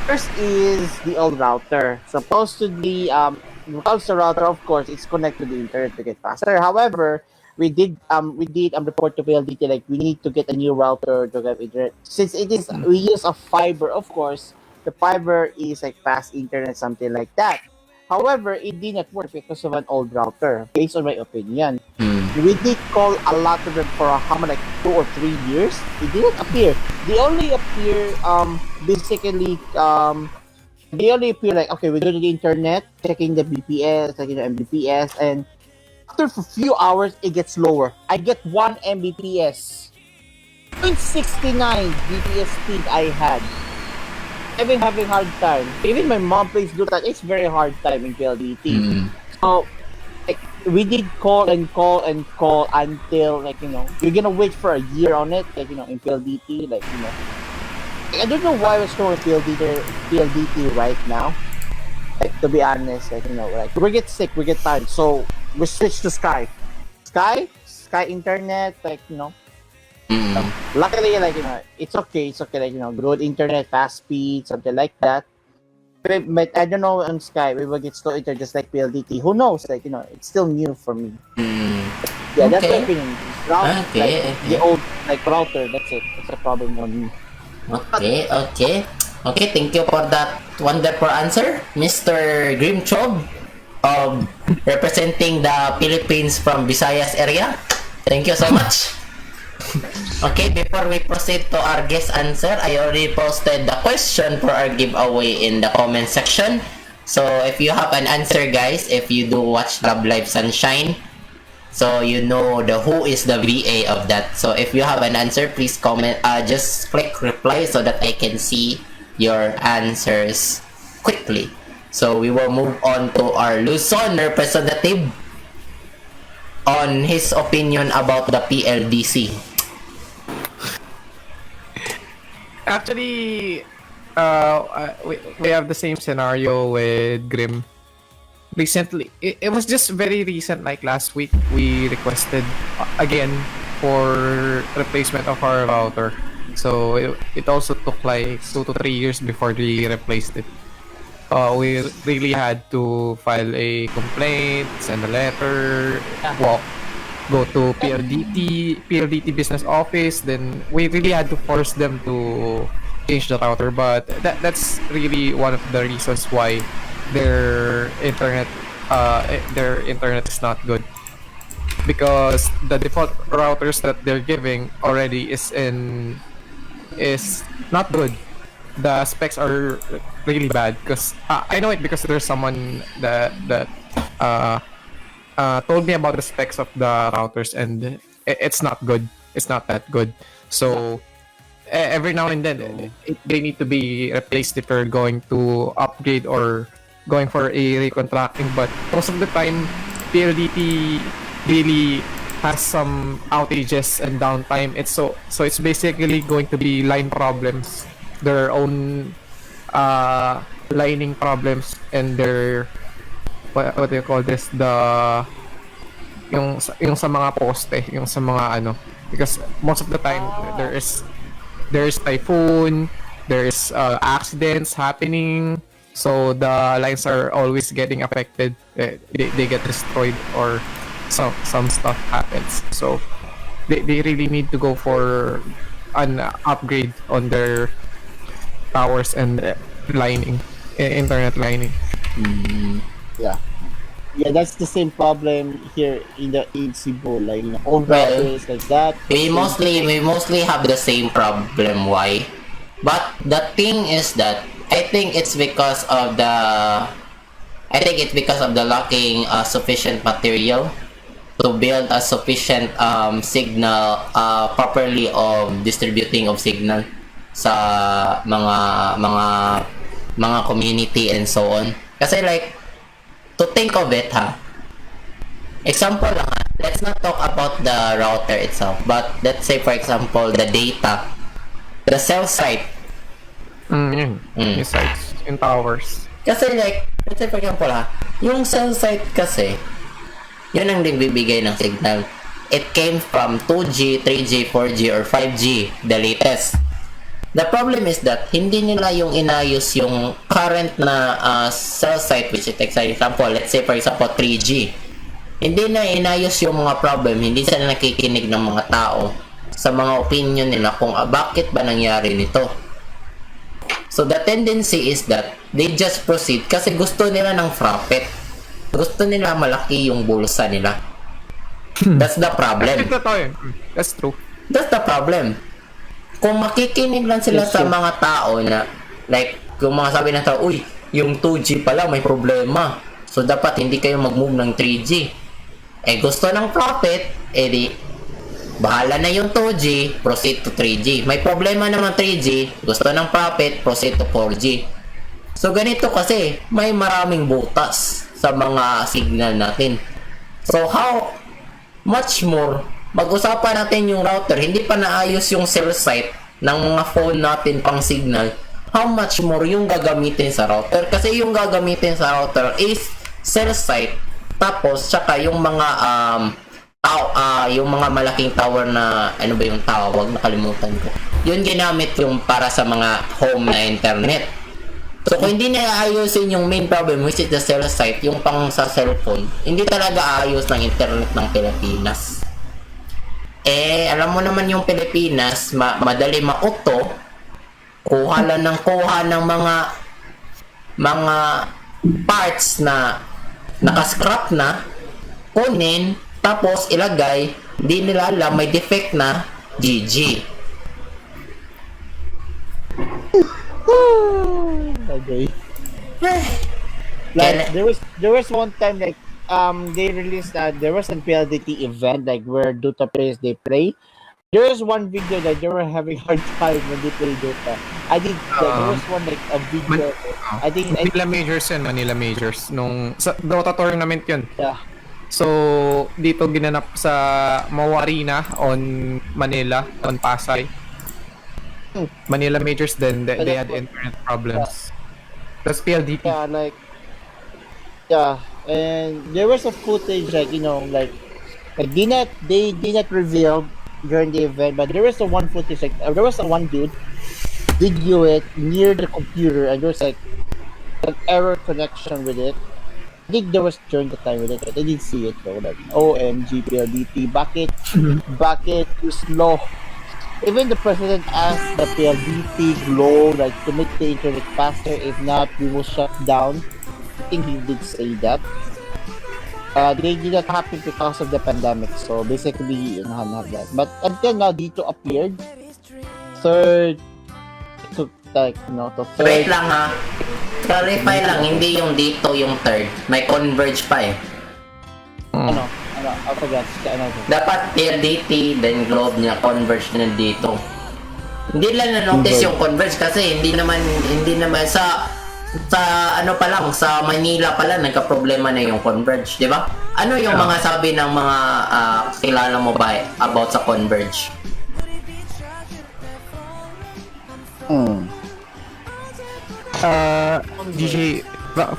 First is the old router. Supposedly, when it comes to router, of course, it's connected to the internet to get faster. However, we did report to PLDT like we need to get a new router to get internet. Since we use a fiber, of course, the fiber is like fast internet, something like that. However, it did not work because of an old router, based on my opinion. We did call a lot of them for like 2 or 3 years. It didn't appear. They only appear they only appear like, okay, we go to the internet, checking the BPS, checking the Mbps, and after a few hours, it gets lower. I get 1 Mbps. 0.69 BPS speed I had. I've been having hard time. Even my mom plays Dota. It's very hard time in PLDT. So, like, we did call until, like, you're gonna wait for a year on it, like, in PLDT, like, I don't know why we're still in PLDT right now. Like, to be honest, like, like, we get sick, we get tired, so we switch to Sky internet, like, luckily, like, it's okay, like, good internet, fast speed, something like that. But I don't know on Sky, we will get slow internet just like PLDT. Who knows? Like, it's still new for me. Yeah, that's my opinion. Okay. The old, like, router, that's it. That's a problem on me. Okay, thank you for that wonderful answer, Mr. Grimchob, representing the Philippines from Visayas area. Thank you so much. Okay, before we proceed to our guest answer, I already posted the question for our giveaway in the comment section. So if you have an answer, guys, if you do watch Love Live Sunshine, so you know who is the VA of that. So if you have an answer, please comment, just click reply so that I can see your answers quickly. So we will move on to our Luzon representative on his opinion about the PLDC. Actually, we have the same scenario with Grim. Recently, it was just very recent, like last week, we requested again for replacement of our router. So it also took like 2 to 3 years before we replaced it. We really had to file a complaint, send a letter, go to PLDT business office. Then we really had to force them to change the router. But that's really one of the reasons why their internet is not good, because the default routers that they're giving already is not good. The specs are really bad, because I know it because there's someone that told me about the specs of the routers, and it's not good. It's not that good. So every now and then they need to be replaced if you're going to upgrade or going for a recontracting. But most of the time, PLDT really has some outages and downtime. So it's basically going to be line problems, their own lining problems, and their what do you call this, yung sa mga poste, yung sa mga ano, because most of the time there is typhoon, there is accidents happening, So the lines are always getting affected. They get destroyed or some stuff happens. So they really need to go for an upgrade on their towers and lining, internet lining. Yeah. Yeah, that's the same problem here in Cebu, like old Well, routers like that. We mostly have the same problem. Why? But the thing is that I think it's because of the lacking sufficient material to build a sufficient signal properly of distributing of signal sa mga community and so on. Kasi like to think of it example lang let's not talk about the router itself, but let's say for example the data, the cell site. Yung sites, yung towers. Kasi like, let's say for example yung cell site kasi, yun ang nagbibigay ng signal. It came from 2G, 3G, 4G, or 5G, the latest. The problem is that hindi nila yung inayos yung current na cell site, which is example, let's say for example 3G. Hindi na inayos yung mga problem, hindi sila nakikinig ng mga tao sa mga opinion nila kung bakit ba nangyari nito. So the tendency is that they just proceed kasi gusto nila ng profit. Gusto nila malaki yung bulsa nila. That's the problem. That's true. That's the problem. Kung makikinig lang sila sa mga tao na like, kung mga sabi ng tao, uy, yung 2G pala may problema. So dapat hindi kayo mag-move ng 3G. Gusto ng profit, di bahala na yung 2G, proceed to 3G. May problema naman 3G, gusto ng profit, proceed to 4G. So ganito kasi, may maraming butas sa mga signal natin. So how much more mag-usapan natin yung router, hindi pa naayos yung cell site ng mga phone natin pang signal, how much more yung gagamitin sa router? Kasi yung gagamitin sa router is cell site, tapos tsaka yung mga yung mga malaking tower na, ano ba yung tawag, nakalimutan ko. Yun ginamit yung para sa mga home na internet. So kung hindi na ayusin yung main problem, which is the cell site, yung pang sa cellphone, hindi talaga ayos ng internet ng Pilipinas. Alam mo naman yung Pilipinas, madali mauto, kuha lang ng kuha ng mga parts na naka-scrap na, kunin, tapos ilagay, hindi nila alam, may defect na, GG. Okay. Like there was one time like they released there was a PLDT event like where Dota players they play. There was one video that they were having hard time when they play Dota. There was one like a video. Manila Majors nung sa Dota tournament yun. Yeah. So dito ginanap sa Mau Arena on Manila, on Pasay. Manila Majors then they had internet problems. That's PLDT. Yeah, and there was a footage like like they did not reveal during the event, but there was a one footage like there was a one dude video it near the computer and there was like an error connection with it. I think there was during the time with it, but I didn't see it though. Like OMG PLDT bucket too slow. Even the president asked the PLDT Glow like to make the internet faster. If not, we will shut down. I think he did say that. They did not happen because of the pandemic. So basically, not that. But until now, Dito appeared. Third, to like to third. Wait lang clarify lang, hindi yung dito yung third. May converge pa I forgot. Dapat PLDT, then globe niya, converge na dito. Hindi lang na-notice yung converge kasi hindi naman sa ano pa lang, sa Manila pa lang nagka-problema na yung converge, di ba? Ano yung mga sabi ng mga kilala mo ba about sa converge? DJ,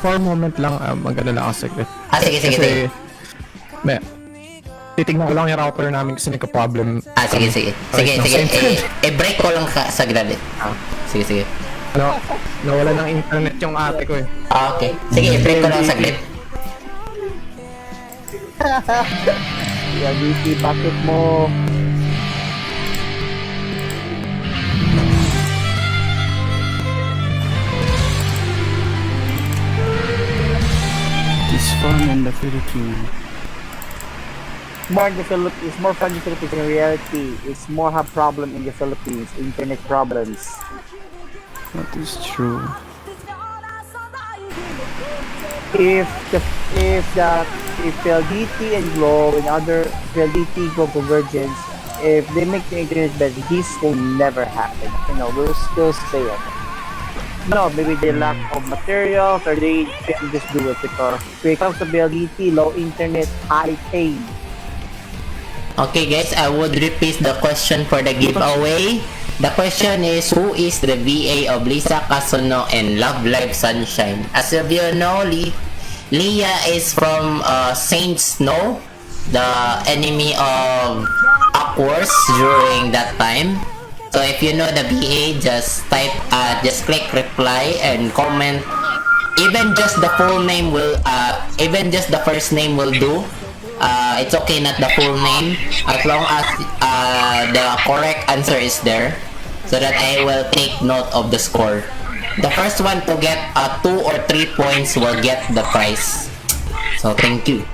for a moment lang, maganda lang ako saglit. Sige. Titignan ko lang yung router namin kasi nagka-problem. Sige. Break ko lang saglit. Sige. Ano, nawala ng internet yung ate ko eh. Ah, okay. Sige, i-break ko lang saglit. Yeah, DT, bakit mo? It's fun in the Philippines. It's more fun in the Philippines. In reality, it's more have problem in the Philippines. Internet problems. That is true. If LDT and Glow and other LDT Glow Convergence, if they make the internet better, this will never happen. You know, we'll still stay on it. No, maybe they lack of materials or they can just do it because when it comes to LDT, low internet, high pay. Okay guys, I would repeat the question for the giveaway. The question is, who is the VA of Lisa Kasuno and Love Live Sunshine? As of you know, Leah is from Saint Snow, the enemy of Aquars during that time. So if you know the VA, just type, just click reply and comment. Even just the full name will, even just the first name will do. It's okay, not the full name, as long as the correct answer is there, so that I will take note of the score. The first one to get 2 or 3 points will get the prize. So thank you.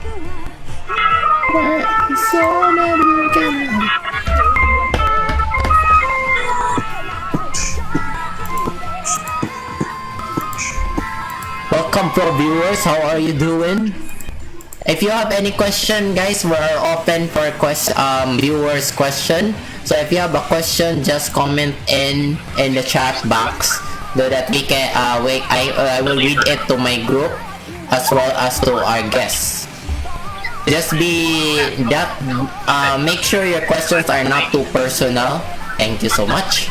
Welcome pro viewers, how are you doing? If you have any question, guys, we are open for viewers question. So if you have a question, just comment in the chat box so that we can I will read it to my group as well as to our guests. Just make sure your questions are not too personal. Thank you so much.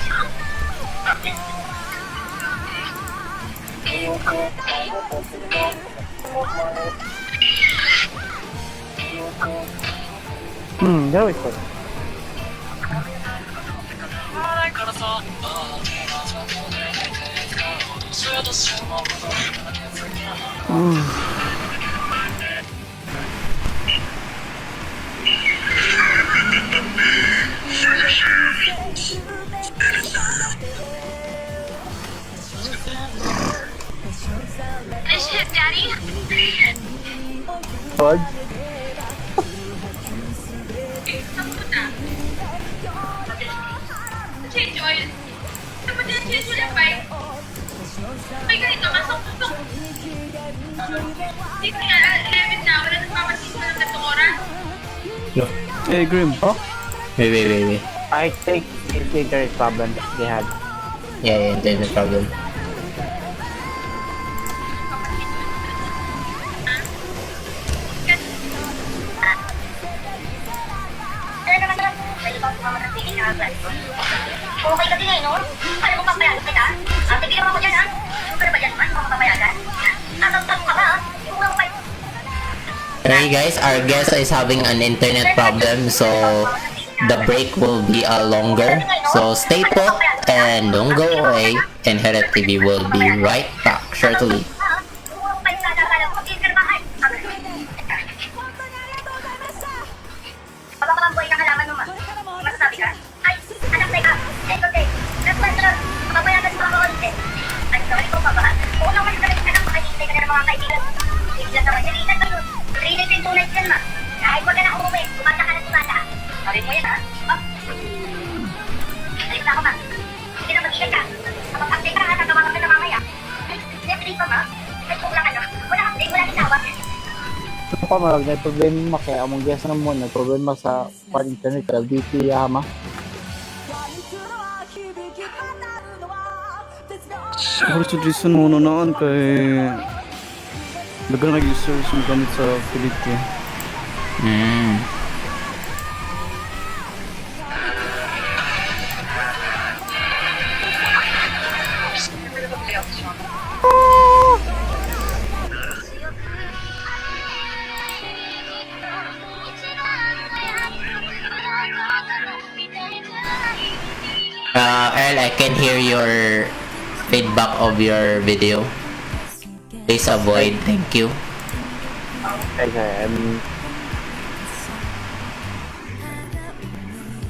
There we go. Finish it, Daddy. Good. Change oil. Ano din change oil pa eh? May ganito, masok-tok. Dito nga, 11 na. Wala nang papasin mo ng tatlong oras. Hey, Grim. Oh, Wait. I think it's the internet problem they had. Yeah, there's no problem. Ano naman na? May ibang mga natigil na agad. Okay ka din eh, no? Alam mo papayagan kita? Ang tigilan mo dyan, ha? Yung ka na ba dyan, man? Mga papayagan? Tatang-tang ka ba, ha? Yung mga papayagan. Hey guys, our guest is having an internet problem, so the break will be longer. So stay put and don't go away. EinheitTV will be right back shortly. Ako marag may problema kaya among guest na mo na problema sa pan internet LDT yama. Siguro sa reason mo noon kay dagang nag-users yung gamit sa Philippines. Earl, I can hear your feedback of your video. Please avoid. Thank you. Okay,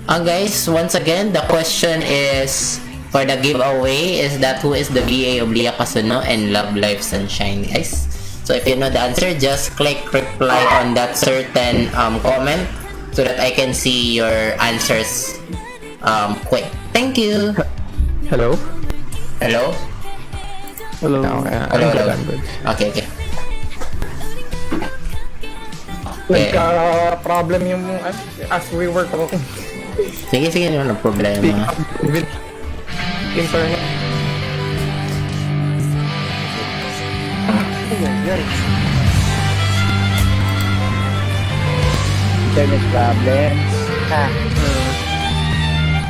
Guys, once again, the question is for the giveaway is that who is the VA of Lia Kasuno and Love Life Sunshine, guys. So if you know the answer, just click reply on that certain comment so that I can see your answers quick. Thank you. Hello? Hello? Hello. Okay, Hello, hello. I'm good. Okay, okay. Nagka-problem yung as we were talking. Sige, sige, no problema. With internet. internet problem.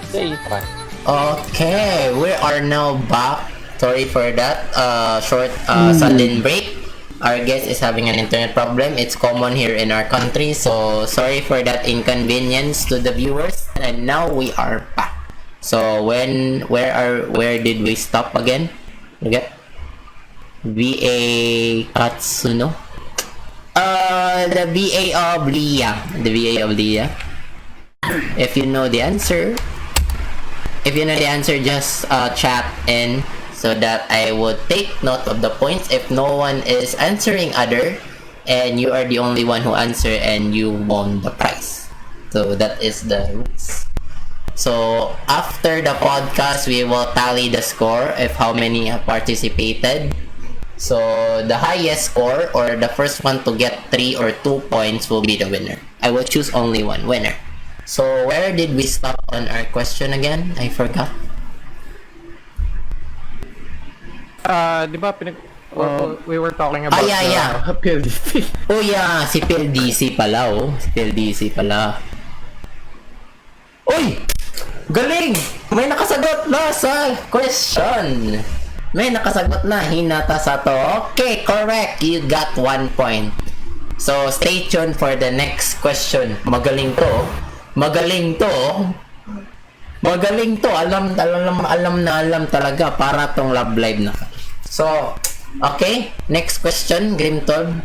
Okay, fine. Okay, we are now back. Sorry for that short sudden break. Our guest is having an internet problem. It's common here in our country, so sorry for that inconvenience to the viewers. And now we are back. So where did we stop again? Okay. VA Katsuno. The VA of Lia. The VA of Lia. If you know the answer, just chat in so that I would take note of the points. If no one is answering other, and you are the only one who answer and you won the prize. So that is the rules. So after the podcast, we will tally the score of how many have participated. So the highest score or the first one to get 3 or 2 points will be the winner. I will choose only one winner. So where did we stop on our question again? I forgot. Di ba we were talking about yeah. PLDT. Oh yeah, si PLDC pala oh. Si PLDC pala. Uy! Galing! May nakasagot na sa question. May nakasagot na, Hinata Sato. Okay, correct. You got 1 point. So stay tuned for the next question. Magaling to. Magaling to. Magaling to. Alam talaga para tong Love Live na. So, okay. Next question, Grimtorb.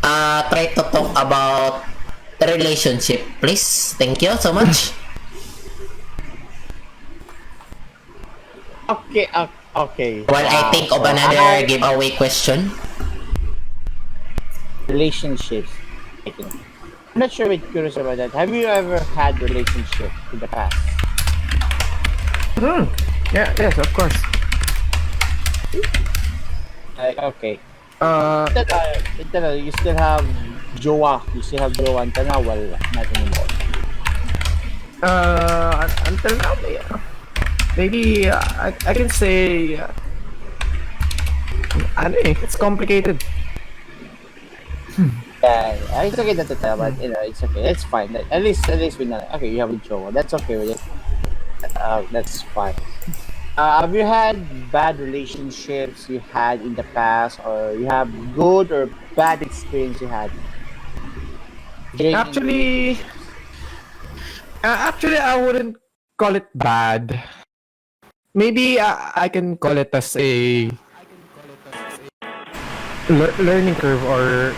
Try to talk about the relationship, please. Thank you so much. Okay. While I think of another giveaway question. Relationships. I'm not sure if you're curious about that. Have you ever had relationship in the past? Yeah, yes, of course. Okay. You still have jowa. You still have jowa until now? Well, not anymore. Until now, yeah. Maybe I can say it's complicated. Yeah, it's okay not to tell, but it's okay. It's fine. At least we know. Okay, you have a jowa. That's okay with it. That's fine. Have you had bad relationships you had in the past, or you have good or bad experience you had? Actually, I wouldn't call it bad. Maybe I can call it as a learning curve or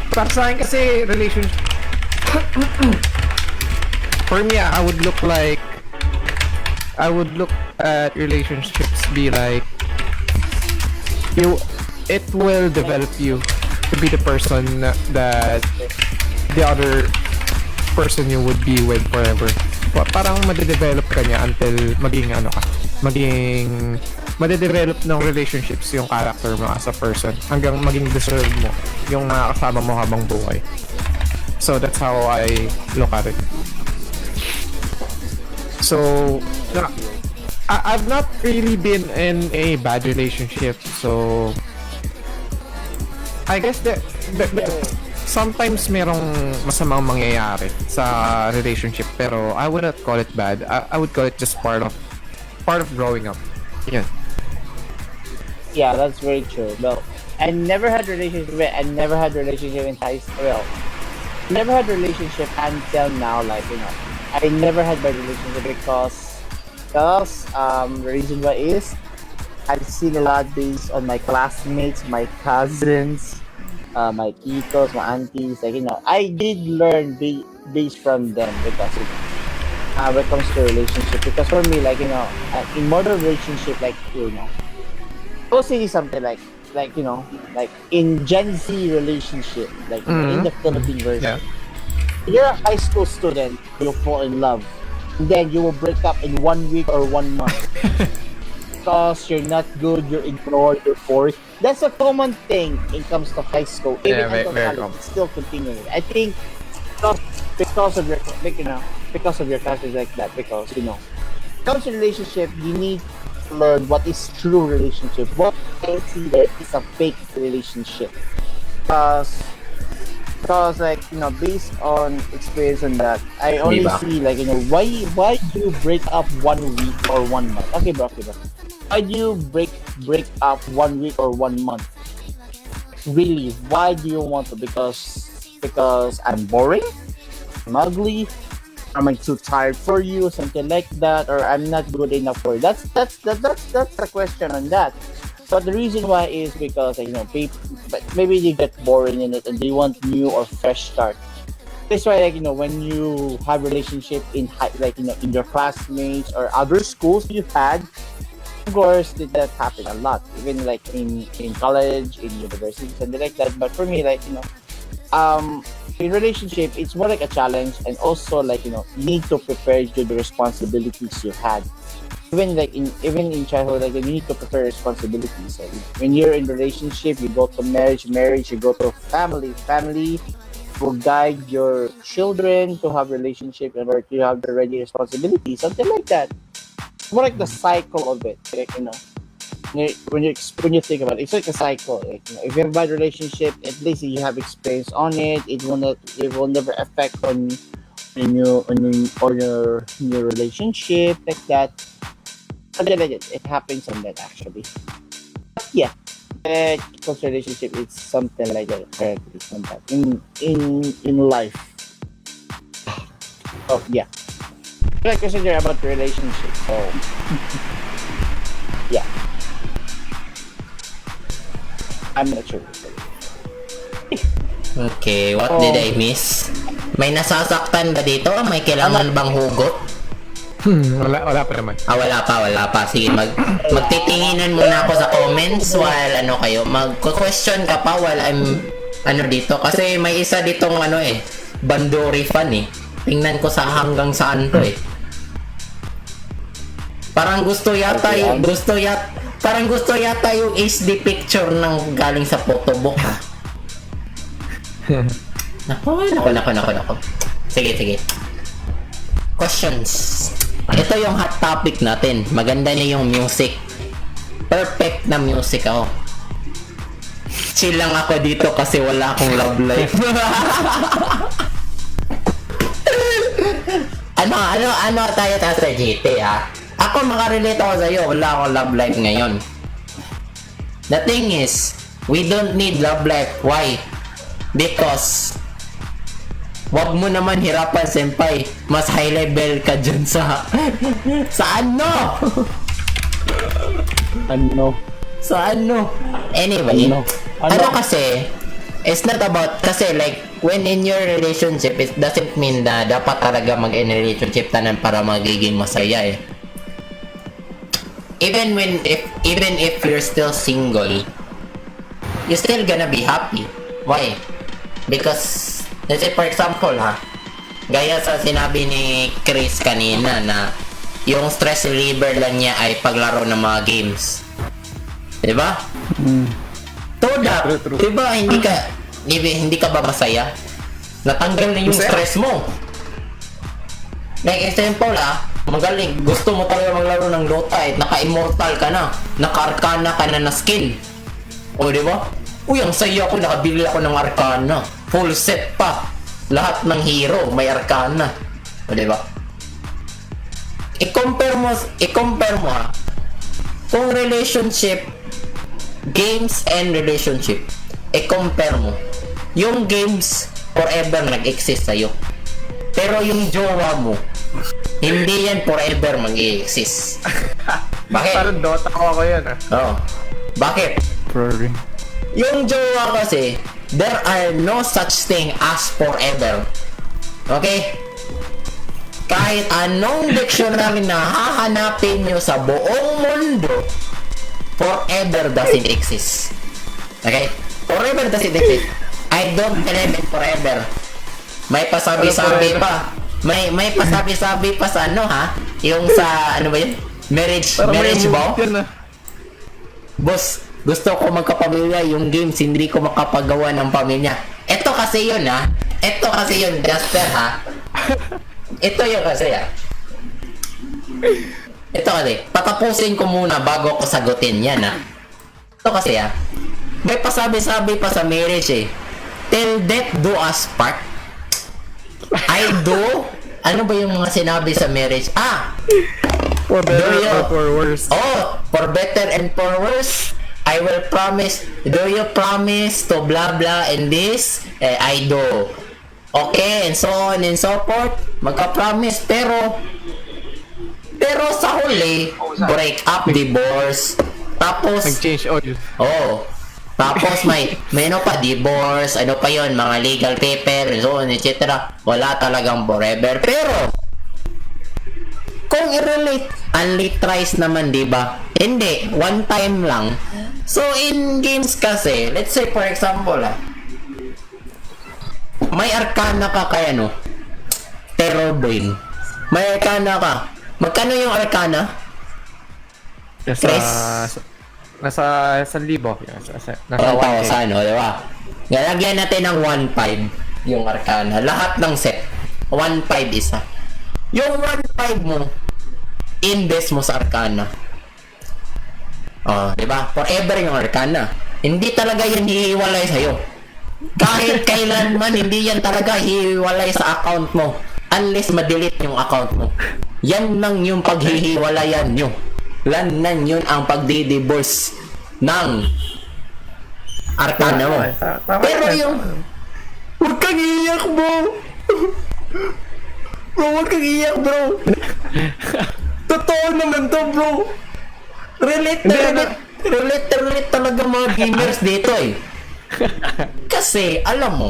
para sa akin kasi relationship for me I would look at relationships be like it will develop you to be the person that the other person you would be with forever. Parang madedevelop ka niya until maging madedevelop ng relationships yung character mo as a person hanggang maging deserve mo yung makakasama mo habang buhay. So that's how I look at it. So I've not really been in a bad relationship, so I guess that sometimes merong masamang mangyayari sa relationship, pero I would not call it bad. I would call it just part of growing up. Yeah. Yeah, that's very true. Well, I never had relationship in high school. Well, never had relationship until now. Like I never had bad relationship because Because the reason why is I've seen a lot based on my classmates, my cousins, my titos, my aunties. Like I did learn based from them because when it comes to relationship. Because for me, in modern relationship, I will say something like in Gen Z relationship, in the Philippine version. Yeah. You're a high school student, you'll fall in love. And then you will break up in 1 week or 1 month. Because you're not good, you're ignored, you're bored. That's a common thing in comes to high school. Even Yeah, until very college, common. it's still continuing. I think because of your because of your characters like that, because comes to relationship, you need to learn what is true relationship. What I see that is a fake relationship. Because based on experience on that, I only Diba? see why do you break up 1 week or 1 month? Okay, bro. Why do you break up 1 week or 1 month? Really, why do you want to? Because I'm boring, I'm ugly, am I too tired for you, something like that, or I'm not good enough for you? That's the question on that. But the reason why is because but maybe they get boring in it and they want new or fresh start. That's why when you have relationship in in your classmates or other schools you had, of course that happen a lot. Even in college, in university, something like that. But for me, in relationship, it's more like a challenge, and also you need to prepare to the responsibilities you had. Even in childhood, you need to prepare responsibilities. So, when you're in relationship, you go to marriage, you go to family will guide your children to have relationship and or to have the ready responsibilities, something like that. More like the cycle of it, when you think about it, it's like a cycle. If you have a bad relationship, at least you have experience on it. It will never affect on your new relationship like that. Something like that. It happens on that actually. But yeah, close relationship is something like that. Currently, on that in life. Oh yeah. Like consider about relationship. So yeah, I'm not sure. Okay, what did I miss? May nasasaktan ba dito? May kailangan bang hugot? Wala pa naman. Wala pa. Sige, magtitinginan muna ako sa comments while magko-question ka pa while I'm dito. Kasi may isa ditong Bandori fan eh. Tingnan ko sa hanggang saan to eh. Parang gusto yata yung HD picture ng galing sa photobook ha. Nako. Sige. Questions. Ito yung hot topic natin. Maganda na yung music. Perfect na music ako. Chill lang ako dito kasi wala akong love life. ano tayo sa GT ha? Ako makarelate ako sa'yo. Wala akong love life ngayon. The thing is, we don't need love life. Why? Because wag mo naman hirapan, senpai. Mas high level ka dyan sa ano? Anyway, kasi it's not about, kasi when in your relationship, it doesn't mean na dapat talaga mag-in relationship tanan para magiging masaya eh. Even if you're still single, you're still gonna be happy. Why? Because let's say for example gaya sa sinabi ni Chris kanina na yung stress reliever lang niya ay paglaro ng mga games. Diba? True. Diba hindi ka ba masaya? Natanggal na yung stress mo. Like example magaling, gusto mo talaga maglaro ng Dota naka-immortal ka na, naka-arcana ka na skill. O diba? Uy, ang saya ko, nakabili ako ng arcana. Full set pa. Lahat ng hero may arcana. O diba? I-compare mo kung relationship, games and relationship. I-compare mo. Yung games forever nag-exist sa'yo. Pero yung jowa mo Hindi yan forever mag-i-exist. Bakit? Parang Dota ako yan Oh. Bakit? Sorry. Yung jowa kasi, there are no such thing as forever. Okay? Kahit anong dictionary na hahanapin nyo sa buong mundo, forever doesn't exist. Okay? Forever doesn't exist. I don't believe in forever. May pasabi-sabi pa. May pasabi-sabi pa sa ano ha? Yung sa ano ba yun? Marriage ba? Boss, gusto ko magkapamilya, yung games hindi ko makapagawa ng pamilya. Ito kasi yun ha. Ito kasi yun, Jasper ha. Ito yun kasi ha. Ito kasi, patapusin ko muna bago ko sagutin yan ha. Ito kasi ha. May pasabi-sabi pa sa marriage eh. Till death do us part. I do? Ano ba yung mga sinabi sa marriage? For better or for worse. Oh, for better and for worse, I will promise. Do you promise to blah blah and this? I do. Okay, and so on and so forth. Magka-promise, pero sa huli, break up, divorce. Tapos, Nag-change oil. oh, tapos may ano pa, divorce, ano pa yon, mga legal paper, so on, etc. Wala talagang forever. Pero, kung i-relate, only thrice naman, di ba? Hindi, one time lang. So, in games kasi, let's say for example, may arcana ka kaya no? Terror Brain. May arcana ka. Magkano yung arcana? Nasa 1,000. Nasa 1,000, di ba? Lalagyan natin ng 1,500 yung arcana. Lahat ng set. 1,500 isa. Yung 1,500 mo, invest mo sa arcana. Oh, di ba? Forever yung arcana. Hindi talaga yan hihiwalay sa'yo. Kahit kailanman, hindi yan talaga hihiwalay sa account mo. Unless ma-delete yung account mo. Yan lang yung paghihiwalayan nyo. Lan yun ang pagdi-divorce ng arcana mo. Pero yung huwag kang iiyak, bro. Bro, huwag kang iiyak, bro. Totoo naman to, bro. Relate talaga mga gamers dito eh. Kasi, alam mo,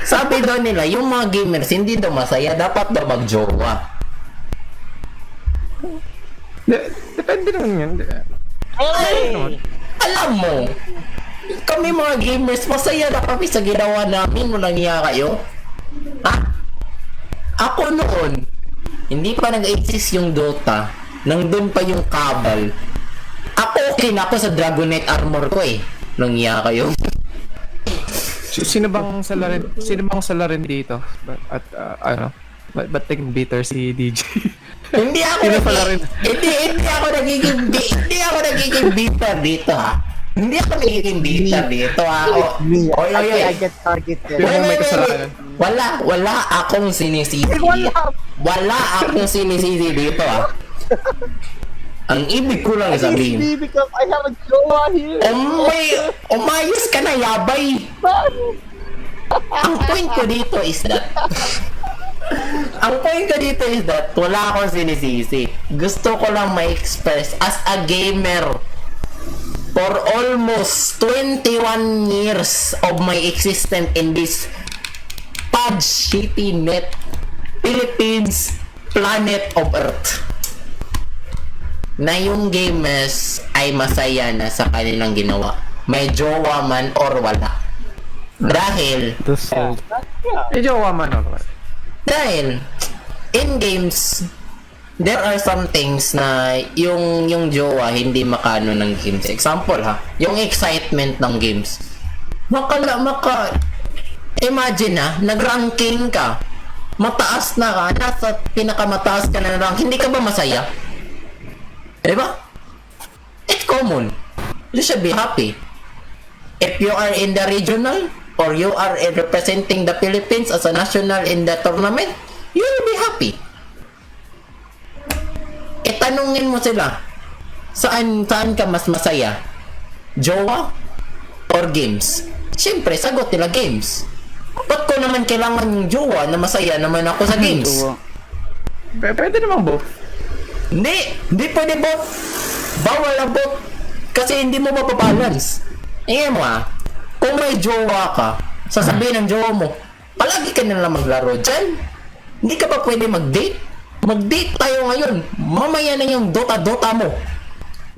sabi daw nila, yung mga gamers hindi daw masaya, dapat daw magjowa. Depende naman yan. Ay, alam mo, kami mga gamers, masaya na kami sa ginawa namin. Walang iya kayo. Ha? Ako noon, hindi pa nag-exist yung Dota. Nandun pa yung Cabal. Ako okay na ako sa Dragonite armor ko eh. Walang iya kayo. Sino bang salarin dito? At ano? Ba't naging bitter si DJ? Hindi ako hindi ako nagiging bitter dito ha. Hindi ako nagiging bitter dito ha. Oy. I get targeted. Wala akong sinisisi. Wala akong sinisisi dito ha. Ang ibig ko lang sabihin. Because I have a jowa here. Umayos ka na, yabay. Ang point ko dito is that wala akong sinisisi. Gusto ko lang ma-express as a gamer for almost 21 years of my existence in this pudge shitty net Philippines planet of Earth, na yung gamers ay masaya na sa kanilang ginawa, may jowa man or wala. Dahil dahil in games there are some things na yung jowa hindi makano ng games. Example ha, yung excitement ng games. Imagine ha, nag-ranking ka, mataas na ka, nasa pinakamataas ka na rank, hindi ka ba masaya? Diba? It's common. You should be happy. If you are in the regional or you are representing the Philippines as a national in the tournament, you will be happy. Tanungin mo sila, saan ka mas masaya? Jowa or games? Siyempre, sagot nila games. Ba't ko naman kailangan yung jowa na masaya naman ako sa games? Pwede naman both. Hindi pwede both. Bawal ang both. Kasi hindi mo mapabalance. Ingay mo kung may jowa ka, sasabihin ng jowa mo, palagi ka na lang maglaro dyan. Hindi ka ba pwede mag-date? Mag-date tayo ngayon. Mamaya na yung Dota mo.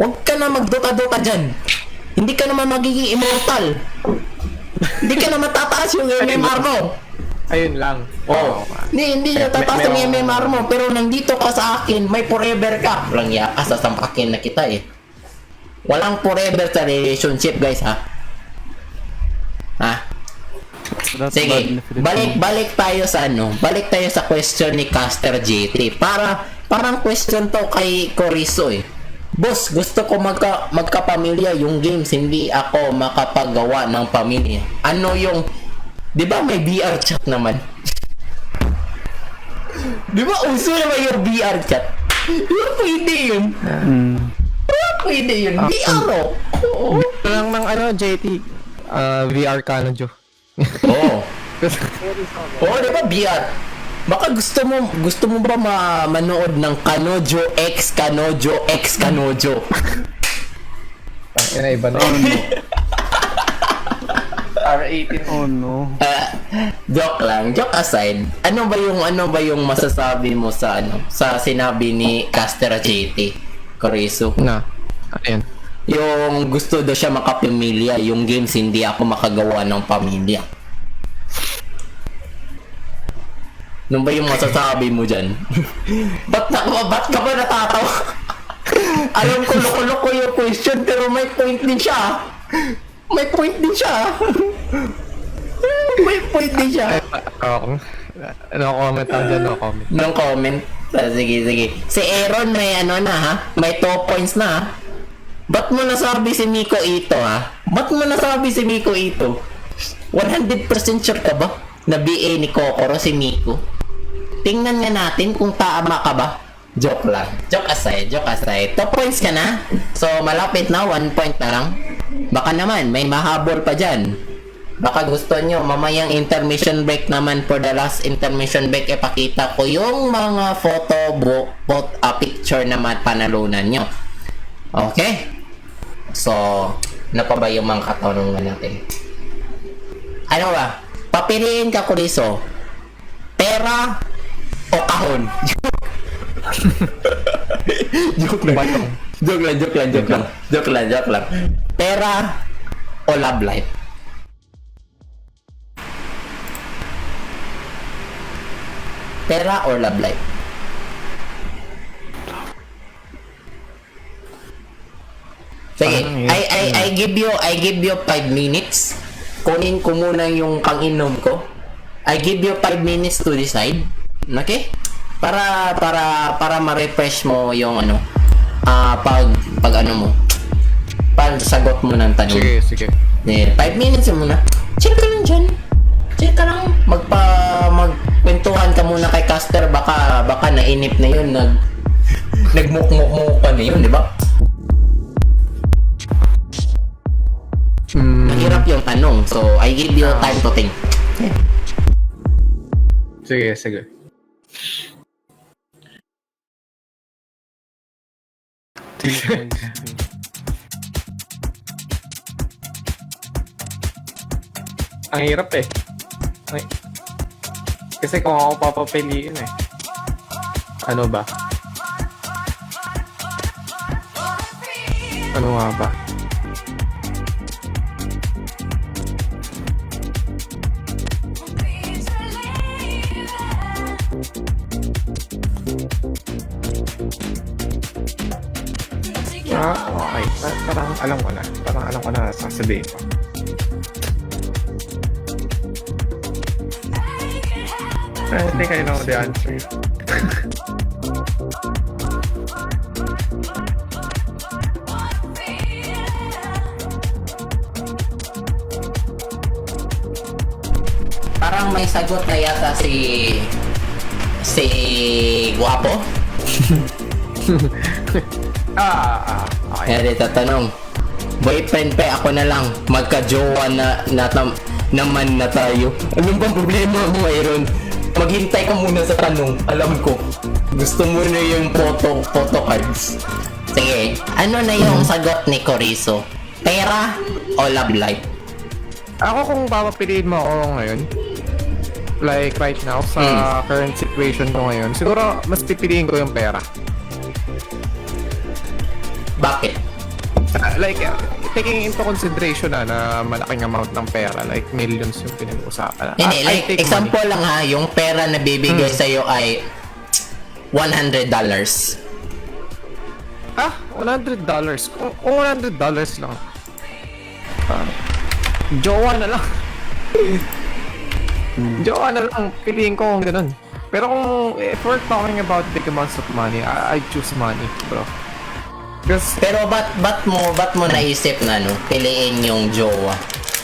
Huwag ka na mag-Dota dyan. Hindi ka naman magiging immortal. Hindi ka na matataas yung MMR mo. Ayun lang. Oh. Hindi na tataas yung MMR mo. Pero nandito ka sa akin, may forever ka. Walang yakas, sasampakin na kita eh. Walang forever sa relationship, guys, ha? Sige, balik tayo sa balik tayo sa question ni Caster JT. Parang question to kay Corizo eh. Boss, gusto ko magkapamilya yung games, hindi ako makapagawa ng pamilya. Ano yung, di ba may VR chat naman? Di ba uso naman yung VR chat? Pwede yun. Pwede yun. VR o. ng JT, VR Kanojo. Oo. Oo, di ba VR? Baka gusto mo ba manood ng Kanojo X Kanojo X Kanojo? Yan ay iba na. R18. Oh no. Joke aside. Ano ba yung masasabi mo sa sa sinabi ni Caster JT Corizo? Ayun. Yung gusto daw siya makapamilya, yung games hindi ako makagawa ng pamilya. Ano ba yung masasabi mo dyan? Ba't ka ba natatawa? Alam ko, loko-loko yung question, pero may point din siya. May point din siya. No comment ako dyan, no comment. No comment? Sige. Si Aaron may may 2 points na Ba't mo nasabi si Miko ito Ba't mo nasabi si Miko ito? 100% sure ka ba na BA ni Kokoro si Miko? Tingnan nga natin kung tama ka ba. Joke lang. Joke aside. 2 points ka na. So, malapit na. 1 point na lang. Baka naman, may mahabol pa dyan. Baka gusto nyo, mamayang intermission break naman, for the last intermission break, ipakita ko yung mga picture naman panalunan nyo. Okay? So, ano pa ba yung mga katanungan natin? Ano ba? Papiliin ka, Corizo. Pera o kahon? Joke lang. Pera o love life? Pera or love life? Sige, I give you 5 minutes. Kunin ko muna yung pang-inom ko. I give you 5 minutes to decide. Okay? Para ma-refresh mo yung pag sagot mo ng tanong. Sige. 5 minutes muna. Chill ka lang dyan. Chill ka lang. Magkwentuhan ka muna kay Caster. Baka nainip na yun. Nagmukmuk pa na yun, di ba? Mahirap yung tanong. So, I give you time to think. Sige. Ang hirap eh. Ay. Kasi kung ako papapiliin eh. Ano ba? Ano nga ba? Okay. Parang alam ko na sasabihin ko. I think I know the answer. Parang may sagot na yata si Guapo. Okay. Dito tanong. Boyfriend pa ako na lang. Magka-jowa naman na tayo. Anong bang problema mo, Aaron? Maghintay ka muna sa tanong. Alam ko. Gusto mo na yung photo cards. Sige, ano na yung sagot ni Corizo? Pera o love life? Ako kung papapiliin mo ako ngayon, like right now, sa current situation ko ngayon, siguro mas pipiliin ko yung pera. Bakit? Like, taking into consideration na malaking amount ng pera, like millions yung pinag-usapan. Hindi, like, example lang ha, yung pera na bibigay sa'yo ay $100. $100. Kung $100 lang. Jowa na lang. Jowa na lang. Piliin ko kung ganun. Pero kung if we're talking about big amounts of money, I choose money, bro. Pero ba't mo naisip na piliin yung jowa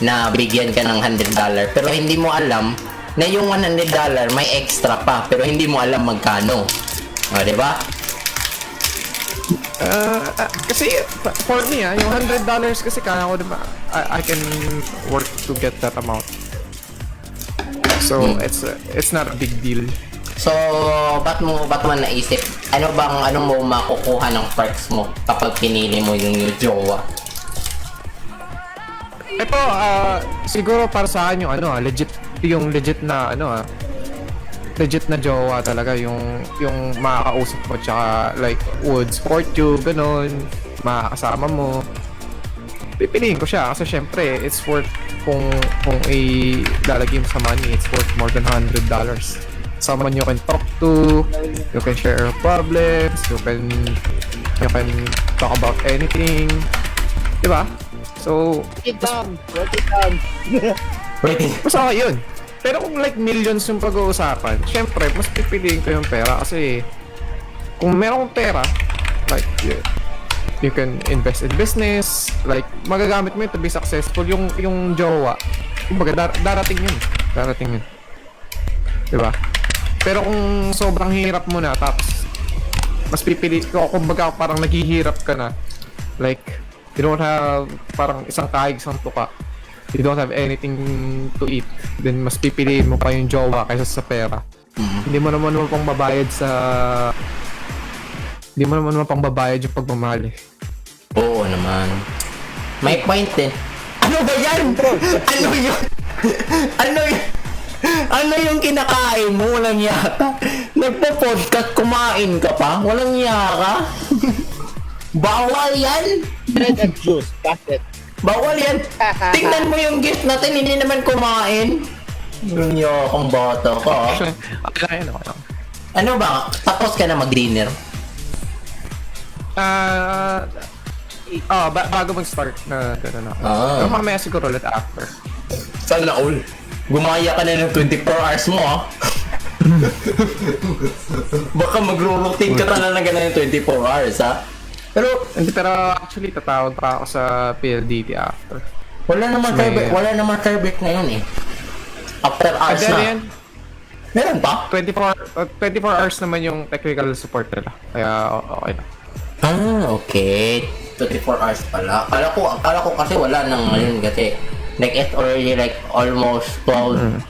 na bigyan ka ng $100 pero hindi mo alam na yung $100 may extra pa pero hindi mo alam magkano. O, diba? Kasi for me yung $100 kasi kaya ko diba I can work to get that amount. So it's not a big deal. So ba't mo naisip anong mo makukuha ng perks mo kapag pinili mo yung jowa? Ito siguro para sa akin yung legit na legit na jowa talaga yung makakausap mo tsaka like would support you, ganun, makakasama mo. Pipiliin ko siya kasi syempre it's worth kung ilalagay mo sa money, it's worth more than $100. Someone you can talk to, you can share your problems, you can talk about anything, diba? So Break it down. mas okay yun. Pero kung like millions yung pag-uusapan, syempre, mas pipiliin ko yung pera kasi kung meron kong pera, like, you can invest in business, like, magagamit mo yun to be successful. Yung jowa, kumbaga, darating yun. Diba? Pero kung sobrang hirap mo na, tapos, mas pipili ko, kumbaga, parang naghihirap ka na, like, you don't have, parang isang kahig, isang tuka, you don't have anything to eat, then mas pipiliin mo pa yung jowa kaysa sa pera. Hindi mo naman pang babayad yung pagmamahal eh. Oo naman. May point eh. Ano ba yan? Ano yung kinakain mo? Walang yaka. Nagpo-podcast, kumain ka pa? Walang yaka. Bawal yan. Bread and juice. That's it. Bawal yan. Tingnan mo yung gift natin, hindi naman kumain. Yung yakang bata ka. Okay lang. Ano ba? Tapos ka na mag-dinner? Bago mag-start na gano'n ako. Ah. Pero mamaya siguro ulit after. Sana all. Gumaya ka na ng 24 hours mo ah. Baka magro-routine ka na gano'n ng 24 hours ha. Pero Actually tatawag pa ako sa PLDT after. wala naman carbet ngayon eh. After hours na. Yan, Meron pa? 24 hours naman yung technical support nila. Kaya okay na. Okay. 24 hours pala. Akala ko kasi wala nang ngayon kasi like it's already like almost 12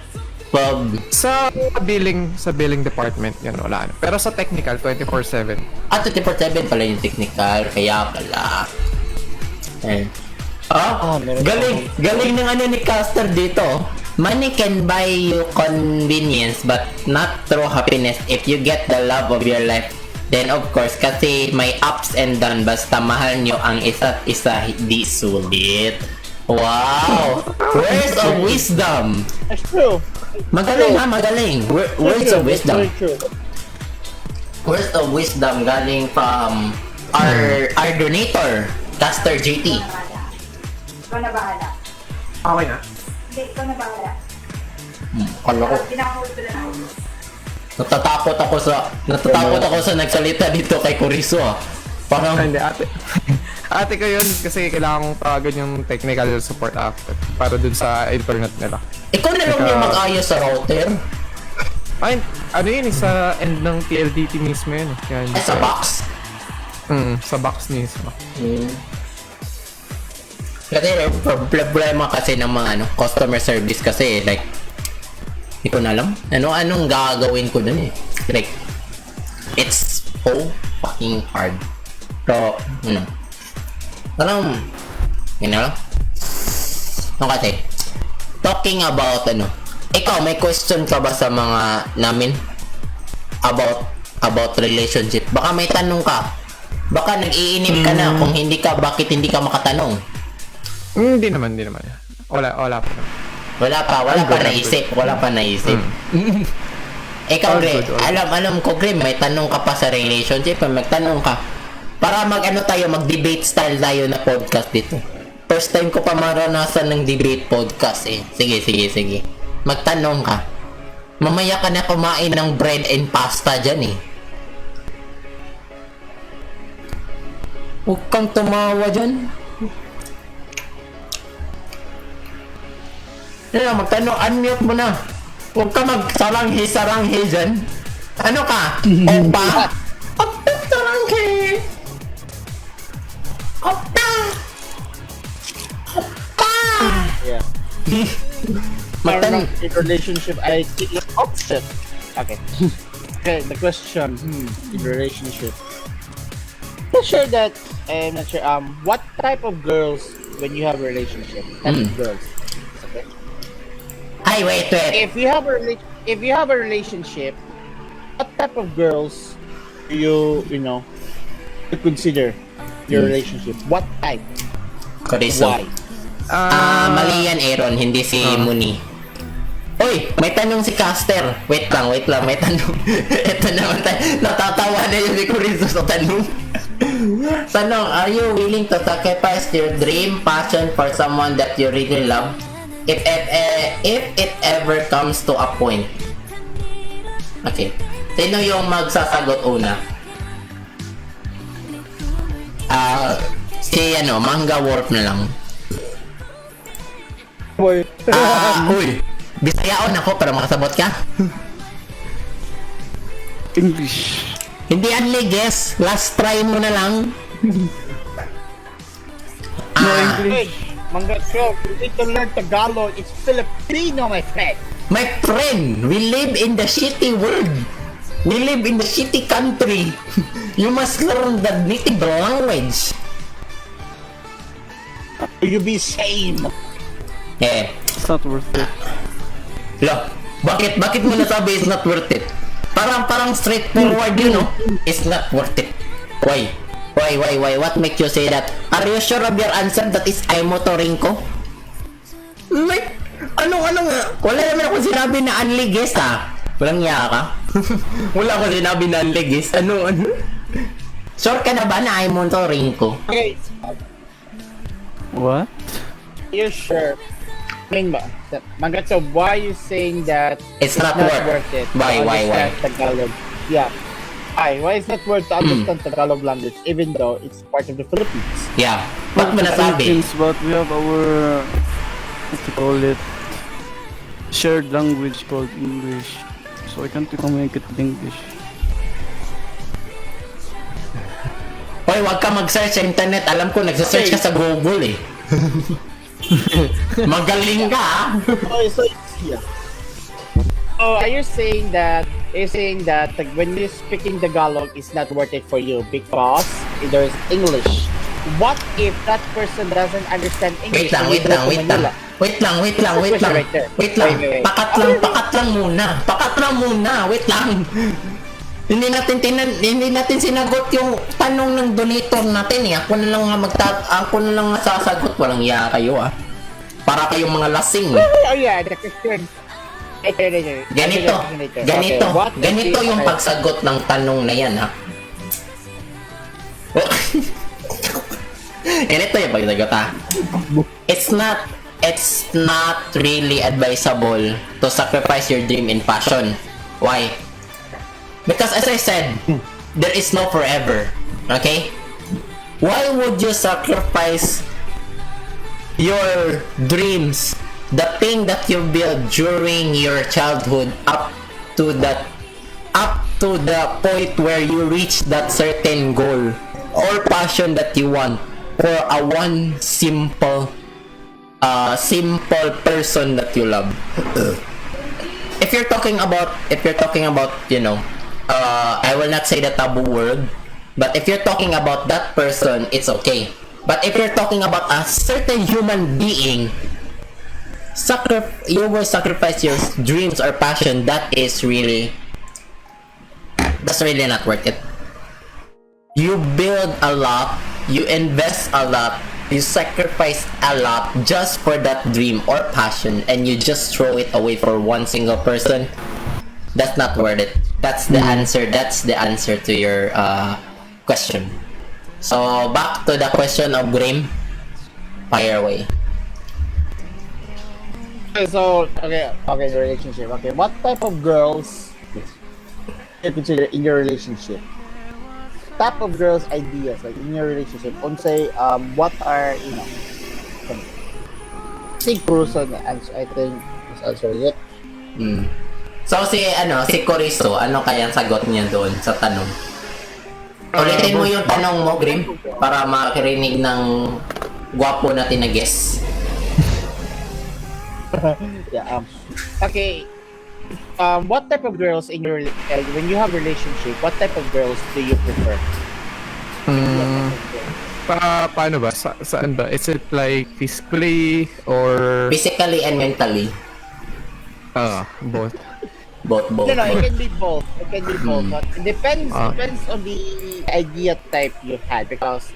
Sa billing department yan wala na. Pero sa technical 24/7. 24/7 pala yung technical kaya pala. Galing ng ni Caster dito. Money can buy you convenience but not true happiness if you get the love of your life. Then of course kasi may ups and downs basta mahal nyo ang isa't isa di sulit. Wow! Words of wisdom. That's true. Magaling ha, magaling. Words of wisdom. Very true. Words of wisdom galing from our donator, Caster JT. Ikaw na bahala. Okay na. Hindi, ikaw na bahala. Kala ko. Pinahold ko na ako. Natatakot ako sa nagsalita dito kay Corizo ah. Parang Hindi, ate ko yun kasi kailangan kong tawagan yung technical support after para dun sa internet nila. ikaw na lang yung mag-ayos sa router. Ay, ano yun, sa end ng PLDT mismo yun. Yan, Ay, sa box. Sa box mismo. Kasi problema kasi ng mga customer service kasi like Hindi ko na alam. Anong gagawin ko dun eh. Like, it's so fucking hard. So, yun na lang. Kasi, talking about ikaw, may question ka ba sa mga namin? About relationship? Baka may tanong ka. Baka nag-iinip ka na kung bakit hindi ka makatanong. Hindi naman. Wala pa. Wala pa naisip. Ikaw, Gre, alam ko, Gre, may tanong ka pa sa relationship, magtanong ka. Para mag-debate style tayo na podcast dito. First time ko pa maranasan ng debate podcast eh. Sige. Magtanong ka. Mamaya ka na kumain ng bread and pasta dyan eh. Huwag kang tumawa dyan. Magtanong, unmute mo na. Huwag ka magsaranghe dyan. Ano ka? Opa? Opa saranghe! Opa! Yeah. Magtanong. In relationship, I think option. Okay. Okay, the question. In relationship. I'm not sure that. I'm not sure. What type of girls when you have a relationship? Type of girls. Okay. Ay, wait. If you have a relationship, what type of girls do you consider your relationship? What type? Kariso. Why? Mali yan, Aaron, hindi si Muni. Uy, may tanong si Caster. Wait lang, may tanong. Ito naman tayo. Natatawa na yun si Kariso sa tanong. Tanong, are you willing to sacrifice your dream passion for someone that you really love? If it ever comes to a point. Okay. Sino yung magsasagot una? Si Manga Warp na lang. Boy. Uy. Bisayaon ako para makasabot ka. English. Hindi only guess. Last try mo na lang. No English. Manga show, you need to learn Tagalog. It's Filipino, my friend. My friend, we live in the shitty world. We live in the shitty country. You must learn the native language. You be sane. Eh. It's not worth it. Lo, bakit mo nasabi it's not worth it? Parang straightforward yun, no? It's not worth it. Why? What make you say that? Are you sure of your answer that is I'm motoring ko? Like, ano nga? Wala naman ako sinabi na unli guess Walang niya ka? Wala ako sinabi na unli guess. Ano? Sure ka na ba na I'm motoring ko? Okay. What? You're sure? Manga, so why are you saying that It's not worth it? Why? Tagalog. Yeah. Why is it not worth to understand Tagalog language even though it's part of the Philippines? Yeah. Ba't mo nasabi? But we have our, what to call it, shared language called English. So I can't make it in English. Hoy, wag ka mag-search sa internet. Alam ko, nagsa-search ka sa Google eh. Magaling ka So yeah. Oh, are you saying that like, when you're speaking Tagalog, it's not worth it for you because there's English? What if that person doesn't understand English? Wait lang. Pakat lang muna. Wait lang. Hindi natin sinagot yung tanong ng donator natin eh. Ako na lang nga sasagot. Walang iya kayo Para kayong mga lasing. Oh yeah, the question. Ganito yung pagsagot ng tanong na yan Ganito yung pagsagot It's not really advisable to sacrifice your dream and passion. Why? Because as I said, there is no forever. Okay? Why would you sacrifice your dreams, the thing that you built during your childhood up to the point where you reach that certain goal or passion that you want for one simple person that you love? if you're talking about, you know, I will not say the taboo word, but if you're talking about that person, it's okay. But if you're talking about a certain human being, you will sacrifice your dreams or passion, that's really not worth it. You build a lot, you invest a lot, you sacrifice a lot just for that dream or passion, and you just throw it away for one single person. That's not worth it. That's the answer. That's the answer to your question. So back to the question of Grim. Fire away. Okay, so the relationship. Okay, what type of girls you consider in your relationship? Type of girls ideas like in your relationship. Say what are si person I think is answer it. So si Corizo, ano kayang sagot niya doon sa tanong? Ulitin mo yung tanong mo, Grim, para makarinig ng gwapo natin na guest. Yeah. Okay. What type of girls in your when you have relationship? What type of girls do you prefer? Paano ba? Saan ba? Is it like physically or Physically and mentally. Both. Both. No, it can be both. It can be both. But it depends on the idea type you had, because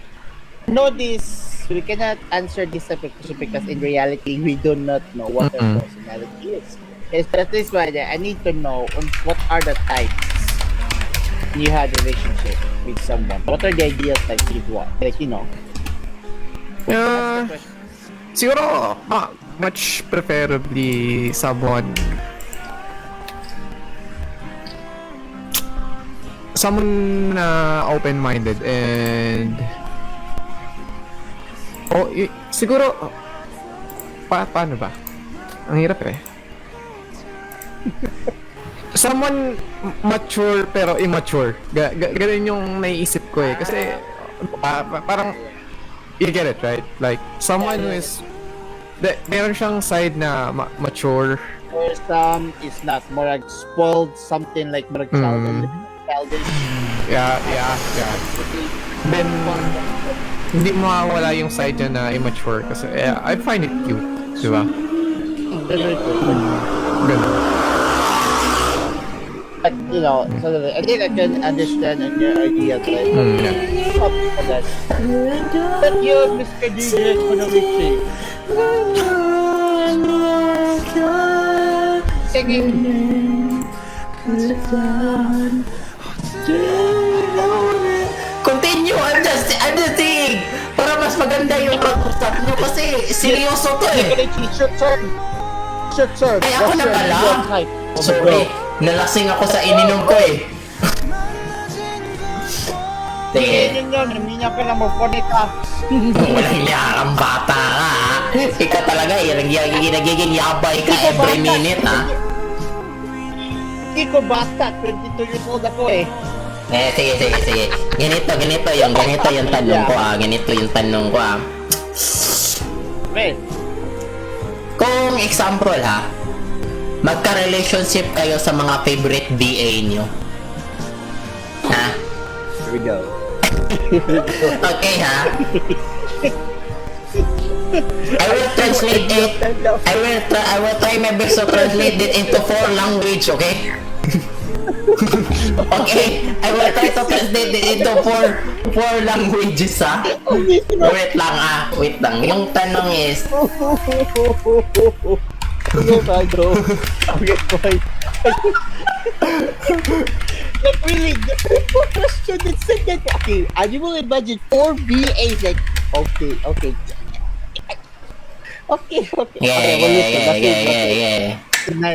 we cannot answer this type of question because in reality we do not know what their personality is. That is why I need to know what are the types you had a relationship with someone. What are the ideal types you want? Like, you know. Siguro, much preferably someone open-minded and siguro paano ba? Ang hirap eh. Someone mature pero immature. Ganun yung naiisip ko eh. Kasi parang you get it, right? Like someone who is meron siyang side na mature. Or some is not more like spoiled, something like more childish. Yeah. Then hindi mawawala yung side niya na immature kasi I find it cute, di ba? Ganun. But so I think I can understand on your idea type. But you, Mr. DJ Kunowichi. Singing. Continue, I'm just saying, para mas maganda yung pag-usap nyo kasi seryoso to eh. Shoot, sir. Ay, ako na pala. Sorry, nalasing ako sa ininom ko eh. Sige. Naminya ka na mo, Fureta. Walang yakang bata ka ha. Ikaw talaga eh, nagiging yabay ka every minute ha. Hindi ko bata, 22 years old ako eh. Sige. Ganito yung tanong ko ah. Well, kung example ha, magka-relationship kayo sa mga favorite BA nyo. Ha? here we go. Okay ha? I will translate it. I will try my best to translate it into 4 language, okay? Okay, I will try to translate it into 4 languages, ha? Wait lang. Yung tanong is... Okay, fine. Like really, the question that said that, okay, and you will imagine 4 BAs like, okay. Yeah.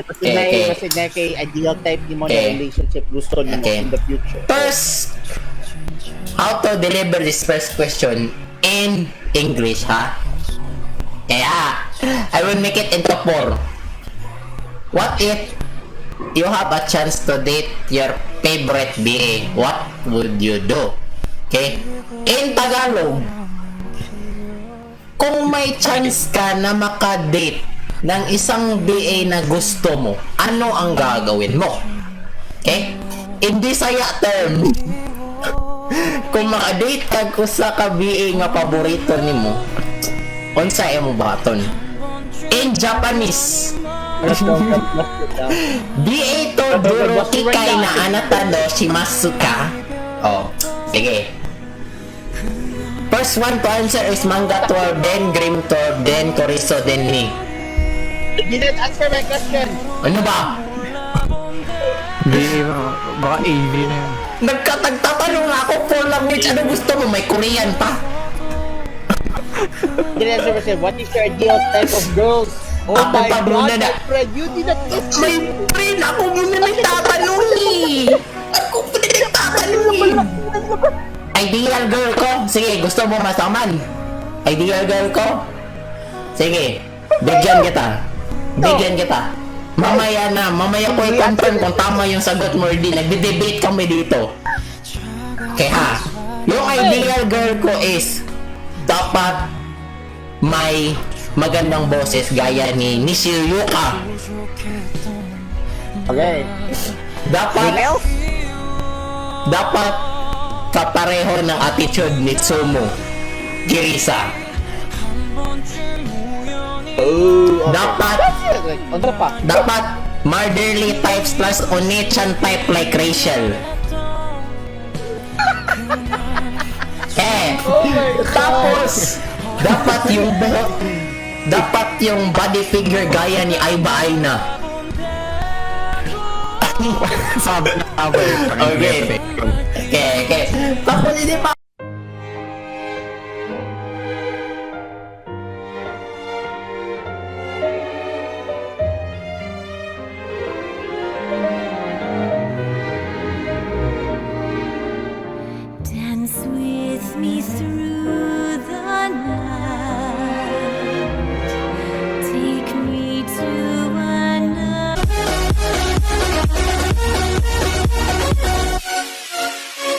Kasi na kay ideal type ni mo na relationship gusto ni mo in the future. First, how to deliver this first question in English, ha? Kaya, I will make it into 4. What if you have a chance to date your favorite BA? What would you do? Okay? In Tagalog, kung may chance ka na makadate ng isang BA na gusto mo, ano ang gagawin mo? Okay? In Bisaya term, kung maka-date ka ko sa ka-BA nga paborito nimo, unsa mo baton? In Japanese, BA to duro kikai na anata no shimasu ka? Oh, sige. First one to answer is manga tour, then grim tour, then chorizo, then me. You didn't answer my question. Ano ba? Hindi, baka AV na yan. Nagkatagtatanong ako for language. Ano gusto mo? May Korean pa? You didn't answer my question. What is your ideal type of girls? Oh Ako my pa god, muna na. my friend, you did not answer. My friend, ako muna may tatanong eh. Ako muna may tatanong eh. Ideal girl ko? Sige, gusto mo masaman? Ideal girl ko? Sige, bigyan kita. Bigyan kita. Mamaya ko i-confirm kung tama yung sagot mo or di. Nagde-debate kami dito. Kaya, yung ideal girl ko is dapat may magandang boses gaya ni Nishiyuka. Okay. Dapat kapareho ng attitude ni Tsumo Kirisa. Oh, okay. Dapat motherly types plus Onechan type like Rachel. Tapos dapat yung body figure gaya ni Aiba Aina. Sabi na tama yun. Okay. Tapos hindi pa